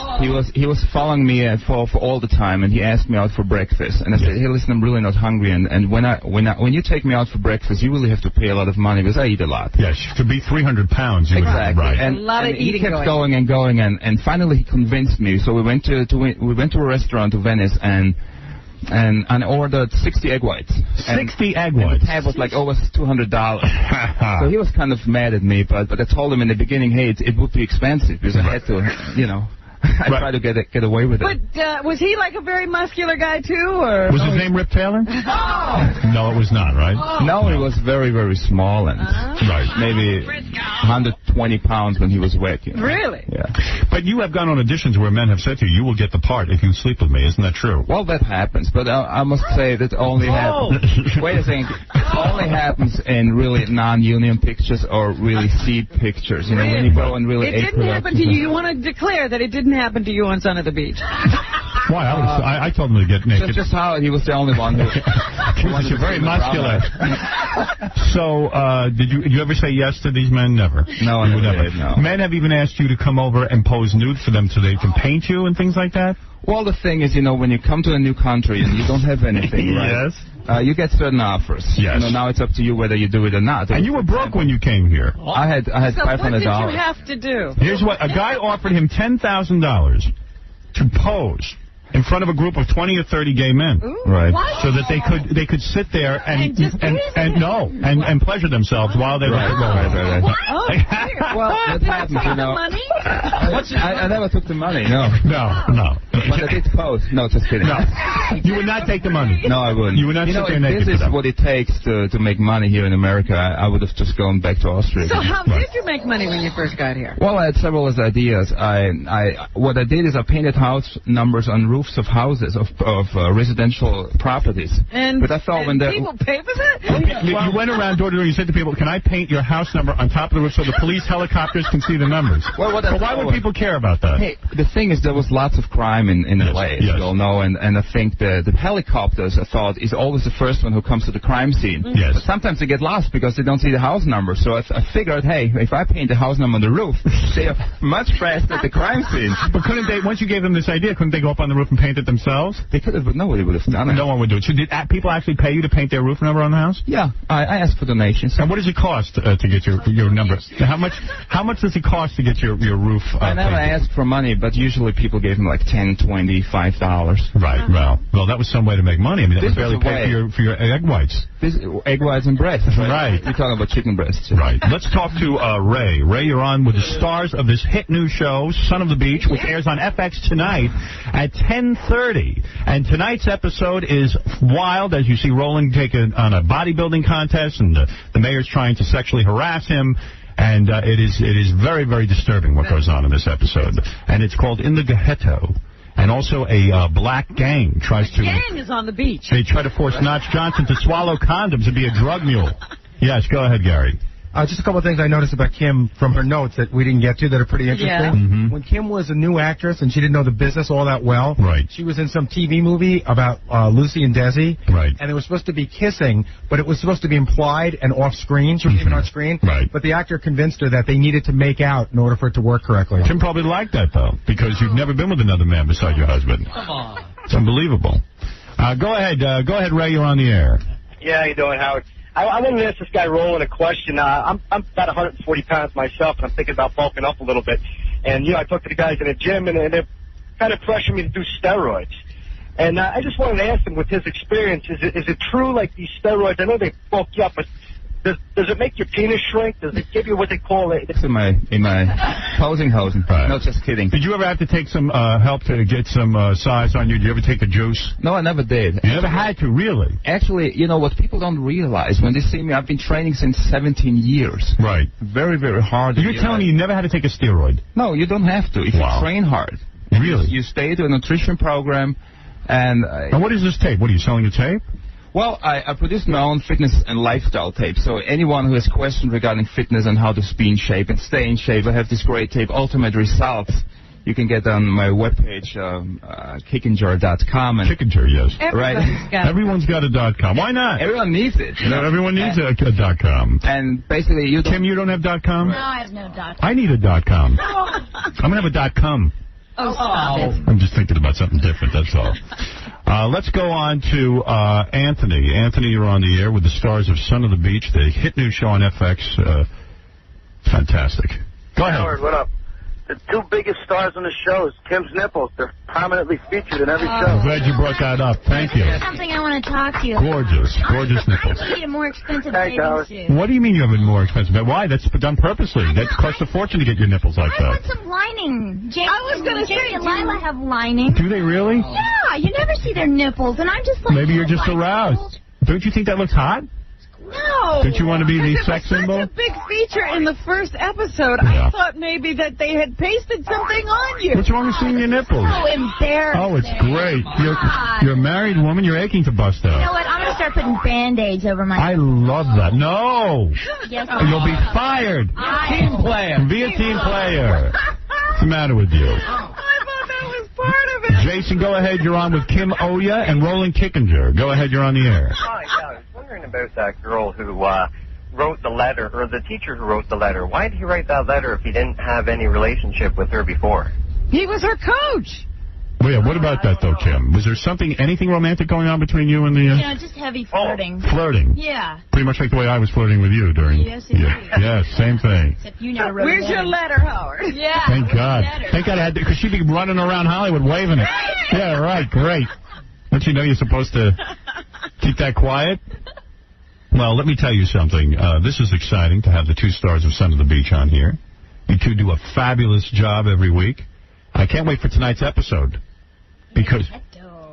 He was following me for all the time, and he asked me out for breakfast. And I said, hey, listen, I'm really not hungry. And when you take me out for breakfast, you really have to pay a lot of money because I eat a lot. Yes, to be 300 pounds. Exactly. Right. And a lot of he eating kept going and going, and finally he convinced me. So we went to a restaurant to Venice, and and I ordered 60 egg whites. 60 egg And whites. the tab was like over $200. So he was kind of mad at me, but I told him in the beginning, hey, it would be expensive because I had to, you know. I tried to get away with it. But was he like a very muscular guy, too? Or Was his name Rip Taylor? No, it was not, right? No, he was very, very small and maybe 120 pounds when he was wet. You know? Really? Yeah. But you have gone on auditions where men have said to you, you will get the part if you sleep with me. Isn't that true? Well, that happens, but I must say that only happens. Wait a second. It only happens in really non-union pictures or really seed pictures. You know, when you go and really. It didn't happen to you. You want to declare that it didn't happen to you on Son of the Beach. Why? I told him to get naked. Just Howard, he was the only one who. You're very muscular. So, did you ever say yes to these men? Never. No, I never did, no. Men have even asked you to come over and pose nude for them so they can paint you and things like that? Well, the thing is, you know, when you come to a new country and you don't have anything, right? Yes. You get certain offers. Yes. You know, now it's up to you whether you do it or not. And you were broke when you came here. I had So $500. what did you have to do? Here's what a guy offered him $10,000 to pose in front of a group of 20 or 30 gay men, right? So that they could sit there and pleasure themselves while they were Right. Oh, dear. Well, What happens, you know? money? I never took the money, no. No. But I did pose. No, just kidding. No. You would not take the money. No, I wouldn't. You would not sit there if naked this for is them. what it takes to make money here in America, I would have just gone back to Austria. So how did you make money when you first got here? Well, I had several ideas. What I did is I painted house numbers on roofs of houses of residential properties. And I thought when people pay for that? You went around door to door. You said to people, "Can I paint your house number on top of the roof so the police helicopters can see the numbers?" Well, but why would people care about that? Hey, the thing is, there was lots of crime in LA, as you all know, and I think the helicopters, I thought, is always the first one who comes to the crime scene. Yes. But sometimes they get lost because they don't see the house number. So I figured, hey, if I paint the house number on the roof, they are much faster at the crime scene. But couldn't they? Once you gave them this idea, couldn't they go up on the roof and paint it themselves? They could have, but nobody would have done it. No one would do it. So did people actually pay you to paint their roof number on the house? Yeah, I asked for donations. And what does it cost to get your number? How much does it cost to get your roof? I never asked for money, but usually people gave me like $10, $20, $5. Right. Well, that was some way to make money. I mean, that would barely pay for your egg whites. Egg whites and breasts. Right. You're talking about chicken breasts. Right. Let's talk to Ray. Ray, you're on with the stars of this hit new show, Son of the Beach, which airs on FX tonight at 10:30. And tonight's episode is wild, as you see Roland take on a bodybuilding contest, and the mayor's trying to sexually harass him. And it is very, very disturbing what goes on in this episode. And it's called In the Ghetto. And also a black gang tries to... gang is on the beach. They try to force Notch Johnson to swallow condoms and be a drug mule. Yes, go ahead, Gary. Just a couple of things I noticed about Kim from her notes that we didn't get to that are pretty interesting. Yeah. Mm-hmm. When Kim was a new actress and she didn't know the business all that well, right. She was in some TV movie about Lucy and Desi, right. And they were supposed to be kissing, but it was supposed to be implied and off screen. She was even on screen, right. But the actor convinced her that they needed to make out in order for it to work correctly. Kim probably liked that, though, because you've never been with another man beside your husband. Come on. It's unbelievable. Go ahead, Ray, you're on the air. Yeah, how you doing, Howard? I wanted to ask this guy Roland a question. I'm about 140 pounds myself, and I'm thinking about bulking up a little bit. And, I talked to the guys in the gym, and they're kind of pressuring me to do steroids. And I just wanted to ask him, with his experience, is it true, like these steroids, I know they bulk you up, but does it make your penis shrink? Does it give you what they call it? It's in my posing hosen. Right. No, just kidding. Did you ever have to take some help to get some size on you? Did you ever take a juice? No, I never did. You never had to, really? Actually, what people don't realize, when they see me, I've been training since 17 years. Right. Very, very hard. You're telling me you never had to take a steroid? No, you don't have to. If you train hard. Really? You stay to a nutrition program. And what is this tape? What, are you selling a tape? Well, I produced my own fitness and lifestyle tape. So anyone who has questions regarding fitness and how to be in shape and stay in shape, I have this great tape, Ultimate Results. You can get on my webpage, kickinger.com. Kickinger, yes. Everyone's got a .com. Why not? Everyone needs it. Everyone needs a .com. And basically, Kim, you don't have .com? No, I have no .com. I need a .com. I'm going to have a .com. Oh, stop it. I'm just thinking about something different, that's all. Let's go on to Anthony. Anthony, you're on the air with the stars of Son of the Beach, the hit new show on FX. Fantastic. Go ahead. Howard, what up? The two biggest stars on the show is Kim's nipples. They're prominently featured in every show. I'm glad you brought that up. Thank you. There's something I want to talk to you about. Gorgeous nipples. I need a more expensive bathing suit. What do you mean you have it more expensive? Why? That's done purposely. That costs a fortune to get your nipples like I want that. some lining. Jake, I was gonna say, Jake and Lila have lining. Do they really? Yeah, you never see their nipples, and I'm just like... Maybe you're just aroused. Don't you think that looks hot? No. Don't you want to be the sex symbol? It was such a big feature in the first episode. I thought maybe that they had pasted something on you. What's wrong with seeing your nipples? So embarrassing. Oh, it's great. You're a married woman. You're aching to bust out. You know what? I'm going to start putting Band-Aids over my... I love that. No. Yes, You'll be fired. Team player. Be a team player. What's the matter with you? Part of it. Jason, go ahead. You're on with Kim Oya and Roland Kickinger. Go ahead. You're on the air. Hi, I was wondering about that girl who wrote the letter, or the teacher who wrote the letter. Why did he write that letter if he didn't have any relationship with her before? He was her coach. Well, yeah, what about that, though, Kim? Was there anything romantic going on between you and the... Yeah, just heavy flirting. Flirting? Yeah. Pretty much like the way I was flirting with you during... Yes, indeed. Yes, same thing. Except you never wrote Where's your letter, Howard? Yeah. Thank God. Thank God I had to, because she'd be running around Hollywood waving it. Yeah, right, great. Don't you know you're supposed to keep that quiet? Well, let me tell you something. This is exciting to have the two stars of Son of the Beach on here. You two do a fabulous job every week. I can't wait for tonight's episode. Because,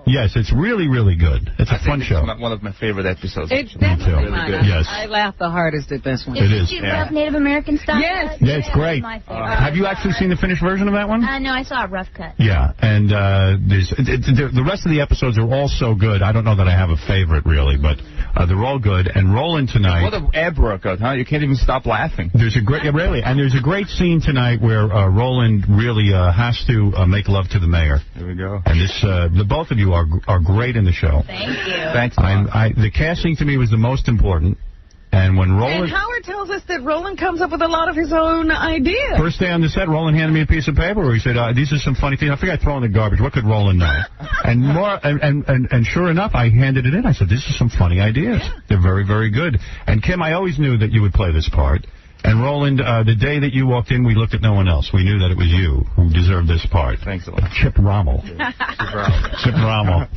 yes, it's really, really good. It's a fun show. One of my favorite episodes. It's definitely really mine. good. Yes. I laugh the hardest at this one. It is. Did you love Native American stuff? Yes. Yeah, it's great. My favorite. Have you actually seen the finished version of that one? No, I saw a rough cut. Yeah, and the rest of the episodes are all so good. I don't know that I have a favorite, really, but they're all good. And Roland tonight... What an ab workout, huh? You can't even stop laughing. There's a great... Yeah, really. And there's a great scene tonight where Roland really has to make love to the mayor. There we go. And the both of you are great in the show. Thank you. Thanks. The casting to me was the most important. And when Roland... And Howard tells us that Roland comes up with a lot of his own ideas. First day on the set, Roland handed me a piece of paper where he said, these are some funny things. I figured I'd throw in the garbage. What could Roland know? And sure enough, I handed it in. I said, these are some funny ideas. Yeah. They're very, very good. And Kim, I always knew that you would play this part. And Roland, the day that you walked in, we looked at no one else. We knew that it was you who deserved this part. Thanks a lot. Chip Rommel. Chip Rommel.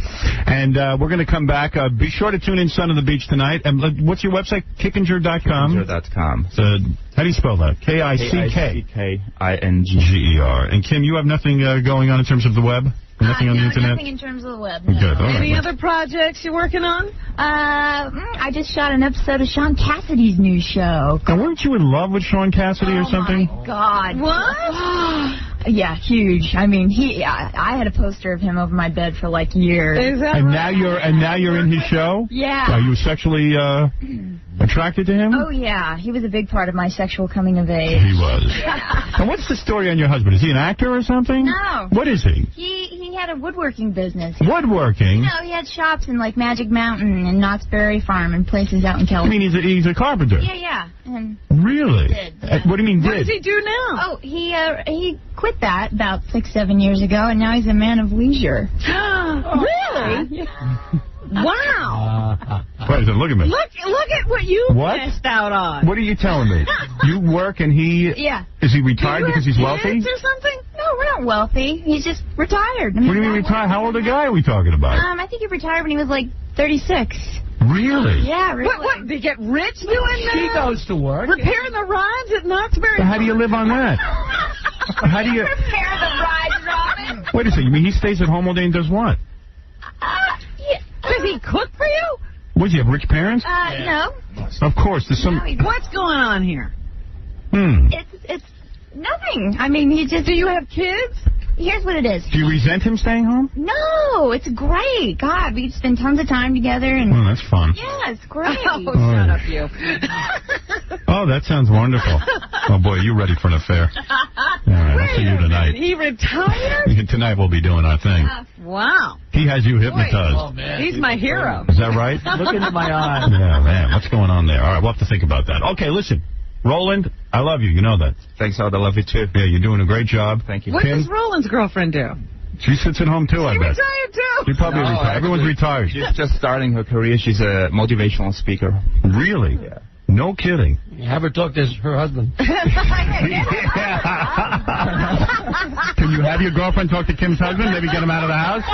And we're going to come back. Be sure to tune in Son of the Beach tonight. And what's your website? Kickinger.com? Kickinger.com. How do you spell that? K-I-C-K. K-I-N-G-E-R. And Kim, you have nothing going on in terms of the web? Nothing on the internet? Nothing in terms of the web. No. Good. All right. Any other projects you're working on? I just shot an episode of Sean Cassidy's new show. Now, weren't you in love with Sean Cassidy or something? Oh, my God. What? Yeah, huge. I mean, I had a poster of him over my bed for like years. Is that and right? now you're in his show? Yeah. Are you sexually attracted to him? Oh, yeah. He was a big part of my sexual coming of age. He was. Yeah. And what's the story on your husband? Is he an actor or something? No. What is he? He had a woodworking business. Woodworking? You know, he had shops in like Magic Mountain and Knott's Berry Farm and places out in California. I mean, he's a carpenter? Yeah. And really? He did, yeah. What do you mean did? What does he do now? Oh, he quit that about 6-7 years ago, and now he's a man of leisure. Really? Yeah. Wow. Wait, look at me. Look at what you missed out on. What are you telling me? You work and he... Yeah. Is he retired because he's wealthy? Or something? No, we're not wealthy. He's just retired. I mean, what do you mean retired? How old a guy are we talking about? I think he retired when he was like 36. Really? Yeah, really. What, did he get rich doing that? He goes to work. Repairing the rides at Knott's Berry So how do you live on that? How do you... Repair the rides, Robin? Wait a second. You mean he stays at home all day and does what? Yeah. Does he cook for you? What, do you have rich parents? No. Of course. There's some... What's going on here? It's nothing. I mean, he just... Do you have kids? Here's what it is. Do you resent him staying home? No, it's great. God, we spend tons of time together. And oh, that's fun. Yeah, it's great. Oh, shut up, you. Oh, that sounds wonderful. Oh, boy, you ready for an affair? All right, I'll see you tonight. He retired? Tonight we'll be doing our thing. Wow. He has you hypnotized. Oh, man. He's my hero. Is that right? Look into my eyes. Yeah, man, what's going on there? All right, we'll have to think about that. Okay, listen. Roland, I love you. You know that. Thanks, Howard. I love you, too. Yeah, you're doing a great job. Thank you. What does Roland's girlfriend do? She sits at home, too, I bet. Retired, too? She probably retired. Everyone's retired. She's just starting her career. She's a motivational speaker. Really? Yeah. No kidding. Have her talk to her husband. Yeah. Have your girlfriend talk to Kim's husband? Maybe get him out of the house?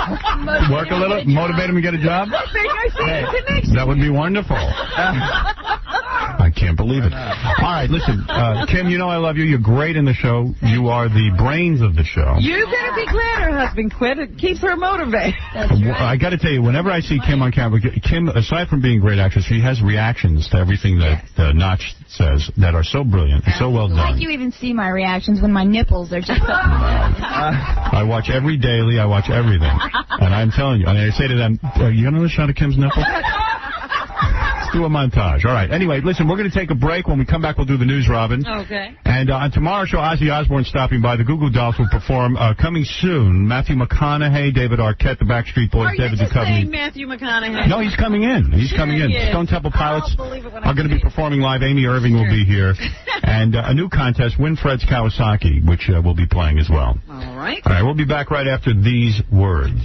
Work a little? Motivate him to get a job? I think I see the connection. That would be wonderful. I can't believe it. All right, listen, Kim, you know I love you. You're great in the show. You are the brains of the show. You better be glad her husband quit. It keeps her motivated. I got to tell you, whenever I see Kim on camera, Kim, aside from being a great actress, she has reactions to everything that Notch says that are so brilliant and so well done. Like you even see my reactions when my nipples are just I watch every daily. I watch everything. And I'm telling you, and I say to them, you got another shot of Kim's nipple? Let's do a montage. All right. Anyway, listen, we're going to take a break. When we come back, we'll do the news, Robin. Okay. And on tomorrow's show, Ozzy Osbourne stopping by. The Goo Goo Dolls will perform coming soon. Matthew McConaughey, David Arquette, the Backstreet Boys, David Duchovny. Matthew McConaughey? No, he's coming in. He's coming in. Stone Temple Pilots are going to be performing live. Amy Irving will be here. And a new contest, Winfred's Kawasaki, which we'll be playing as well. All right. All right, we'll be back right after these words.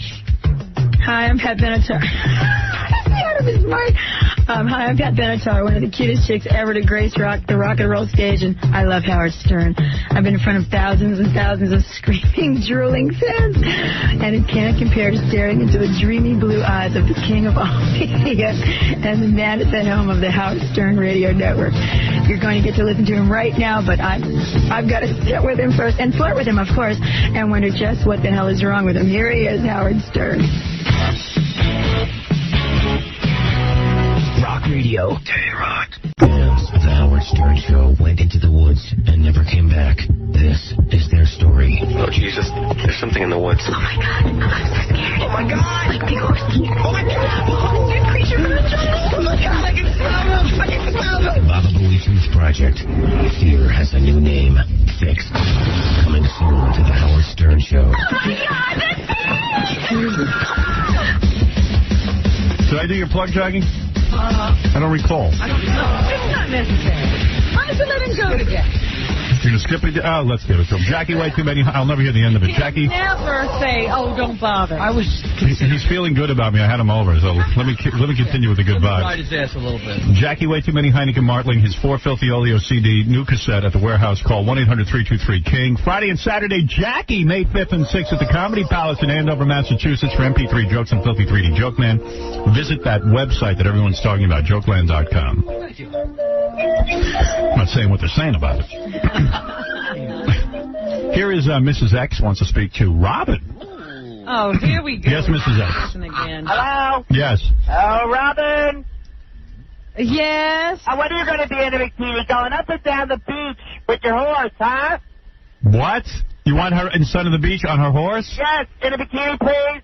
Hi, I'm Pat Benatar. Hi, I'm Pat Benatar, one of the cutest chicks ever to grace the rock and roll stage, and I love Howard Stern. I've been in front of thousands and thousands of screaming, drooling fans, and it can't compare to staring into the dreamy blue eyes of the king of all media and the man at the helm of the Howard Stern Radio Network. You're going to get to listen to him right now, but I've got to sit with him first and flirt with him, of course, and wonder just what the hell is wrong with him. Here he is, Howard Stern. Rock Radio. K-Rock. Fans of the Howard Stern Show went into the woods and never came back. This is their story. Oh, Jesus. There's something in the woods. Oh, my God. I'm so scared. Oh, my God. Like big horse teeth. Oh, my God. Oh, big creature in the jungle. Oh, my God. I can smell them. I can smell them. Baba Booey Truth Project. Fear has a new name. Fixed. Coming soon to the Howard Stern Show. Oh, my God. That's Did I do your plug jogging? I don't recall. I don't know. It's not necessary. Why don't you let him go today? You're going to skip it? Oh, let's give it to him. Jackie, way too many. I'll never hear the end of it. Jackie. Never say, oh, don't bother. He's feeling good about me. I had him over, so let me continue with the good vibes. Ride his ass a little bit. Jackie, way too many Heineken Martling, his 4 Filthy Oleo CD, new cassette at the warehouse. Call 1-800-323-KING. Friday and Saturday, Jackie, May 5th and 6th at the Comedy Palace in Andover, Massachusetts for MP3 jokes and Filthy 3D Joke Man. Visit that website that everyone's talking about, jokeland.com. I'm not saying what they're saying about it. Here is Mrs. X wants to speak to Robin. Oh, here we go. Yes, Mrs. X. Listen again. Hello? Yes. Oh, Robin? Yes? When are you going to be in the bikini going up and down the beach with your horse, huh? What? You want her in front of the beach on her horse? Yes, in a bikini, please.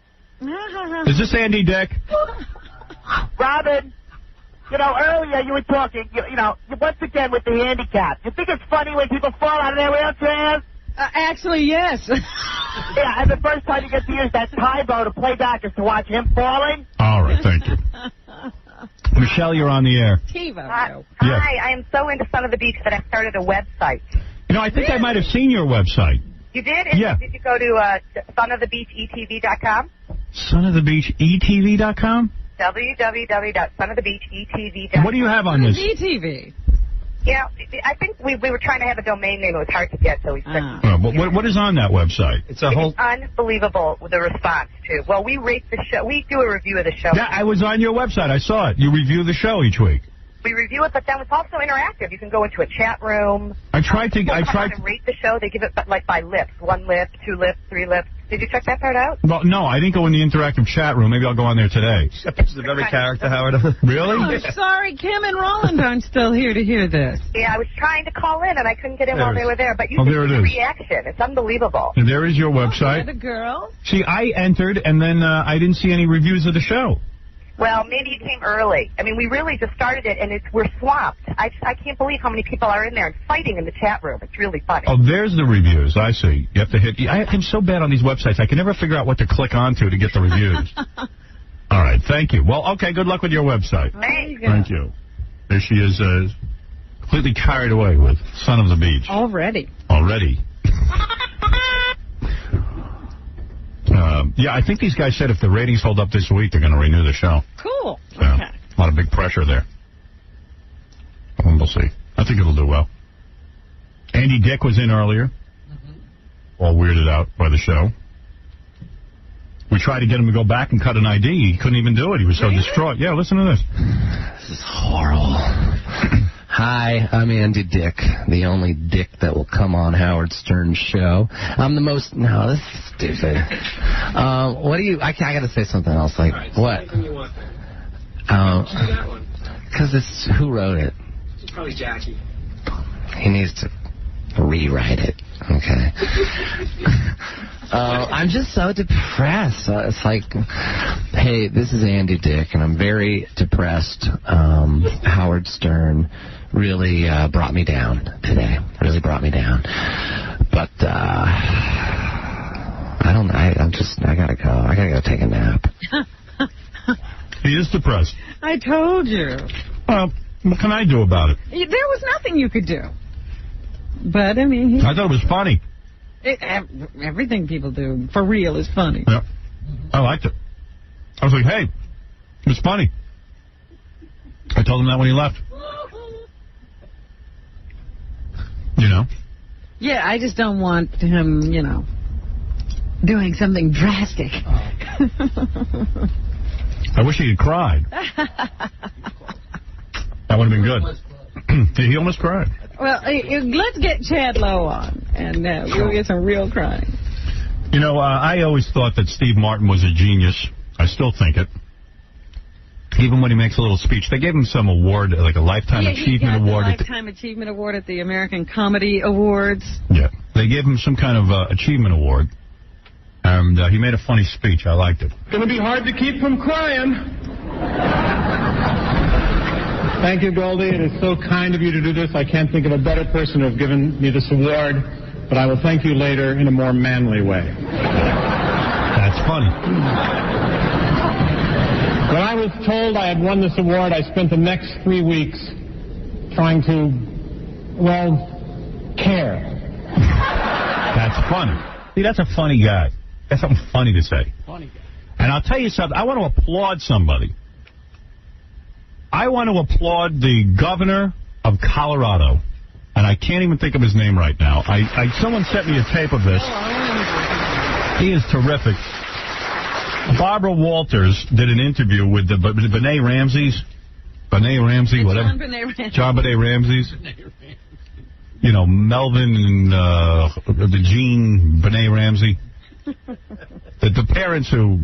Is this Andy Dick? Robin, you know, earlier you were talking, you know, once again with the handicap. You think it's funny when people fall out of their wheelchairs? Actually, yes. Yeah, and the first time you get to use that Tybo to play back is to watch him falling. All right, thank you. Michelle, you're on the air. TiVo. Hi, I am so into Son of the Beach that I started a website. You know, I think I might have seen your website. You did? Yeah. Did you go to sonofthebeachetv.com? Sonofthebeachetv.com? www.sonofthebeachetv.com. What do you have on this? ETV. You know, I think we were trying to have a domain name. It was hard to get, so we fixed it. What is on that website? It's unbelievable with the response, too. Well, we rate the show. We do a review of the show. Yeah, I was on your website. I saw it. You review the show each week. We review it, but then it's also interactive. You can go into a chat room. I tried to rate the show. They give it like by lips. 1 lip, 2 lips, 3 lips. Did you check that part out? Well, no, I didn't go in the interactive chat room. Maybe I'll go on there today. Pictures of every character, Howard. Really? Oh, sorry, Kim and Roland aren't still here to hear this. Yeah, I was trying to call in, and I couldn't get in while they were there. But you there it see the is. reaction. It's unbelievable. And there is your website. The girls. See, I entered, and then I didn't see any reviews of the show. Well, maybe you came early. I mean, we really just started it, and we're swamped. I can't believe how many people are in there and fighting in the chat room. It's really funny. Oh, there's the reviews. I see. You have to hit. I'm so bad on these websites. I can never figure out what to click onto to get the reviews. All right. Thank you. Well, okay. Good luck with your website. Thank you. There she is, completely carried away with Son of the Beach. Already. Yeah, I think these guys said if the ratings hold up this week, they're going to renew the show. Cool. Yeah, okay. A lot of big pressure there. We'll see. I think it'll do well. Andy Dick was in earlier. all weirded out by the show. We tried to get him to go back and cut an ID. He couldn't even do it. He was so distraught. Yeah, listen to this. This is horrible. Hi, I'm Andy Dick, the only dick that will come on Howard Stern's show. I'm the most... No, this is stupid. What do you... I got to say something else. Like, what? Because it's... Who wrote it? It's probably Jackie. He needs to rewrite it. Okay. I'm just so depressed. It's like, hey, this is Andy Dick, and I'm very depressed. Howard Stern really brought me down today. Really brought me down. But I gotta go. I gotta go take a nap. He is depressed. I told you. Well, what can I do about it? There was nothing you could do. But, I mean... I thought it was funny. Everything people do for real is funny. Yeah. I liked it. I was like, hey, it was funny. I told him that when he left. You know? Yeah, I just don't want him, doing something drastic. I wish he had cried. That would have been good. He almost cried. Well, let's get Chad Lowe on, and we'll get some real crying. I always thought that Steve Martin was a genius. I still think it. Even when he makes a little speech. They gave him some award, like a Lifetime Achievement Award. The Lifetime Achievement Award at the American Comedy Awards. Yeah. They gave him some kind of achievement award. And he made a funny speech. I liked it. It's going to be hard to keep from crying. Thank you, Goldie. It is so kind of you to do this. I can't think of a better person to have given me this award, but I will thank you later in a more manly way. That's funny. When I was told I had won this award, I spent the next 3 weeks trying to, care. That's funny. See, that's a funny guy. That's something funny to say. Funny guy. And I'll tell you something. I want to applaud somebody. I want to applaud the governor of Colorado, and I can't even think of his name right now. Someone sent me a tape of this. He is terrific. Barbara Walters did an interview with the Benet Ramses. Benet Ramsey, whatever. John Benet Ramses. Melvin and the Jean Benet Ramsey. The parents who,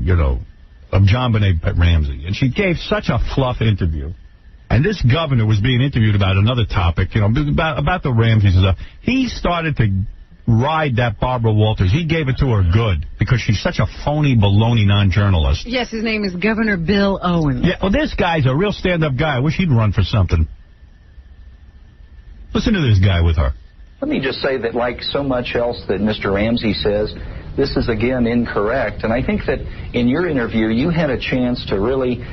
of John Benet Ramsey. And she gave such a fluff interview. And this governor was being interviewed about another topic, about the Ramseys and stuff. He started to ride that Barbara Walters. He gave it to her good because she's such a phony, baloney non-journalist. Yes, his name is Governor Bill Owen. Yeah, well, this guy's a real stand-up guy. I wish he'd run for something. Listen to this guy with her. Let me just say that, like so much else that Mr. Ramsey says, this is, again, incorrect. And I think that in your interview, you had a chance to really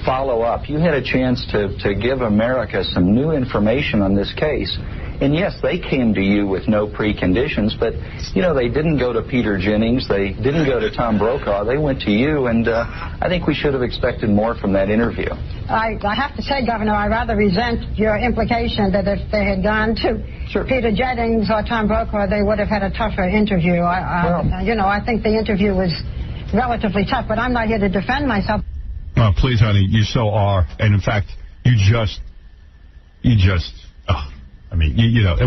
follow up. You had a chance to give America some new information on this case. And, yes, they came to you with no preconditions, but, they didn't go to Peter Jennings. They didn't go to Tom Brokaw. They went to you, and I think we should have expected more from that interview. I have to say, Governor, I rather resent your implication that if they had gone to Peter Jennings or Tom Brokaw, they would have had a tougher interview. I think the interview was relatively tough, but I'm not here to defend myself. Oh, please, honey, you so are. And, in fact, it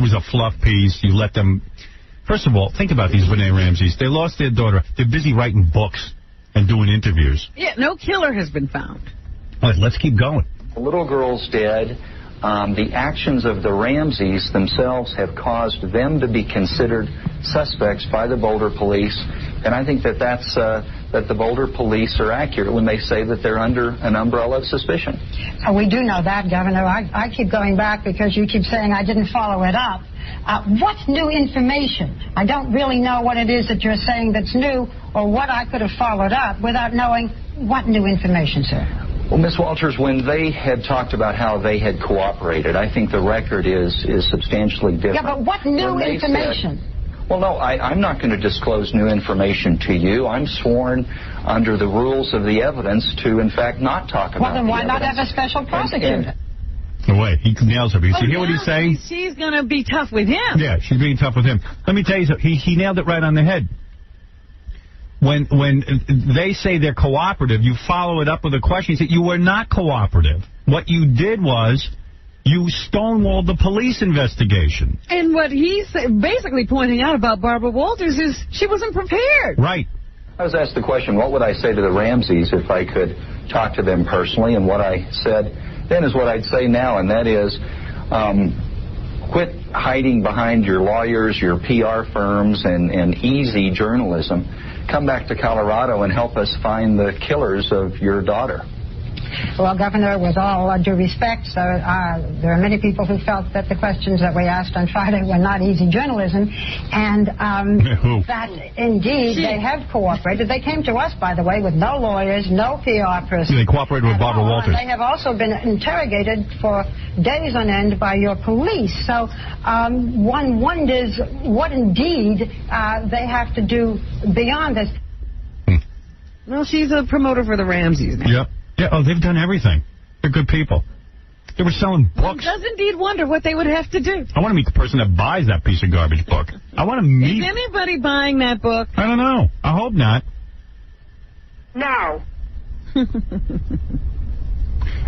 was a fluff piece. You let them... First of all, think about these Benet Ramseys. They lost their daughter. They're busy writing books and doing interviews. Yeah, no killer has been found. All right, let's keep going. The little girl's dead. The actions of the Ramseys themselves have caused them to be considered suspects by the Boulder police. And I think that the Boulder police are accurate when they say that they're under an umbrella of suspicion. We do know that, Governor. I keep going back because you keep saying I didn't follow it up. What's new information? I don't really know what it is that you're saying that's new or what I could have followed up without knowing what new information, sir. Well, Ms. Walters, when they had talked about how they had cooperated, I think the record is substantially different. Yeah, but what new information? Well, no, I'm not going to disclose new information to you. I'm sworn under the rules of the evidence to, in fact, not talk about Well, then why the not evidence. have a special prosecutor? No way. He nails her. You hear what he's saying? She's going to be tough with him. Yeah, she's being tough with him. Let me tell you something. He nailed it right on the head. When they say they're cooperative, you follow it up with a question. You say, you were not cooperative. What you did was you stonewalled the police investigation. And what he's basically pointing out about Barbara Walters is she wasn't prepared. Right. I was asked the question, what would I say to the Ramseys if I could talk to them personally? And what I said then is what I'd say now, and that is quit hiding behind your lawyers, your PR firms, and easy journalism. Come back to Colorado and help us find the killers of your daughter. Well, Governor, with all due respect, there are many people who felt that the questions that we asked on Friday were not easy journalism, and that indeed they have cooperated. They came to us, by the way, with no lawyers, no PR person. They cooperated with Barbara Walters. They have also been interrogated for days on end by your police. So one wonders what indeed they have to do beyond this. Well, she's a promoter for the Ramseys now. Yep. Yeah, they've done everything. They're good people. They were selling books. One does indeed wonder what they would have to do. I want to meet the person that buys that piece of garbage book. I want to meet... Is anybody buying that book? I don't know. I hope not. No.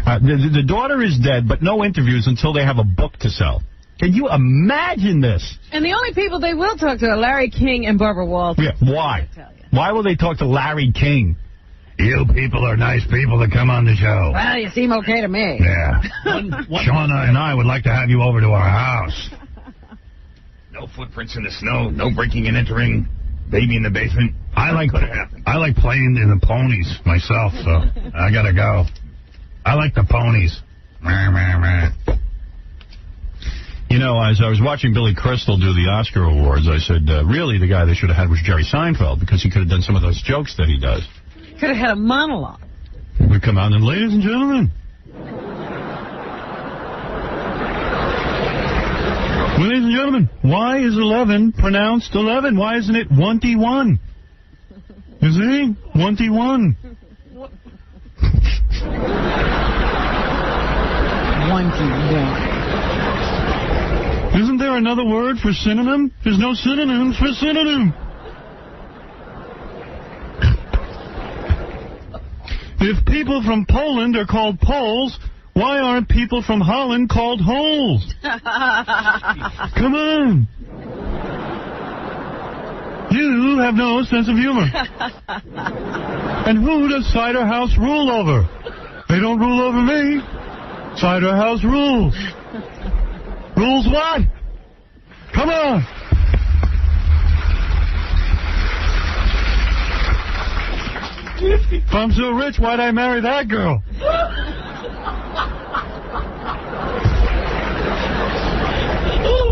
The daughter is dead, but no interviews until they have a book to sell. Can you imagine this? And the only people they will talk to are Larry King and Barbara Walters. Yeah, why? Why will they talk to Larry King? You people are nice people that come on the show. Well, you seem okay to me. Yeah. Shauna and I would like to have you over to our house. No footprints in the snow, no breaking and entering, baby in the basement. I like playing in the ponies myself, so I gotta go. I like the ponies. You know, as I was watching Billy Crystal do the Oscar Awards, I said, really, the guy they should have had was Jerry Seinfeld, because he could have done some of those jokes that he does. Could have had a monologue. We come out and, ladies and gentlemen. Ladies and gentlemen, why is 11 pronounced 11? Why isn't it 1-1? You see? 1-1. 1-1. Isn't there another word for synonym? There's no synonyms for synonym. If people from Poland are called Poles, why aren't people from Holland called holes? Come on. You have no sense of humor. And who does Cider House rule over? They don't rule over me. Cider House rules. Rules what? Come on. If I'm so rich, why'd I marry that girl?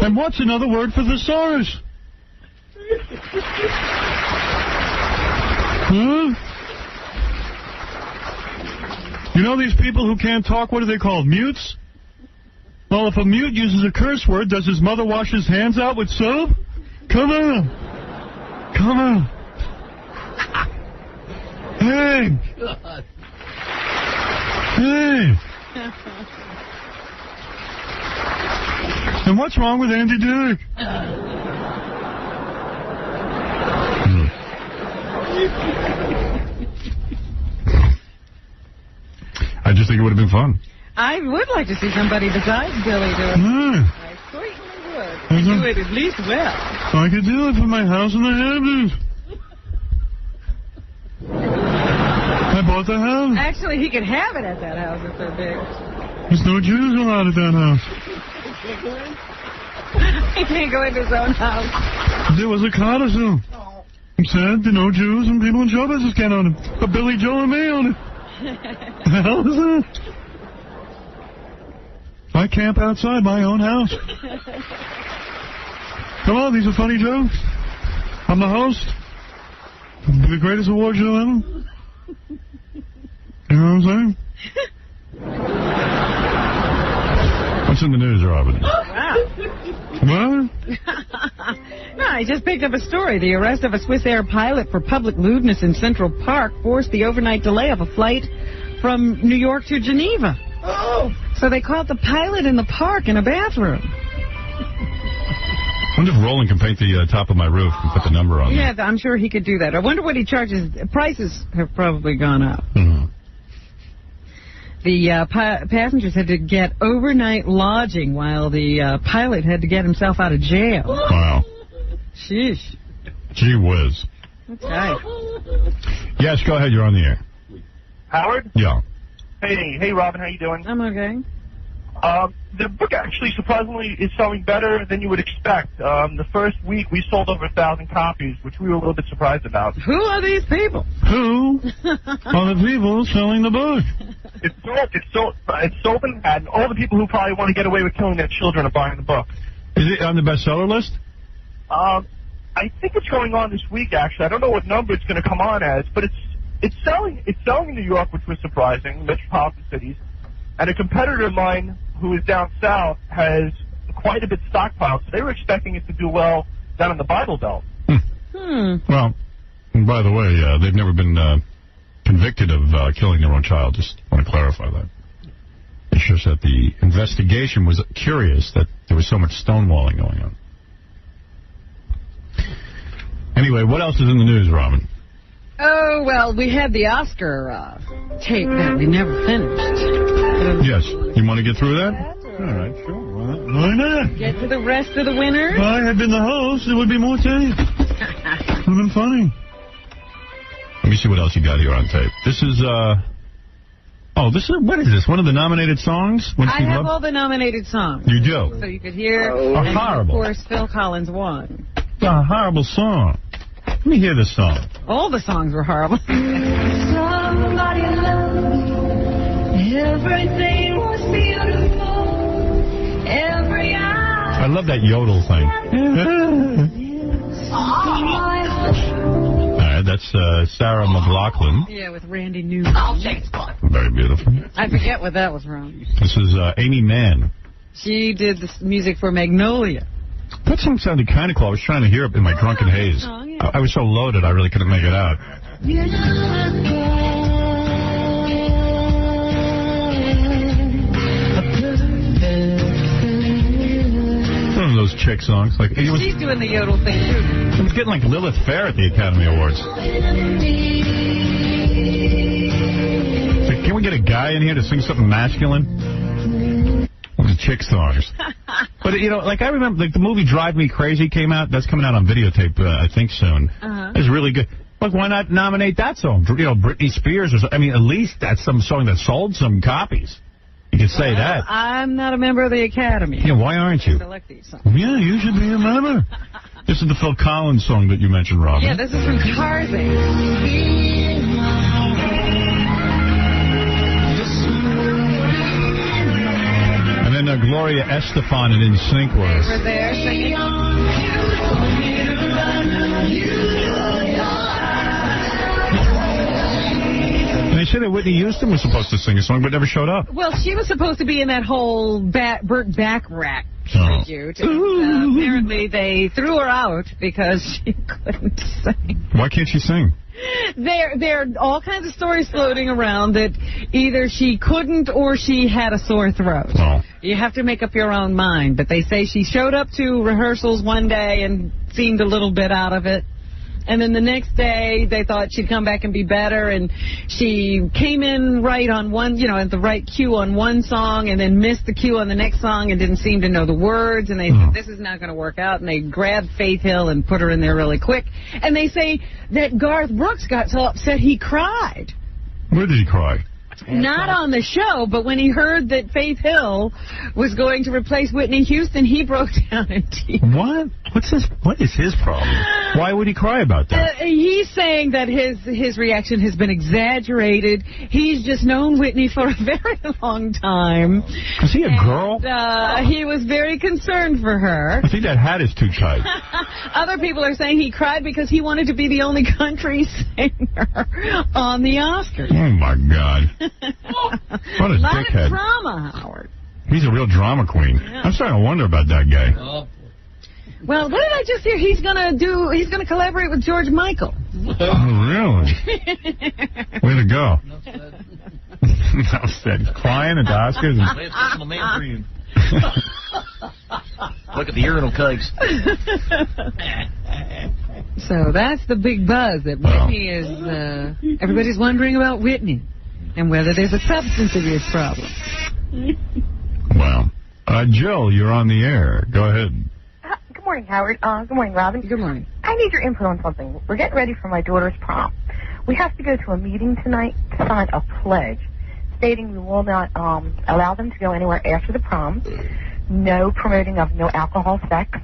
And what's another word for thesaurus? Huh? You know these people who can't talk, what are they called, mutes? Well, if a mute uses a curse word, does his mother wash his hands out with soap? Come on. Come on. Hey! Hey! And what's wrong with Andy Dick? I just think it would have been fun. I would like to see somebody besides Billy do it. I certainly would. You do it at least well. I could do it for my house in the Hamptons. I bought the house. Actually, he could have it at that house if they're big. There's no Jews allowed at that house. He can't go into his own house. There was a codicil. He said the no Jews and people in show business can't own it. But Billy Joel and me own it. The hell is that? I camp outside my own house. Come on, these are funny jokes. I'm the host. The greatest award show ever. You know what I'm saying? What's in the news, Robin? Wow. What? No, I just picked up a story. The arrest of a Swiss Air pilot for public lewdness in Central Park forced the overnight delay of a flight from New York to Geneva. Oh. So they caught the pilot in the park in a bathroom. I wonder if Roland can paint the top of my roof and put the number on Yeah, I'm sure he could do that. I wonder what he charges. Prices have probably gone up. Mm-hmm. The passengers had to get overnight lodging while the pilot had to get himself out of jail. Wow. Sheesh. Gee whiz. That's right. Yes, go ahead. You're on the air. Howard? Yeah. Hey, Robin, how you doing? I'm okay. The book actually surprisingly is selling better than you would expect. The first week we sold over 1,000 copies, which we were a little bit surprised about. Who are these people? Who are the people selling the book? It's sold in Manhattan. All the people who probably want to get away with killing their children are buying the book. Is it on the bestseller list? I think it's going on this week. Actually, I don't know what number it's going to come on as, but it's selling. It's selling in New York, which was surprising, metropolitan cities. And a competitor of mine who is down south has quite a bit stockpiled, so they were expecting it to do well down in the Bible Belt. Well, and by the way, they've never been convicted of killing their own child. Just want to clarify that. It's just that the investigation was curious that there was so much stonewalling going on. Anyway, what else is in the news, Robin? Oh, well, we had the Oscar tape that we never finished. Yes. You want to get through that? All right, sure. Why not? Get to the rest of the winners? If I had been the host, it would be more tape. It would have been funny. Let me see what else you got here on tape. This is, what is this? One of the nominated songs? I have all the nominated songs. You do? So you could hear. And horrible. Of course, Phil Collins won. It's a horrible song. Let me hear this song. All the songs were horrible. Somebody loved me. Everything was beautiful. Every hour. I love that yodel thing. All right, that's Sarah McLachlan. Yeah, with Randy Newman. Very beautiful. I forget what that was from. This is Amy Mann. She did the music for Magnolia. That song sounded kind of cool. I was trying to hear it in my drunken haze. Oh, yeah. I was so loaded, I really couldn't make it out. One of those chick songs. Like She's doing the yodel thing, too. It was getting like Lilith Fair at the Academy Awards. So can we get a guy in here to sing something masculine? One of the chick songs. But, like I remember, like the movie Drive Me Crazy came out. That's coming out on videotape, I think, soon. It's really good. Look, why not nominate that song? Britney Spears or something. I mean, at least that's some song that sold some copies. You can say that. I'm not a member of the Academy. Yeah, why aren't you? Select these songs. Yeah, you should be a member. This is the Phil Collins song that you mentioned, Robin. Yeah, this is from Tarzan. And then Gloria Estefan and NSYNC were there singing. And they said that Whitney Houston was supposed to sing a song, but never showed up. Well, she was supposed to be in that whole Burt Bacharach tribute. Apparently, they threw her out because she couldn't sing. Why can't she sing? There are all kinds of stories floating around that either she couldn't or she had a sore throat. Oh. You have to make up your own mind. But they say she showed up to rehearsals one day and seemed a little bit out of it. And then the next day, they thought she'd come back and be better, and she came in right on one, at the right cue on one song, and then missed the cue on the next song and didn't seem to know the words, and they said, this is not going to work out, and they grabbed Faith Hill and put her in there really quick. And they say that Garth Brooks got so upset he cried. Where did he cry? Not on the show, but when he heard that Faith Hill was going to replace Whitney Houston, he broke down in tears. What? What is his problem? Why would he cry about that? He's saying that his reaction has been exaggerated. He's just known Whitney for a very long time. Is he a girl? He was very concerned for her. I think that hat is too tight. Other people are saying he cried because he wanted to be the only country singer on the Oscars. Oh, my God. What a lot dickhead. of drama, Howard. He's a real drama queen. Yeah. I'm starting to wonder about that guy. Well, what did I just hear? He's gonna collaborate with George Michael. Oh, really? Way to go. Outstanding. Crying at the Oscars. Look at the urinal cakes. So that's the big buzz that Whitney is. Everybody's wondering about Whitney and whether there's a substance abuse problem. Wow. Jill, you're on the air. Go ahead. Good morning, Howard. Good morning, Robin. Good morning. I need your input on something. We're getting ready for my daughter's prom. We have to go to a meeting tonight to sign a pledge stating we will not allow them to go anywhere after the prom. No promoting of no alcohol, sex.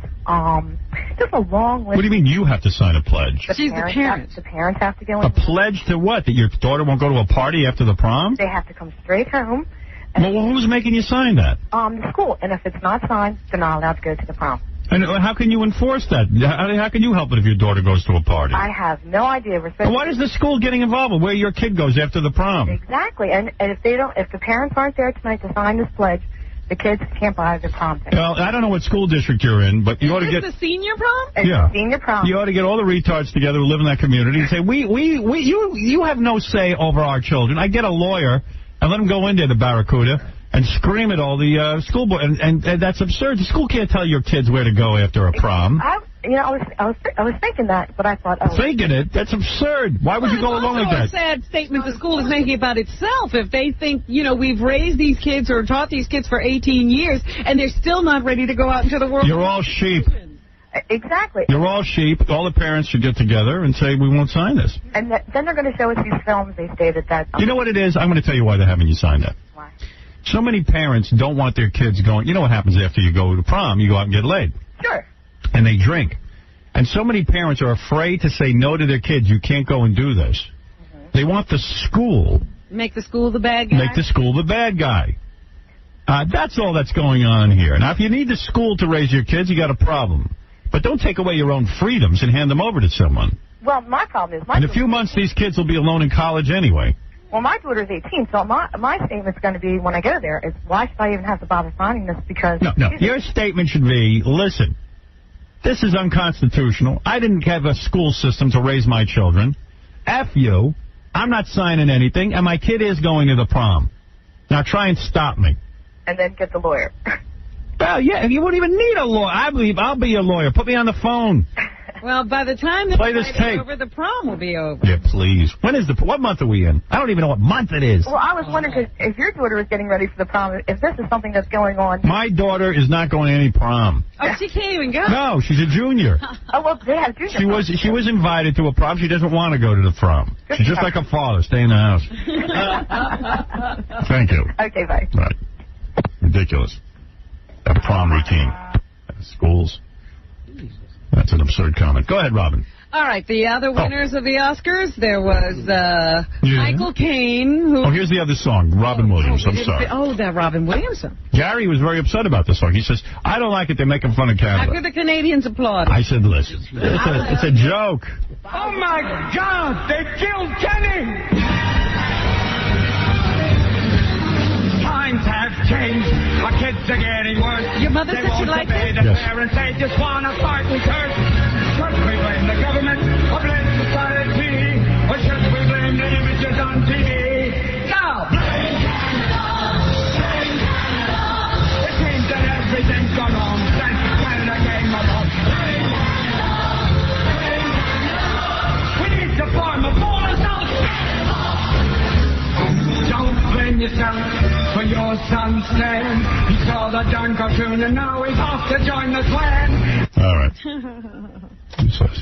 Just a long list. What do you mean you have to sign a pledge? She's the parent. The parents have to go in. A pledge to what? That your daughter won't go to a party after the prom? They have to come straight home. Well, who's making you sign that? The school. And if it's not signed, they're not allowed to go to the prom. And how can you enforce that? How can you help it if your daughter goes to a party? I have no idea. Why is the school getting involved with where your kid goes after the prom? Exactly. And if the parents aren't there tonight to sign this pledge, the kids can't buy the prom ticket. Well, I don't know what school district you're in, but you ought to get the senior prom? It's the senior prom. You ought to get all the retards together who live in that community and say, you have no say over our children. I get a lawyer and let them go in there to Barracuda and scream at all the school board, and that's absurd. The school can't tell your kids where to go after a prom. I was thinking that, but I thought, thinking it? That's absurd. Why would you go along with that? It's a sad statement the school is making about itself. If they think, we've raised these kids or taught these kids for 18 years, and they're still not ready to go out into the world. You're all sheep. Exactly. You're all sheep. All the parents should get together and say, we won't sign this. And then they're going to show us these films. They stated that. You know what it is? I'm going to tell you why they're having you sign that. Why? So many parents don't want their kids going. You know what happens after you go to prom? You go out and get laid. Sure. And they drink. And so many parents are afraid to say no to their kids. You can't go and do this. Mm-hmm. They want the school. Make the school the bad guy? Make the school the bad guy. That's all that's going on here. Now, if you need the school to raise your kids, you got a problem. But don't take away your own freedoms and hand them over to someone. Well, my problem is... In a few months, these kids will be alone in college anyway. Well, my daughter's 18, so my statement's going to be, when I go there, is why should I even have to bother signing this? Because... No. Your statement should be, listen, this is unconstitutional. I didn't have a school system to raise my children. F you. I'm not signing anything, and my kid is going to the prom. Now try and stop me. And then get the lawyer. Well, yeah, you wouldn't even need a lawyer. I believe I'll be your lawyer. Put me on the phone. Well, by the time the Play this tape. over, the prom will be over. Yeah, please. What month are we in? I don't even know what month it is. Well, I was wondering, cause if your daughter is getting ready for the prom, if this is something that's going on... My daughter is not going to any prom. Oh, she can't even go. No, she's a junior. Oh, well, they have junior prom. She was invited to a prom. She doesn't want to go to the prom. She's just like her father. Stay in the house. Thank you. Okay, bye. Right. Ridiculous. A prom routine at schools. That's an absurd comment. Go ahead, Robin. All right, the other winners of the Oscars, there was Michael Caine. Who here's the other song, Robin Williams. I'm sorry. That Robin Williams song. Gary was very upset about the song. He says, I don't like it. They're making fun of Canada. After the Canadians applaud. I said, listen, it's a joke. Oh, my God, they killed Kenny! Times have changed. Our kids are getting worse. Your mother said she liked it? Yes. Parents, they just want to fight and curse. Should we blame the government or blame society? Or should we blame the images on TV? Now! Blame Canada! It seems that everything's gone wrong since Canada came along. Blame Canada! We need to form a full assault. Don't blame yourself for your son's stand. He saw the darn cartoon and now he's off to join the Klan. All right.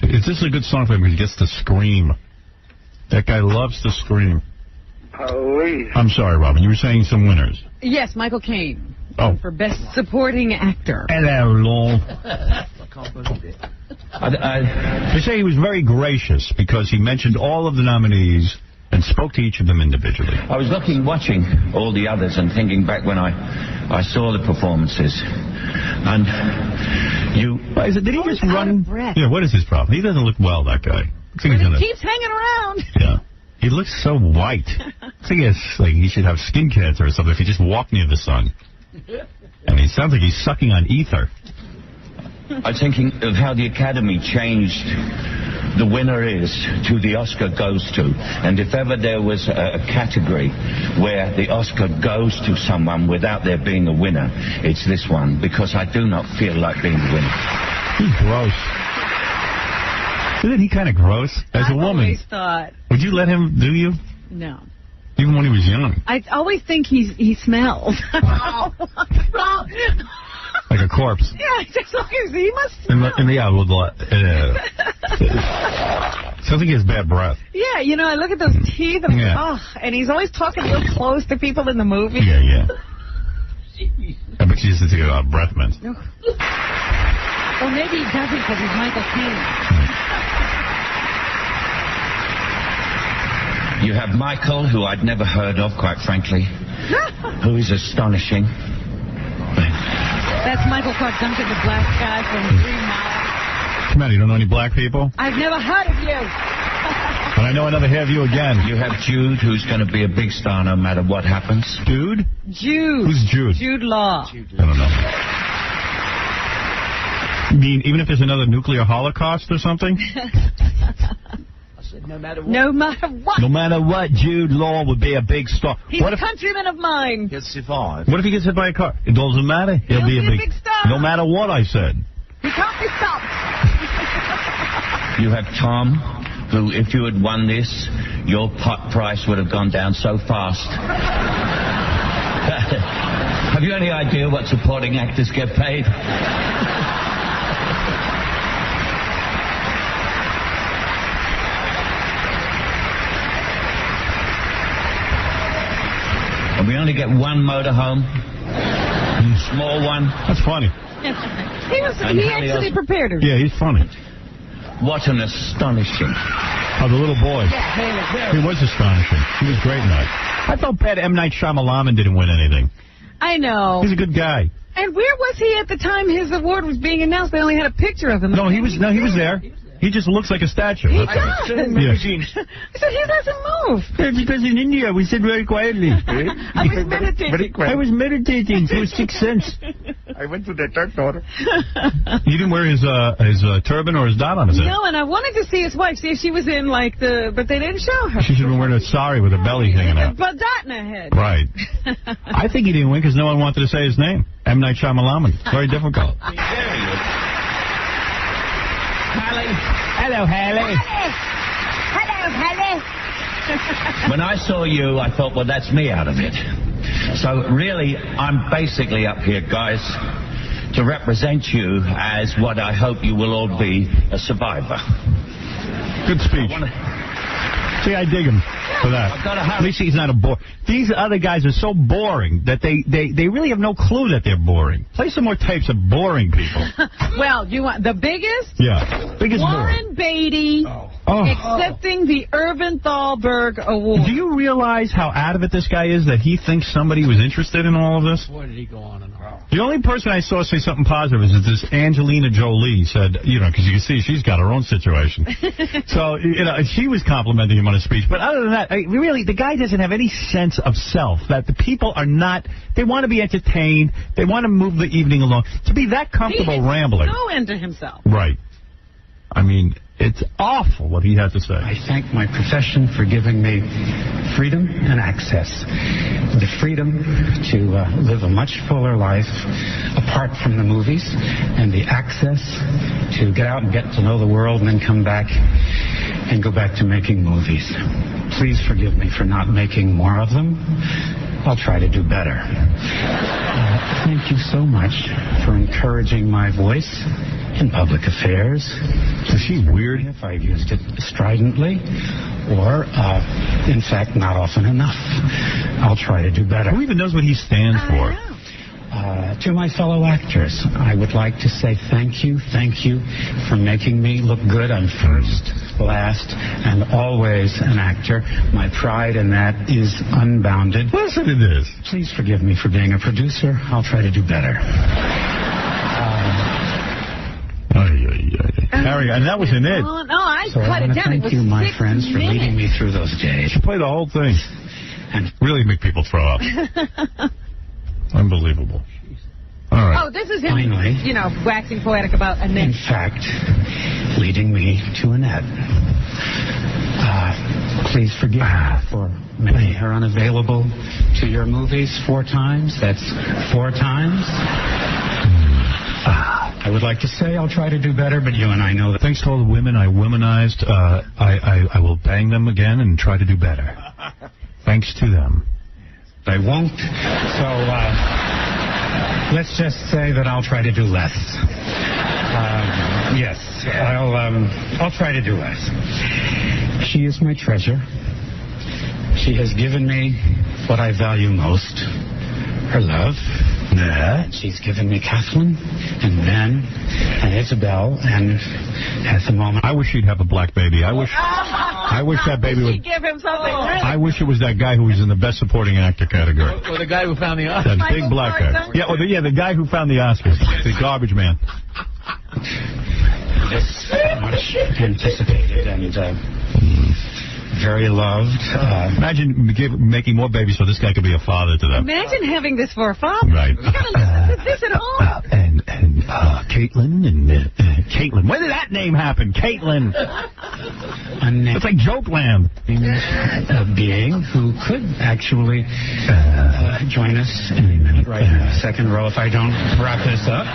Is this a good song for him? He gets to scream. That guy loves to scream. Police. I'm sorry, Robin. You were saying some winners. Yes, Michael Caine. Oh. For Best Supporting Actor. Hello, Lowell. They say he was very gracious because he mentioned all of the nominees and spoke to each of them individually. I was watching all the others and thinking back when I saw the performances. And did he just run? Yeah, what is his problem? He doesn't look well, that guy. He keeps hanging around. Yeah. He looks so white. I think he should have skin cancer or something if he just walked near the sun. And he sounds like he's sucking on ether. I was thinking of how the Academy changed the winner is, who the Oscar goes to. And if ever there was a category where the Oscar goes to someone without there being a winner, it's this one, because I do not feel like being the winner. He's gross. Isn't he kind of gross? As a woman. I always thought. Would you let him do you? No. Even when he was young. I always think he smells. Like a corpse. Yeah, just like he must smell. Sounds like he has bad breath. Yeah, you know, I look at those teeth and, and he's always talking real close to people in the movie. Yeah. I bet you used to take a breath mint. Or maybe he doesn't because he's Michael Caine. You have Michael, who I'd never heard of, quite frankly, who is astonishing. That's Michael Clark Duncan, the black guy from 3 Miles. Come on, you don't know any black people? I've never heard of you. But I know I never have you again. You have Jude, who's going to be a big star no matter what happens. Jude? Jude. Who's Jude? Jude Law. I don't know. You mean even if there's another nuclear holocaust or something? No matter what. No matter what. No matter what, Jude Law would be a big star. He's a countryman of mine. He'll survive. What if he gets hit by a car? It doesn't matter. He'll be a big star. No matter what I said. He can't be stopped. You have Tom, who, if you had won this, your pot price would have gone down so fast. Have you any idea what supporting actors get paid? And we only get one motorhome. Small one. That's funny. He actually prepared her. Yeah, he's funny. What an astonishing. Oh, the little boy. Yeah, he was astonishing. He was great in that. I felt bad M. Night Shyamalan didn't win anything. I know. He's a good guy. And where was he at the time his award was being announced? They only had a picture of him. No, he was there. He just looks like a statue. He That's does. all. I said, he doesn't move. Because in India, we sit very quietly. I was meditating. I was meditating through Sixth Sense. I went to the third floor. He didn't wear his turban or his dot on his head. No, and I wanted to see his wife, see if she was in, but they didn't show her. She should have been wearing a sari with a belly hanging out. But dot in her head. Right. I think he didn't win because no one wanted to say his name. M. Night Shyamalan. Very difficult. Hello, Hallie. Hello. When I saw you, I thought, well, that's me out of it. So really, I'm basically up here, guys, to represent you as what I hope you will all be, a survivor. Good speech. See, I dig him for that. At least he's not a bore. These other guys are so boring that they really have no clue that they're boring. Play some more tapes of boring people. Well, you want the biggest? Yeah. Biggest Warren Beatty accepting the Irvin Thalberg Award. Do you realize how out of it this guy is that he thinks somebody was interested in all of this? Boy, did he go on and on. The only person I saw say something positive is that this Angelina Jolie said, because you can see she's got her own situation. So, she was complimenting him on his speech. But other than that, really, the guy doesn't have any sense of self, that the people are not, they want to be entertained, they want to move the evening along. To be that comfortable rambling. He is so into himself. Right. I mean, it's awful what he had to say. I thank my profession for giving me freedom and access. The freedom to live a much fuller life apart from the movies, and the access to get out and get to know the world and then come back and go back to making movies. Please forgive me for not making more of them. I'll try to do better. Thank you so much for encouraging my voice in public affairs. Is she weird? If I've used it stridently or, in fact, not often enough. I'll try to do better. Who even knows what he stands for? To my fellow actors, I would like to say thank you for making me look good. I'm first, last, and always an actor. My pride in that is unbounded. Listen to this. Please forgive me for being a producer. I'll try to do better. Harry, and that wasn't it. No, I So cut I it want to down. It thank was you, my 6 friends, for minutes. leading me through those days. She played the whole thing. And really make people throw up. Unbelievable. All right. Oh, this is him, Finally. waxing poetic about Annette. In fact, leading me to Annette. Please forgive me for making her unavailable to your movies 4 times. That's 4 times. I would like to say I'll try to do better, but you and I know that. Thanks to all the women I womanized, I will bang them again and try to do better. Thanks to them. I won't. So, let's just say that I'll try to do less. Yes, I'll try to do less. She is my treasure. She has given me what I value most, her love. Yeah. She's given me Kathleen and Ben and Isabel, and at the moment... I wish she'd have a black baby. I wish that baby would... Give him something. I wish it was that guy who was in the best supporting actor category. Or the guy who found the Oscars. That big black guy. Yeah, the guy who found the Oscars. The garbage man. This much anticipated and very loved. Imagine making more babies so this guy could be a father to them. Imagine having this for a father. Right. You gotta listen to this at home. And Caitlin and Caitlin. When did that name happen? Caitlin. It's like Jokeland. A being who could actually join us in a minute, right in the second row, if I don't wrap this up.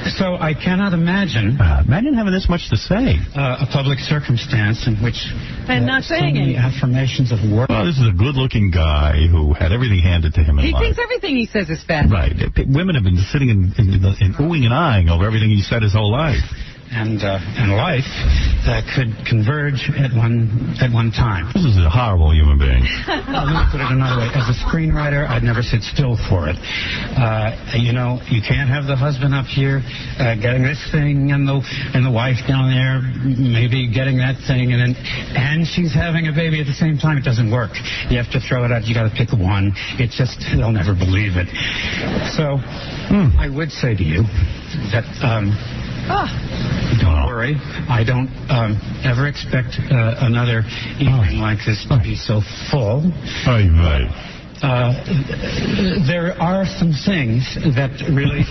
So I cannot imagine... imagine having this much to say. A public circumstance in which... And not saying so many anything. affirmations of work... Well, this is a good-looking guy who had everything handed to him in He life. thinks everything he says is fast. Right. Women have been sitting and oohing and eyeing over everything he said his whole life. And life that could converge at one time. This is a horrible human being. Let me put it another way. As a screenwriter, I'd never sit still for it. You can't have the husband up here getting this thing and the wife down there maybe getting that thing and she's having a baby at the same time. It doesn't work. You have to throw it out. You got to pick one. It's just they'll never believe it. So I would say to you that. Don't worry. I don't ever expect another evening like this to be so full. There are some things that really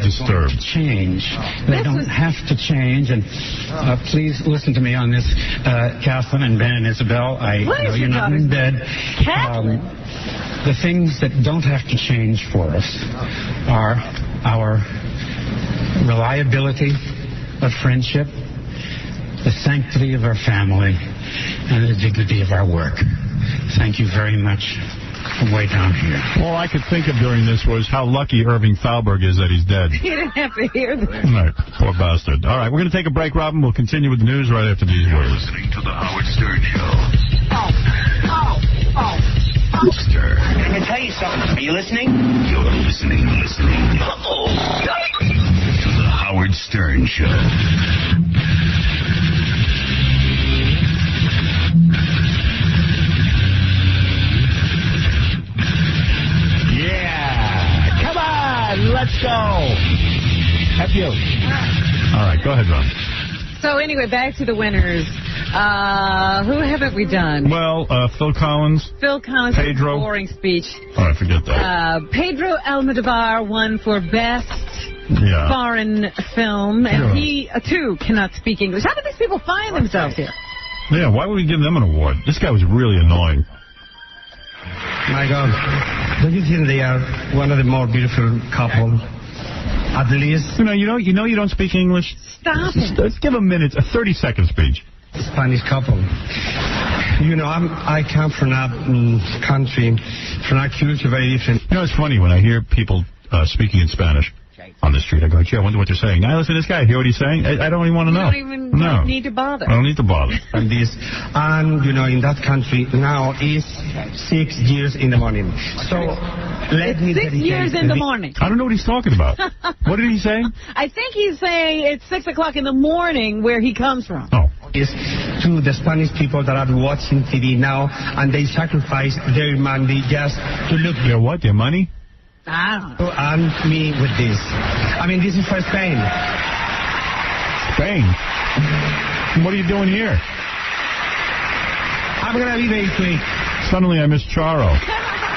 disturbed. To change. They don't have to change. And please listen to me on this, Kathleen and Ben and Isabel. I know you're not in bed. The things that don't have to change for us are our reliability of friendship, the sanctity of our family, and the dignity of our work. Thank you very much from way down here. All I could think of during this was how lucky Irving Thalberg is that he's dead. You didn't have to hear that. Right, poor bastard. All right, we're going to take a break, Robin. We'll continue with the news right after these words. Listening to the Howard Stern Show. Stern. Can I tell you something? Are you listening? You're listening. Uh-oh. To the Howard Stern Show. Yeah. Come on, let's go. F you. All right, go ahead, Ron. So anyway, back to the winners. Who haven't we done? Well, Phil Collins. Phil Collins. Pedro. Boring speech. Oh, I forget that. Pedro Almodovar won for best foreign film, and he too cannot speak English. How do these people find themselves here? Yeah, why would we give them an award? This guy was really annoying. My God, don't you think they are one of the more beautiful couples? At least, you don't speak English. Stop it. Let's give a minute, a 30-second speech. Spanish couple. I come from a country, from a culture very different. It's funny when I hear people speaking in Spanish on the street. I go, gee, I wonder what they're saying. Now listen to this guy. Hear what he's saying? I don't even want to know. You don't need to bother. I don't need to bother. And in that country now is 6 years in the morning. So let me 6 years in the morning. I don't know what he's talking about. What did he say? I think he's saying it's 6 o'clock in the morning where he comes from. Oh. Is to the Spanish people that are watching TV now, and they sacrifice their money just to look. Their what? Their money? I don't know. And me with this. I mean, this is for Spain. Spain? What are you doing here? I'm going to be very quick. Suddenly I miss Charo.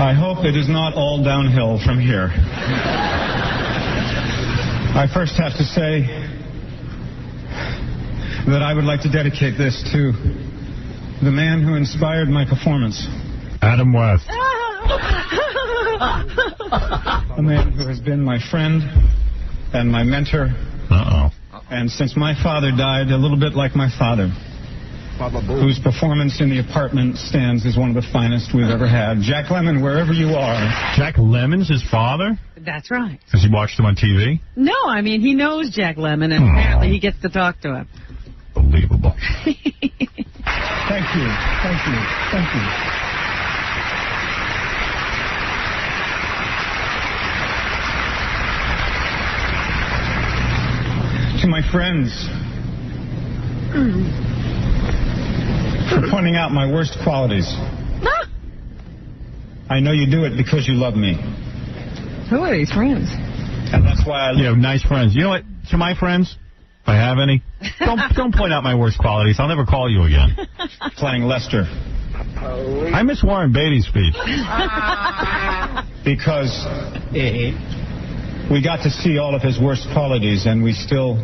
I hope it is not all downhill from here. I first have to say that I would like to dedicate this to the man who inspired my performance. Adam West. A man who has been my friend and my mentor. Uh-oh. And since my father died, a little bit like my father, whose performance in the apartment stands as one of the finest we've ever had. Jack Lemmon, wherever you are. Jack Lemmon's his father? That's right. Has he watched him on TV? No, I mean, he knows Jack Lemmon, and apparently he gets to talk to him. Unbelievable. Thank you. Thank you. Thank you. To my friends, for pointing out my worst qualities. I know you do it because you love me. Who are these friends? And that's why I love you. Nice friends. You know what? To my friends, if I have any, don't point out my worst qualities. I'll never call you again. Playing Lester. I miss Warren Beatty's speech. Because we got to see all of his worst qualities, and we still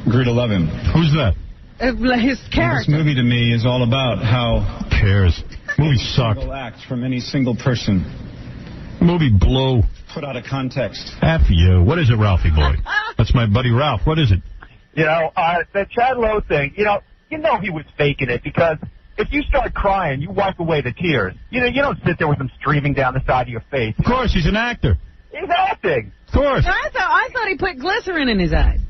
grew to love him. Who's that? His character. This movie to me is all about how... Who cares? Movie sucked. ...act from any single person. Movie blew. Put out of context. F you. What is it, Ralphie boy? That's my buddy Ralph. What is it? You know, that Chad Lowe thing, you know he was faking it, because if you start crying, you wipe away the tears. You know, you don't sit there with them streaming down the side of your face. Of course, he's an actor. He's acting. Of course. I thought he put glycerin in his eyes.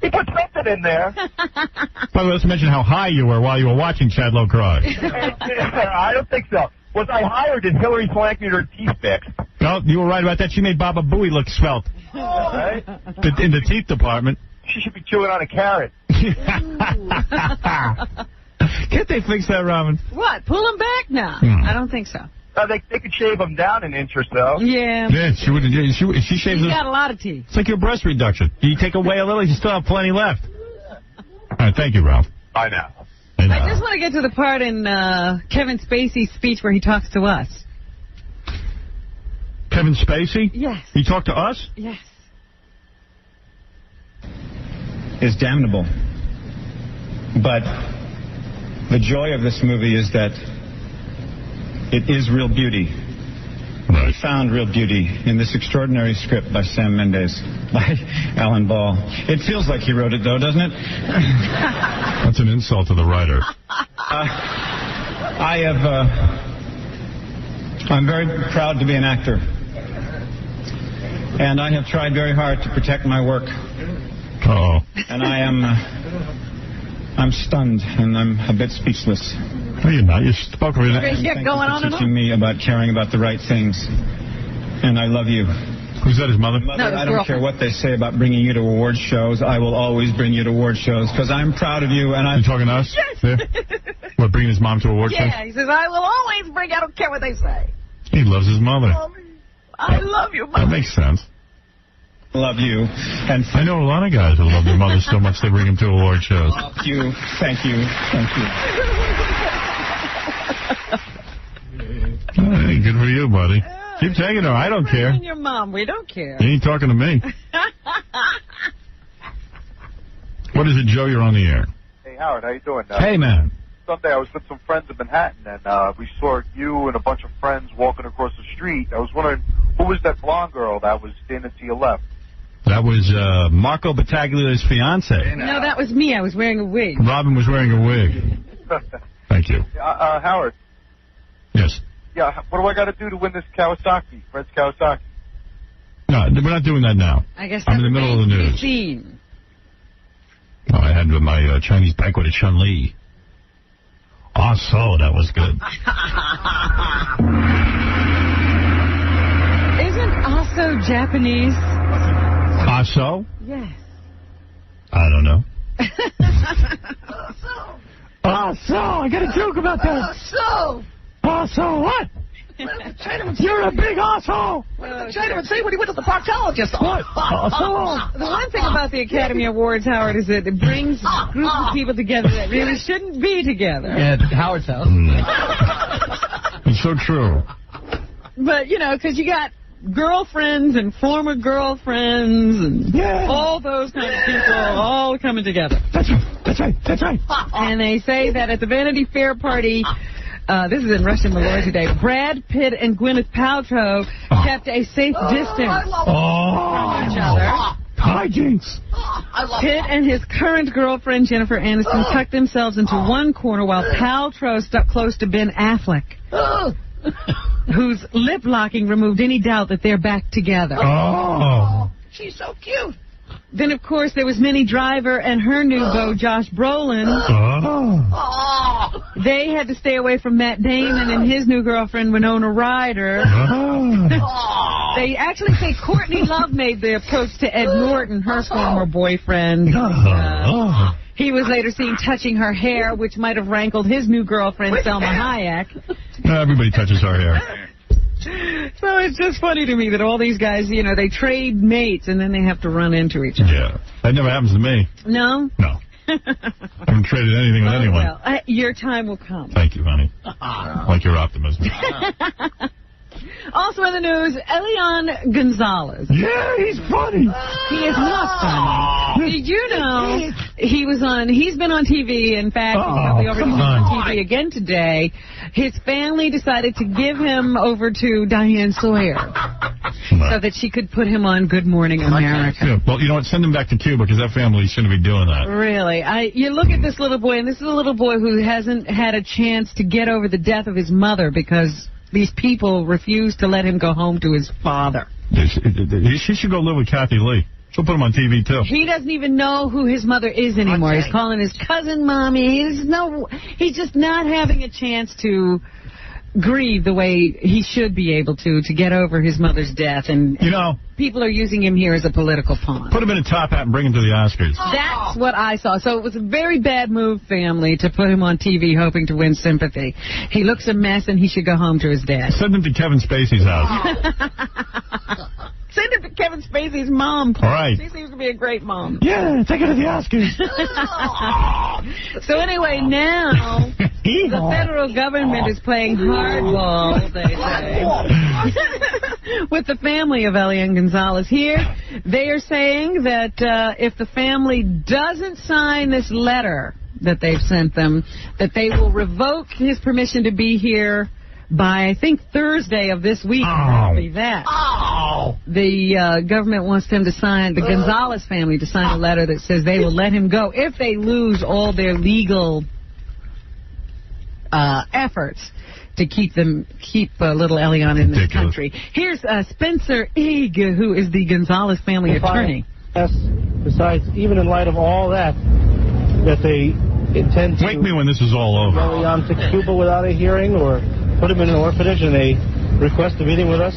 He put something in there. By the way, let's mention how high you were while you were watching Chad Lowe cry. I don't think so. Was I hired? Did Hillary Swank need her teeth fixed? No, you were right about that. She made Baba Booey look svelte. Right? In the teeth department. She should be chewing on a carrot. Can't they fix that, Robin? What? Pull him back now? I don't think so. They could shave him down an inch or so. Yeah. Yeah, she would. She shaves. He's got a lot of teeth. It's like your breast reduction. You take away a little, you still have plenty left. All right, thank you, Ralph. I know. I just want to get to the part in Kevin Spacey's speech where he talks to us. Kevin Spacey? Yes. He talked to us? Yes. Is damnable. But the joy of this movie is that it is real beauty. Right. We found real beauty in this extraordinary script by Sam Mendes, by Alan Ball. It feels like he wrote it, though, doesn't it? That's an insult to the writer. I'm very proud to be an actor. And I have tried very hard to protect my work. Uh-oh. And I'm stunned, and I'm a bit speechless. No, you're not. You spoke of it. Thank you for teaching me about caring about the right things. And I love you. Who's that, his mother? No, I don't care what they say about bringing you to award shows. I will always bring you to award shows, because I'm proud of you. And You talking to us? Yes. Yeah. What, bringing his mom to award shows? Yeah, he says, I will always bring, I don't care what they say. He loves his mother. I love you, Mom. That makes sense. Love you. And I know a lot of guys that love their mothers so much they bring them to award shows. Thank you. Thank you. Thank you. Hey, good for you, buddy. Keep taking her. I don't care. And your mom, we don't care. You ain't talking to me. What is it, Joe? You're on the air. Hey, Howard, how you doing? Hey, man. Sunday I was with some friends in Manhattan, and we saw you and a bunch of friends walking across the street. I was wondering, who was that blonde girl that was standing to your left? That was Marco Battaglia's fiance. No, that was me. I was wearing a wig. Robin was wearing a wig. Thank you. Howard. Yes. Yeah, what do I got to do to win this Kawasaki, Fred's Kawasaki? No, we're not doing that now. I guess I'm in the middle of the news. Scene. Oh, I had my Chinese banquet at Chun-Li. Oh, so that was good. Isn't also Japanese? Aso? Yes. I don't know. So I got a joke about that. So what? You're a big asshole. What did the Chinaman say when he went to the proctologist? What? The one thing about the Academy Awards, Howard, is that it brings groups of people together that really shouldn't be together. Yeah, Howard's house. It's so true. But, you know, because you got girlfriends and former girlfriends and all those kind of people all coming together. That's right. And they say that at the Vanity Fair party, this is in Russian Malloy today, Brad Pitt and Gwyneth Paltrow kept a safe distance from each other. Hijinks. Pitt and his current girlfriend, Jennifer Aniston, tucked themselves into one corner while Paltrow stuck close to Ben Affleck, whose lip locking removed any doubt that they're back together. Oh. She's so cute. Then, of course, there was Minnie Driver and her new beau, Josh Brolin. Oh. They had to stay away from Matt Damon and his new girlfriend, Winona Ryder. They actually say Courtney Love made the approach to Ed Norton, her former boyfriend. He was later seen touching her hair, which might have rankled his new girlfriend, Selma Hayek. Everybody touches our hair. So it's just funny to me that all these guys, you know, they trade mates and then they have to run into each other. Yeah. That never happens to me. No? No. I haven't traded anything with anyone. Well, your time will come. Thank you, honey. Like your optimism. Also in the news, Elian Gonzalez. Yeah, he's funny. He is not funny. Did you know he's been on TV. In fact, he's probably over on TV again today. His family decided to give him over to Diane Sawyer so that she could put him on Good Morning America. Yeah, well, you know what? Send him back to Cuba because that family shouldn't be doing that. Really. You look at this little boy, and this is a little boy who hasn't had a chance to get over the death of his mother because these people refuse to let him go home to his father. She should go live with Kathy Lee. She'll put him on TV, too. He doesn't even know who his mother is anymore. He's calling his cousin Mommy. He's just not having a chance to grieve the way he should be able to get over his mother's death. And you know, people are using him here as a political pawn. Put him in a top hat and bring him to the Oscars. That's what I saw. So it was a very bad move, family, to put him on TV hoping to win sympathy. He looks a mess and he should go home to his dad. Send him to Kevin Spacey's house. Send him to Kevin Spacey's mom. All right. She seems to be a great mom. Yeah, take her to the Oscars. So anyway, now the federal government is playing hardball, they say, with the family of Elian Gonzalez. Here, they are saying that if the family doesn't sign this letter that they've sent them, that they will revoke his permission to be here by, I think, Thursday of this week. Probably that. The government wants them to sign, the Gonzalez family to sign a letter that says they will let him go if they lose all their legal efforts to keep little Elian in this country. Here's Spencer Eag, who is the Gonzalez family attorney. Yes, besides, even in light of all that they intend to... Wake me when this is all over. Elian to Cuba without a hearing, or put him in an orphanage and they request a meeting with us?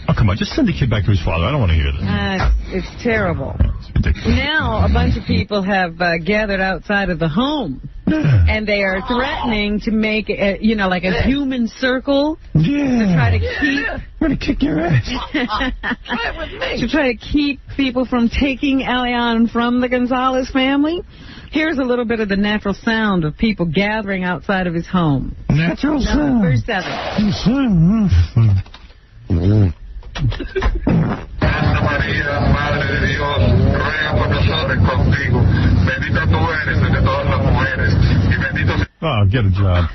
Oh, come on, just send the kid back to his father. I don't want to hear this. It's terrible. Now a bunch of people have gathered outside of the home, and they are threatening to make, a human circle to try to keep... We're going to kick your ass. Try it with me. To try to keep people from taking Elian from the Gonzalez family. Here's a little bit of the natural sound of people gathering outside of his home. Natural sound. Number 7. Oh, get a job.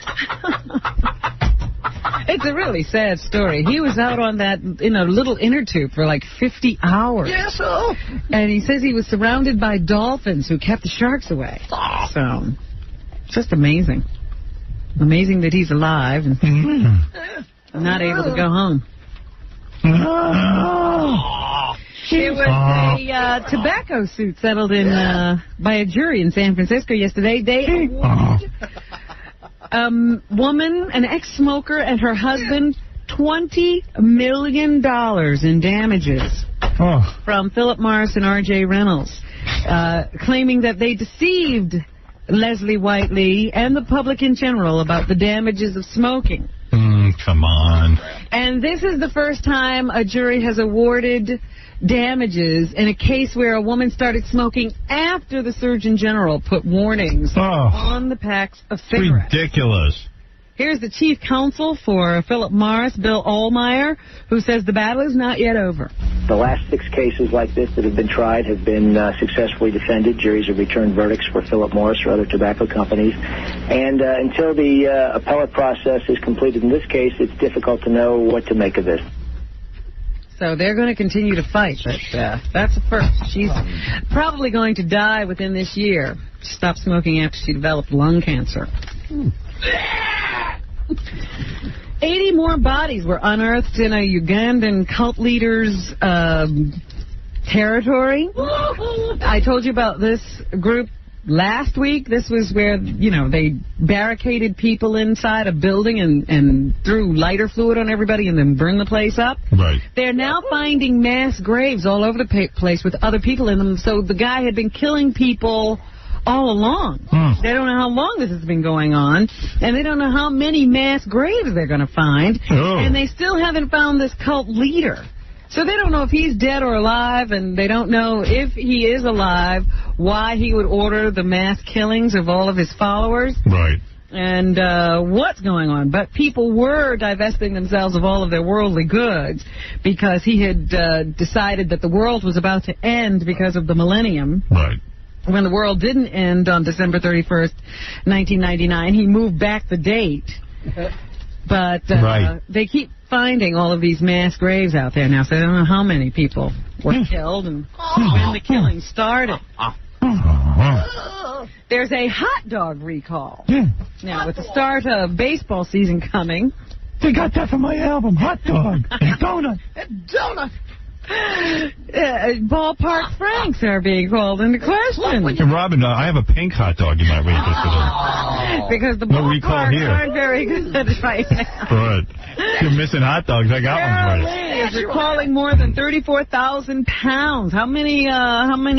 It's a really sad story. He was out on that little inner tube for like 50 hours. Yes, so. And he says he was surrounded by dolphins who kept the sharks away. So, it's just amazing. Amazing that he's alive and not able to go home. There was a tobacco suit settled in by a jury in San Francisco yesterday. They awarded woman, an ex-smoker, and her husband $20 million in damages from Philip Morris and R.J. Reynolds, claiming that they deceived Leslie Whiteley and the public in general about the damages of smoking. Come on. And this is the first time a jury has awarded damages in a case where a woman started smoking after the Surgeon General put warnings on the packs of cigarettes. Ridiculous. Here's the chief counsel for Philip Morris, Bill Ohlmeyer, who says the battle is not yet over. The last 6 cases like this that have been tried have been successfully defended. Juries have returned verdicts for Philip Morris or other tobacco companies. And until the appellate process is completed in this case, it's difficult to know what to make of this. So they're going to continue to fight, but that's a first. She's probably going to die within this year. She stopped smoking after she developed lung cancer. 80 more bodies were unearthed in a Ugandan cult leader's territory. I told you about this group last week. This was where, they barricaded people inside a building and threw lighter fluid on everybody and then burned the place up. Right. They're now finding mass graves all over the place with other people in them. So the guy had been killing people all along. They don't know how long this has been going on, and they don't know how many mass graves they're going to find, and they still haven't found this cult leader. So they don't know if he's dead or alive, and they don't know if he is alive, why he would order the mass killings of all of his followers. Right. And what's going on. But people were divesting themselves of all of their worldly goods because he had decided that the world was about to end because of the millennium. Right. When the world didn't end on December 31st, 1999, he moved back the date. But they keep finding all of these mass graves out there now, so they don't know how many people were killed and when the killing started. There's a hot dog recall. Now, with the start of baseball season coming... They got that from my album, Hot Dog and Donut. Donut! Ballpark Franks are being called into question. Hey, Robin, I have a pink hot dog you might be interested in. Because the ballparks aren't very good right now. Right. You're missing hot dogs. I got one for you. Is recalling more than 34,000 pounds. How many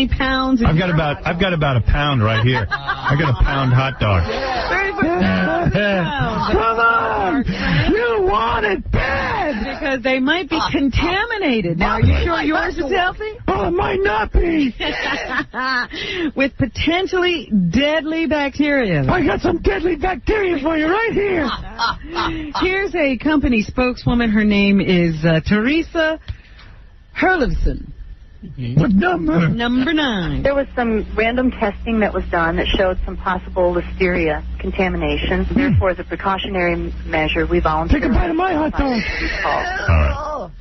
pounds? I've got about a pound right here. I got a pound hot dog. 34,000 pounds. Come on! You want it bad! Because they might be contaminated. Now, are you sure yours is healthy? Oh, it might not be. With potentially deadly bacteria. I got some deadly bacteria for you right here. Here's a company spokeswoman. Her name is Teresa Herlevson. What number? Number 9. There was some random testing that was done that showed some possible listeria contamination. Therefore, as a precautionary measure, we voluntarily... Take a bite of my hot dog. All right.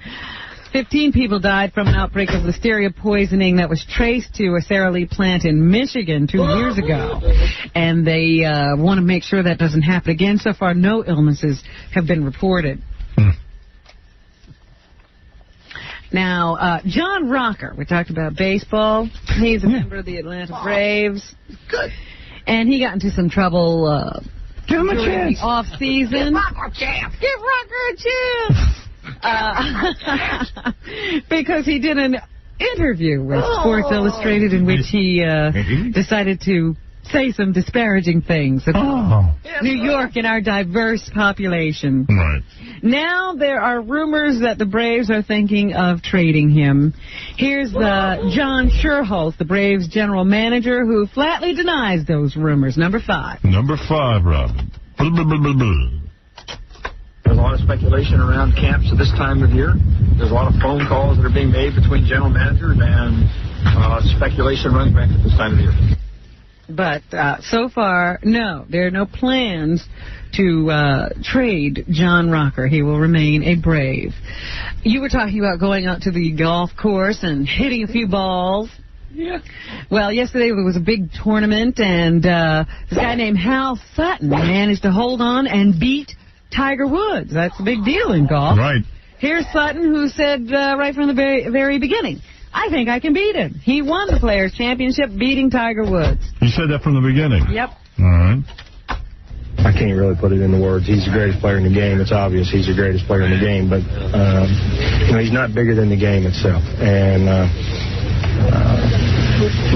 15 people died from an outbreak of listeria poisoning that was traced to a Sara Lee plant in Michigan 2 years ago. And they want to make sure that doesn't happen again. So far, no illnesses have been reported. Now, John Rocker, we talked about baseball. He's a member of the Atlanta Braves. Good. And he got into some trouble Give him a during chance. the off-season. Give Rocker a chance. Give Rocker a chance. Because he did an interview with Sports Illustrated in which he decided to say some disparaging things about New York and our diverse population. Right. Now there are rumors that the Braves are thinking of trading him. Here's John Schuerholz, the Braves general manager, who flatly denies those rumors. Number 5. Number 5, Robin. There's a lot of speculation around camps at this time of year. There's a lot of phone calls that are being made between general managers, and speculation runs back at this time of year. But so far, no, there are no plans to trade John Rocker. He will remain a Brave. You were talking about going out to the golf course and hitting a few balls. Yeah. Well, yesterday there was a big tournament, and this guy named Hal Sutton managed to hold on and beat Tiger Woods. That's a big deal in golf. Right. Here's Sutton, who said right from the very beginning, I think I can beat him. He won the Players' Championship beating Tiger Woods. You said that from the beginning? Yep. All right. I can't really put it into words. He's the greatest player in the game. It's obvious he's the greatest player in the game, but he's not bigger than the game itself. And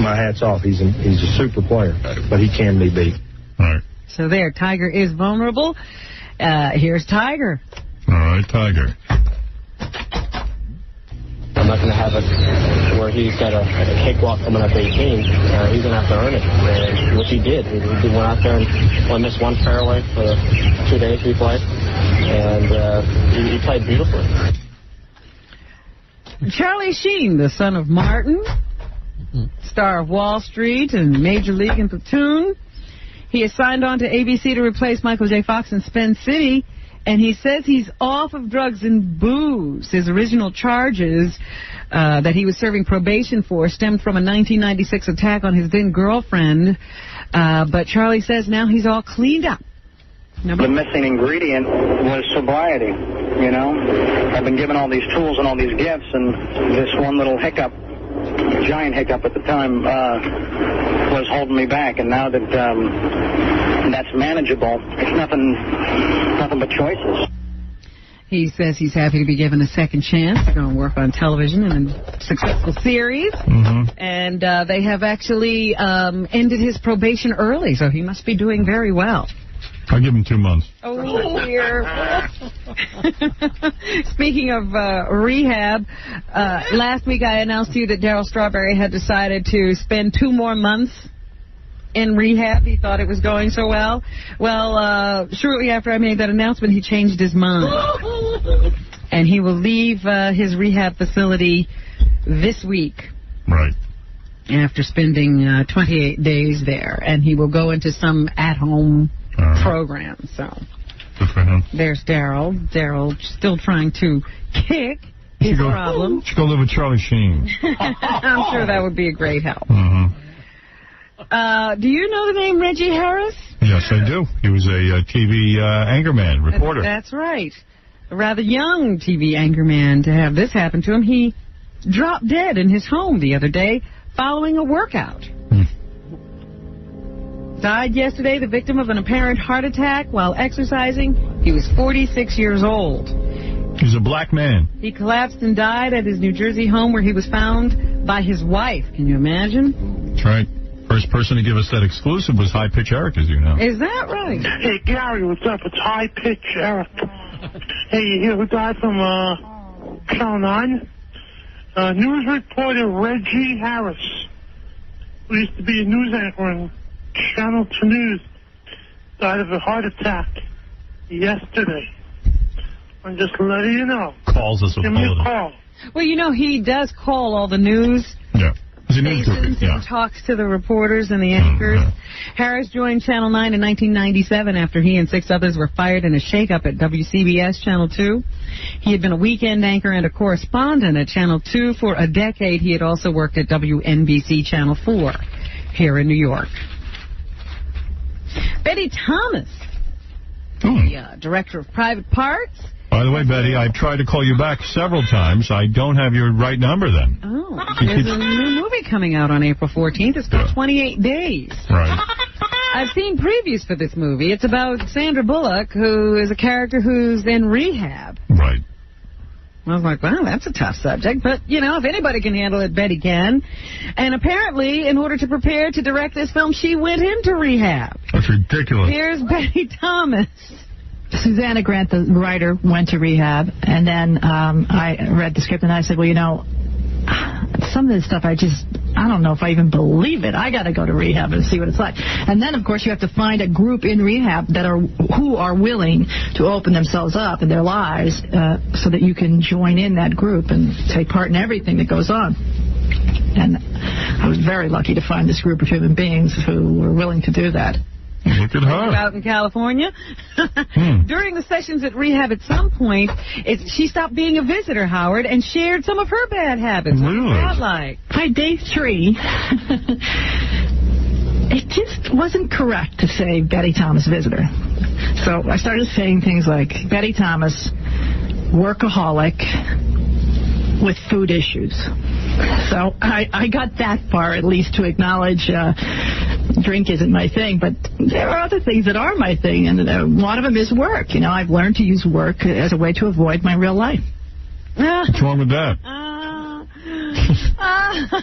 my hat's off. He's a super player, but he can be beat. All right. So there, Tiger is vulnerable. Here's Tiger. All right, Tiger. I'm not going to have it where he's got a cakewalk coming up 18. He's going to have to earn it, and which he did. He went out there and only missed one fairway for the 2 days we played, and he played beautifully. Charlie Sheen, the son of Martin, star of Wall Street and Major League and Platoon. He has signed on to ABC to replace Michael J. Fox in Spin City, and he says he's off of drugs and booze. His original charges that he was serving probation for stemmed from a 1996 attack on his then-girlfriend, but Charlie says now he's all cleaned up. The missing ingredient was sobriety, you know. I've been given all these tools and all these gifts, and this one little hiccup, giant hiccup at the time, was holding me back. And now that that's manageable, it's nothing but choices. He says he's happy to be given a second chance to go and work on television in a successful series. And they have actually ended his probation early, so he must be doing very well. I'll give him 2 months. Oh, dear. Speaking of rehab, last week I announced to you that Darryl Strawberry had decided to spend 2 more months in rehab. He thought it was going so well. Well, shortly after I made that announcement, he changed his mind. And he will leave his rehab facility this week. Right. After spending 28 days there. And he will go into some at-home program. So good for him. There's Darryl. Darryl still trying to kick his problem. Should go live with Charlie Sheen. I'm sure that would be a great help. Mm-hmm. Do you know the name Reggie Harris? Yes, I do. He was a TV anchorman, reporter. That's right. A rather young TV anchorman to have this happen to him. He dropped dead in his home the other day following a workout. Died yesterday, the victim of an apparent heart attack while exercising. He was 46 years old. He's a black man. He collapsed and died at his New Jersey home where he was found by his wife. Can you imagine? That's right. First person to give us that exclusive was High Pitch Eric, as you know. Is that right? Hey, Gary, what's up? It's High Pitch Eric. Hey, you hear who died from Channel 9? News reporter Reggie Harris, who used to be a news anchor in Channel 2 News, died of a heart attack yesterday. I'm just letting you know. Calls us with Give me a call. Well, you know, he does call all the news stations and talks to the reporters and the anchors. Harris joined Channel 9 in 1997 after he and 6 others were fired in a shakeup at WCBS Channel 2. He had been a weekend anchor and a correspondent at Channel 2 for a decade. He had also worked at WNBC Channel 4 here in New York. Betty Thomas, the director of Private Parts. By the way, Betty, I've tried to call you back several times. I don't have your right number then. Oh, there's a new movie coming out on April 14th. It's called 28 Days. Right. I've seen previews for this movie. It's about Sandra Bullock, who is a character who's in rehab. Right. I was like, wow, that's a tough subject. But, you know, if anybody can handle it, Betty can. And apparently, in order to prepare to direct this film, she went into rehab. That's ridiculous. Here's Betty Thomas. Susanna Grant, the writer, went to rehab, and then I read the script, and I said, well, you know, some of this stuff, I don't know if I even believe it. I got to go to rehab and see what it's like. And then, of course, you have to find a group in rehab who are willing to open themselves up in their lives so that you can join in that group and take part in everything that goes on. And I was very lucky to find this group of human beings who were willing to do that. Look at her. Out in California. During the sessions at rehab, at some point, she stopped being a visitor, Howard, and shared some of her bad habits. What was that like? By day 3, it just wasn't correct to say Betty Thomas visitor. So I started saying things like Betty Thomas, workaholic with food issues. So I got that far, at least, to acknowledge drink isn't my thing, but there are other things that are my thing, and one of them is work. You know, I've learned to use work as a way to avoid my real life. What's wrong with that?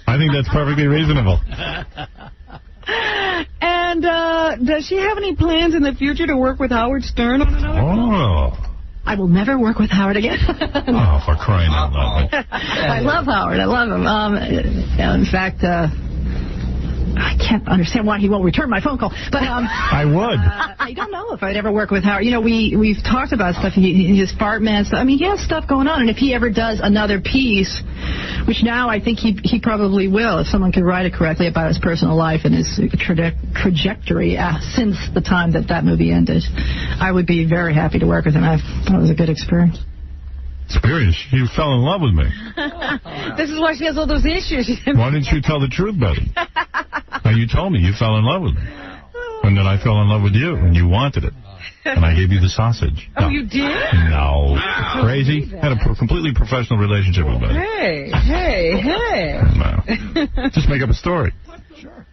I think that's perfectly reasonable. And does she have any plans in the future to work with Howard Stern on another film? I will never work with Howard again. Oh, for crying out loud. I love Howard. I love him. In fact, I can't understand why he won't return my phone call. But I would. I don't know if I'd ever work with Howard. You know, we've talked about stuff. His fart man stuff. I mean, he has stuff going on. And if he ever does another piece, which now I think he probably will, if someone could write it correctly about his personal life and his trajectory since the time that movie ended, I would be very happy to work with him. I thought it was a good experience. Experience? You fell in love with me. This is why she has all those issues. Why didn't you tell the truth, Betty? Now, you told me you fell in love with me. And then I fell in love with you, and you wanted it. And I gave you the sausage. Oh, you did? No. Crazy? Had a completely professional relationship with Betty. Hey. No. Just make up a story.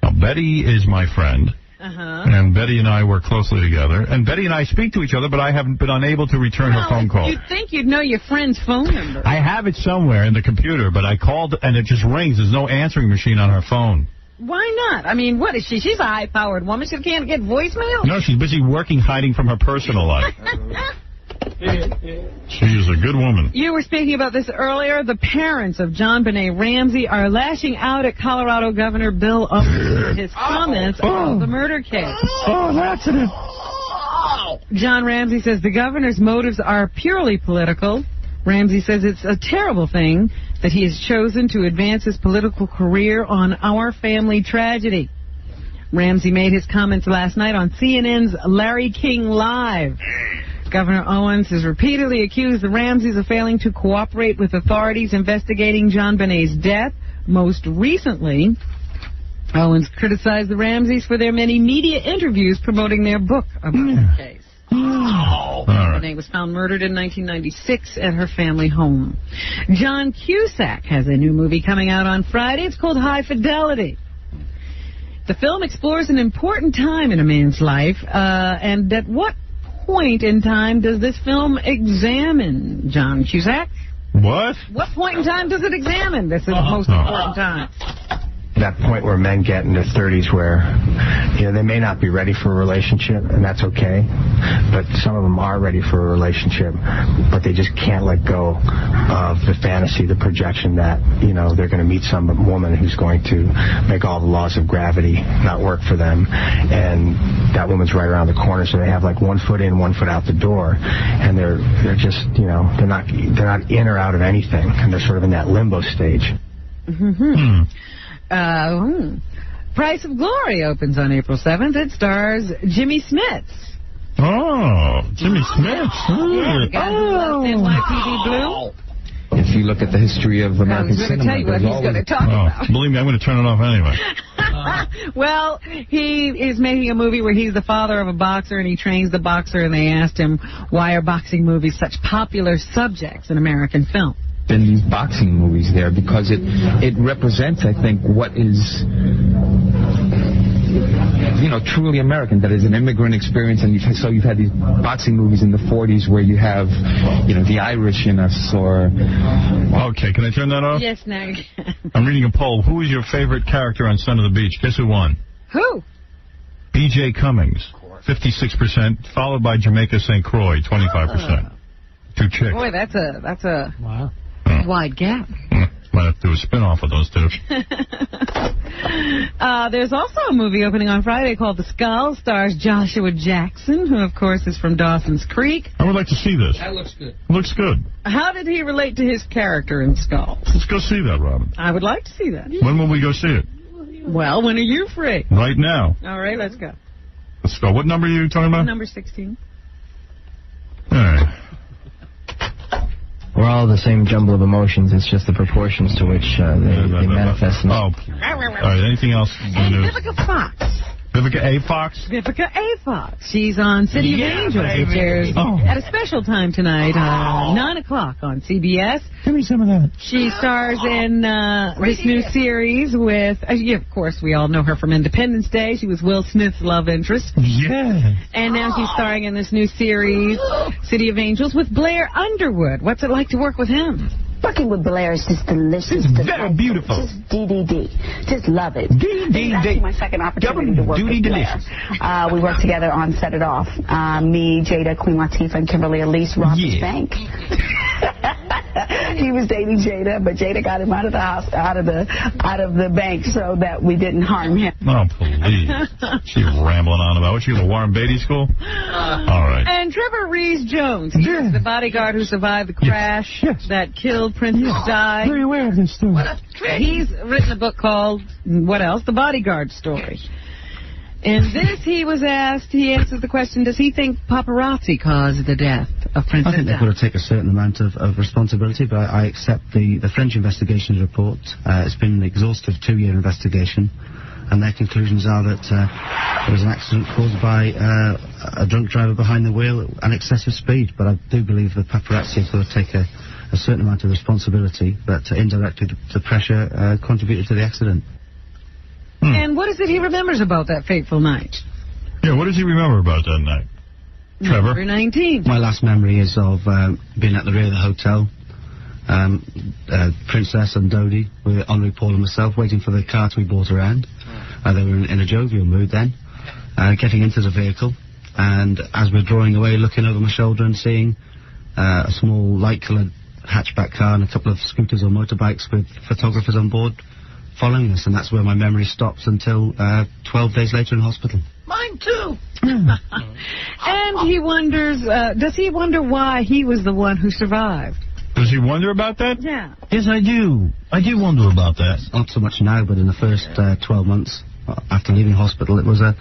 Now, Betty is my friend. And Betty and I work closely together. And Betty and I speak to each other, but I haven't been unable to return her phone call. You'd think you'd know your friend's phone number. I have it somewhere in the computer, but I called and it just rings. There's no answering machine on her phone. Why not? I mean, what is she? She's a high-powered woman. She can't get voicemail? No, she's busy working, hiding from her personal life. She is a good woman. You were speaking about this earlier. The parents of JonBenet Ramsey are lashing out at Colorado Governor Bill Owens for his comments about the murder case. Oh, that's it. John Ramsey says the governor's motives are purely political. Ramsey says it's a terrible thing that he has chosen to advance his political career on our family tragedy. Ramsey made his comments last night on CNN's Larry King Live. Governor Owens has repeatedly accused the Ramseys of failing to cooperate with authorities investigating JonBenet's death. Most recently, Owens criticized the Ramseys for their many media interviews promoting their book about the case. JonBenet was found murdered in 1996 at her family home. John Cusack has a new movie coming out on Friday. It's called High Fidelity. The film explores an important time in a man's life, and at what point in time does this film examine, John Cusack? What? What point in time does it examine? This is the most important time. That point where men get in their 30s where, they may not be ready for a relationship, and that's okay. But some of them are ready for a relationship, but they just can't let go of the fantasy, the projection that, they're going to meet some woman who's going to make all the laws of gravity not work for them. And that woman's right around the corner, so they have like 1 foot in, 1 foot out the door. And they're just, they're not in or out of anything. And they're sort of in that limbo stage. Price of Glory opens on April 7th. It stars Jimmy Smits. Oh, Jimmy Smits. Yeah, the guy who loves NYPD Blue. If you look at the history of American cinema, tell you what he's going to talk about. Believe me, I'm going to turn it off anyway. Well, he is making a movie where he's the father of a boxer and he trains the boxer, and they asked him, why are boxing movies such popular subjects in American film? In these boxing movies there, because it represents, I think, what is truly American, that is an immigrant experience. And you've had these boxing movies in the 40s where you have the Irish in us, or okay, can I turn that off? Yes, now you can. I'm reading a poll. Who is your favorite character on Son of the Beach? Guess who won? Who? B.J. Cummings, 56%, followed by Jamaica St. Croix, 25%. Two chicks. Boy, that's a wide gap. Might have to do a spin-off of those two. There's also a movie opening on Friday called The Skull. Stars Joshua Jackson, who, of course, is from Dawson's Creek. I would like to see this. That looks good. Looks good. How did he relate to his character in Skull? Let's go see that, Robin. I would like to see that. When will we go see it? Well, when are you free? Right now. All right, let's go. Let's go. What number are you talking about? Number 16. All right. We're all the same jumble of emotions. It's just the proportions to which they manifest. All right, anything else? And Vivica Fox. Vivica A. Fox? Vivica A. Fox. She's on City of Angels, which airs at a special time tonight, 9 o'clock on CBS. Give me some of that. She stars in this new series with, of course, we all know her from Independence Day. She was Will Smith's love interest. Yeah. And now she's starring in this new series, City of Angels, with Blair Underwood. What's it like to work with him? Working with Blair is just delicious. Very beautiful. Just DDD. Just love it. DDD. This is actually my second opportunity to work with Blair. We worked together on Set It Off. Me, Jada, Queen Latifah, and Kimberly Elise robbed his bank. He was dating Jada, but Jada got him out of the house, out of the bank, so that we didn't harm him. Oh, please. She's rambling on about what? She was a Warren Beatty school? All right. And Trevor Rees-Jones, he was the bodyguard who survived the crash that killed Princess Di. Very aware of this story. He's written a book called, what else? The Bodyguard Story. In this, he was asked, he answered the question, does he think paparazzi caused the death of Princess Di? I think they've got to take a certain amount of responsibility, but I accept the French investigations report. It's been an exhaustive 2-year investigation, and their conclusions are that there was an accident caused by a drunk driver behind the wheel and excessive speed. But I do believe the paparazzi have got to take a certain amount of responsibility, but indirectly the pressure contributed to the accident. And what is it he remembers about that fateful night? Yeah, what does he remember about that night? Trevor? Number 19. My last memory is of being at the rear of the hotel. Princess and Dodie, with Henri, Paul and myself, waiting for the car to be brought around. They were in a jovial mood then. Getting into the vehicle, and as we're drawing away, looking over my shoulder and seeing a small light-coloured hatchback car and a couple of scooters or motorbikes with photographers on board following us, and that's where my memory stops until 12 days later in hospital. Mine too. And he wonders, does he wonder why he was the one who survived? Does he wonder about that? Yeah. Yes, I do. I do wonder about that. Not so much now, but in the first 12 months after leaving hospital, it was I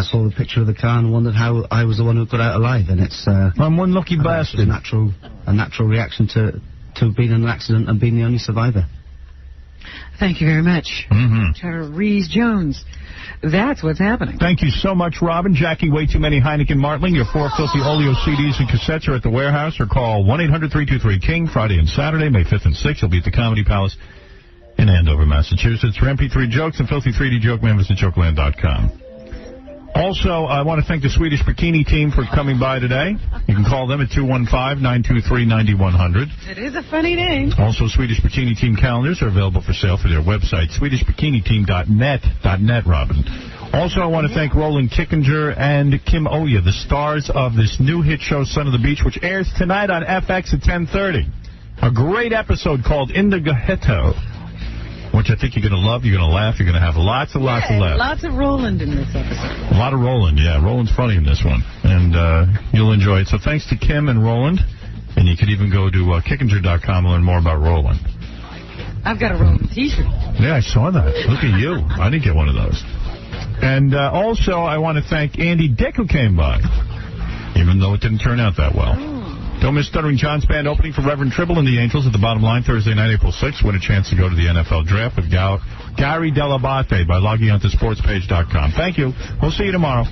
saw the picture of the car and wondered how I was the one who got out alive, and it's... I'm one lucky bastard. A natural reaction to being in an accident and being the only survivor. Thank you very much, Trevor Rees-Jones. That's what's happening. Thank you so much, Robin. Jackie, way too many Heineken Martling. Your 4 filthy Oleo CDs and cassettes are at the warehouse, or call 1-800-323-KING Friday and Saturday, May 5th and 6th. You'll be at the Comedy Palace in Andover, Massachusetts. For MP3 jokes and filthy 3D joke members at jokeland.com. Also, I want to thank the Swedish Bikini team for coming by today. You can call them at 215-923-9100. It is a funny name. Also, Swedish Bikini Team calendars are available for sale for their website, SwedishBikiniTeam.net, Robin. Also, I want to thank Roland Kickinger and Kim Oya, the stars of this new hit show, Son of the Beach, which airs tonight on FX at 10:30. A great episode called In the Ghetto, which I think you're going to love. You're going to laugh. You're going to have lots of laughs. Lots of Roland in this episode. A lot of Roland, yeah. Roland's funny in this one, and you'll enjoy it. So thanks to Kim and Roland, and you could even go to Kickinger.com and learn more about Roland. I've got a Roland T-shirt. Yeah, I saw that. Look at you. I didn't get one of those. And also, I want to thank Andy Dick, who came by, even though it didn't turn out that well. Don't miss Stuttering John's band opening for Reverend Tribble and the Angels at the Bottom Line Thursday night, April 6th. Win a chance to go to the NFL Draft with Gary Delabate by logging on to sportspage.com. Thank you. We'll see you tomorrow.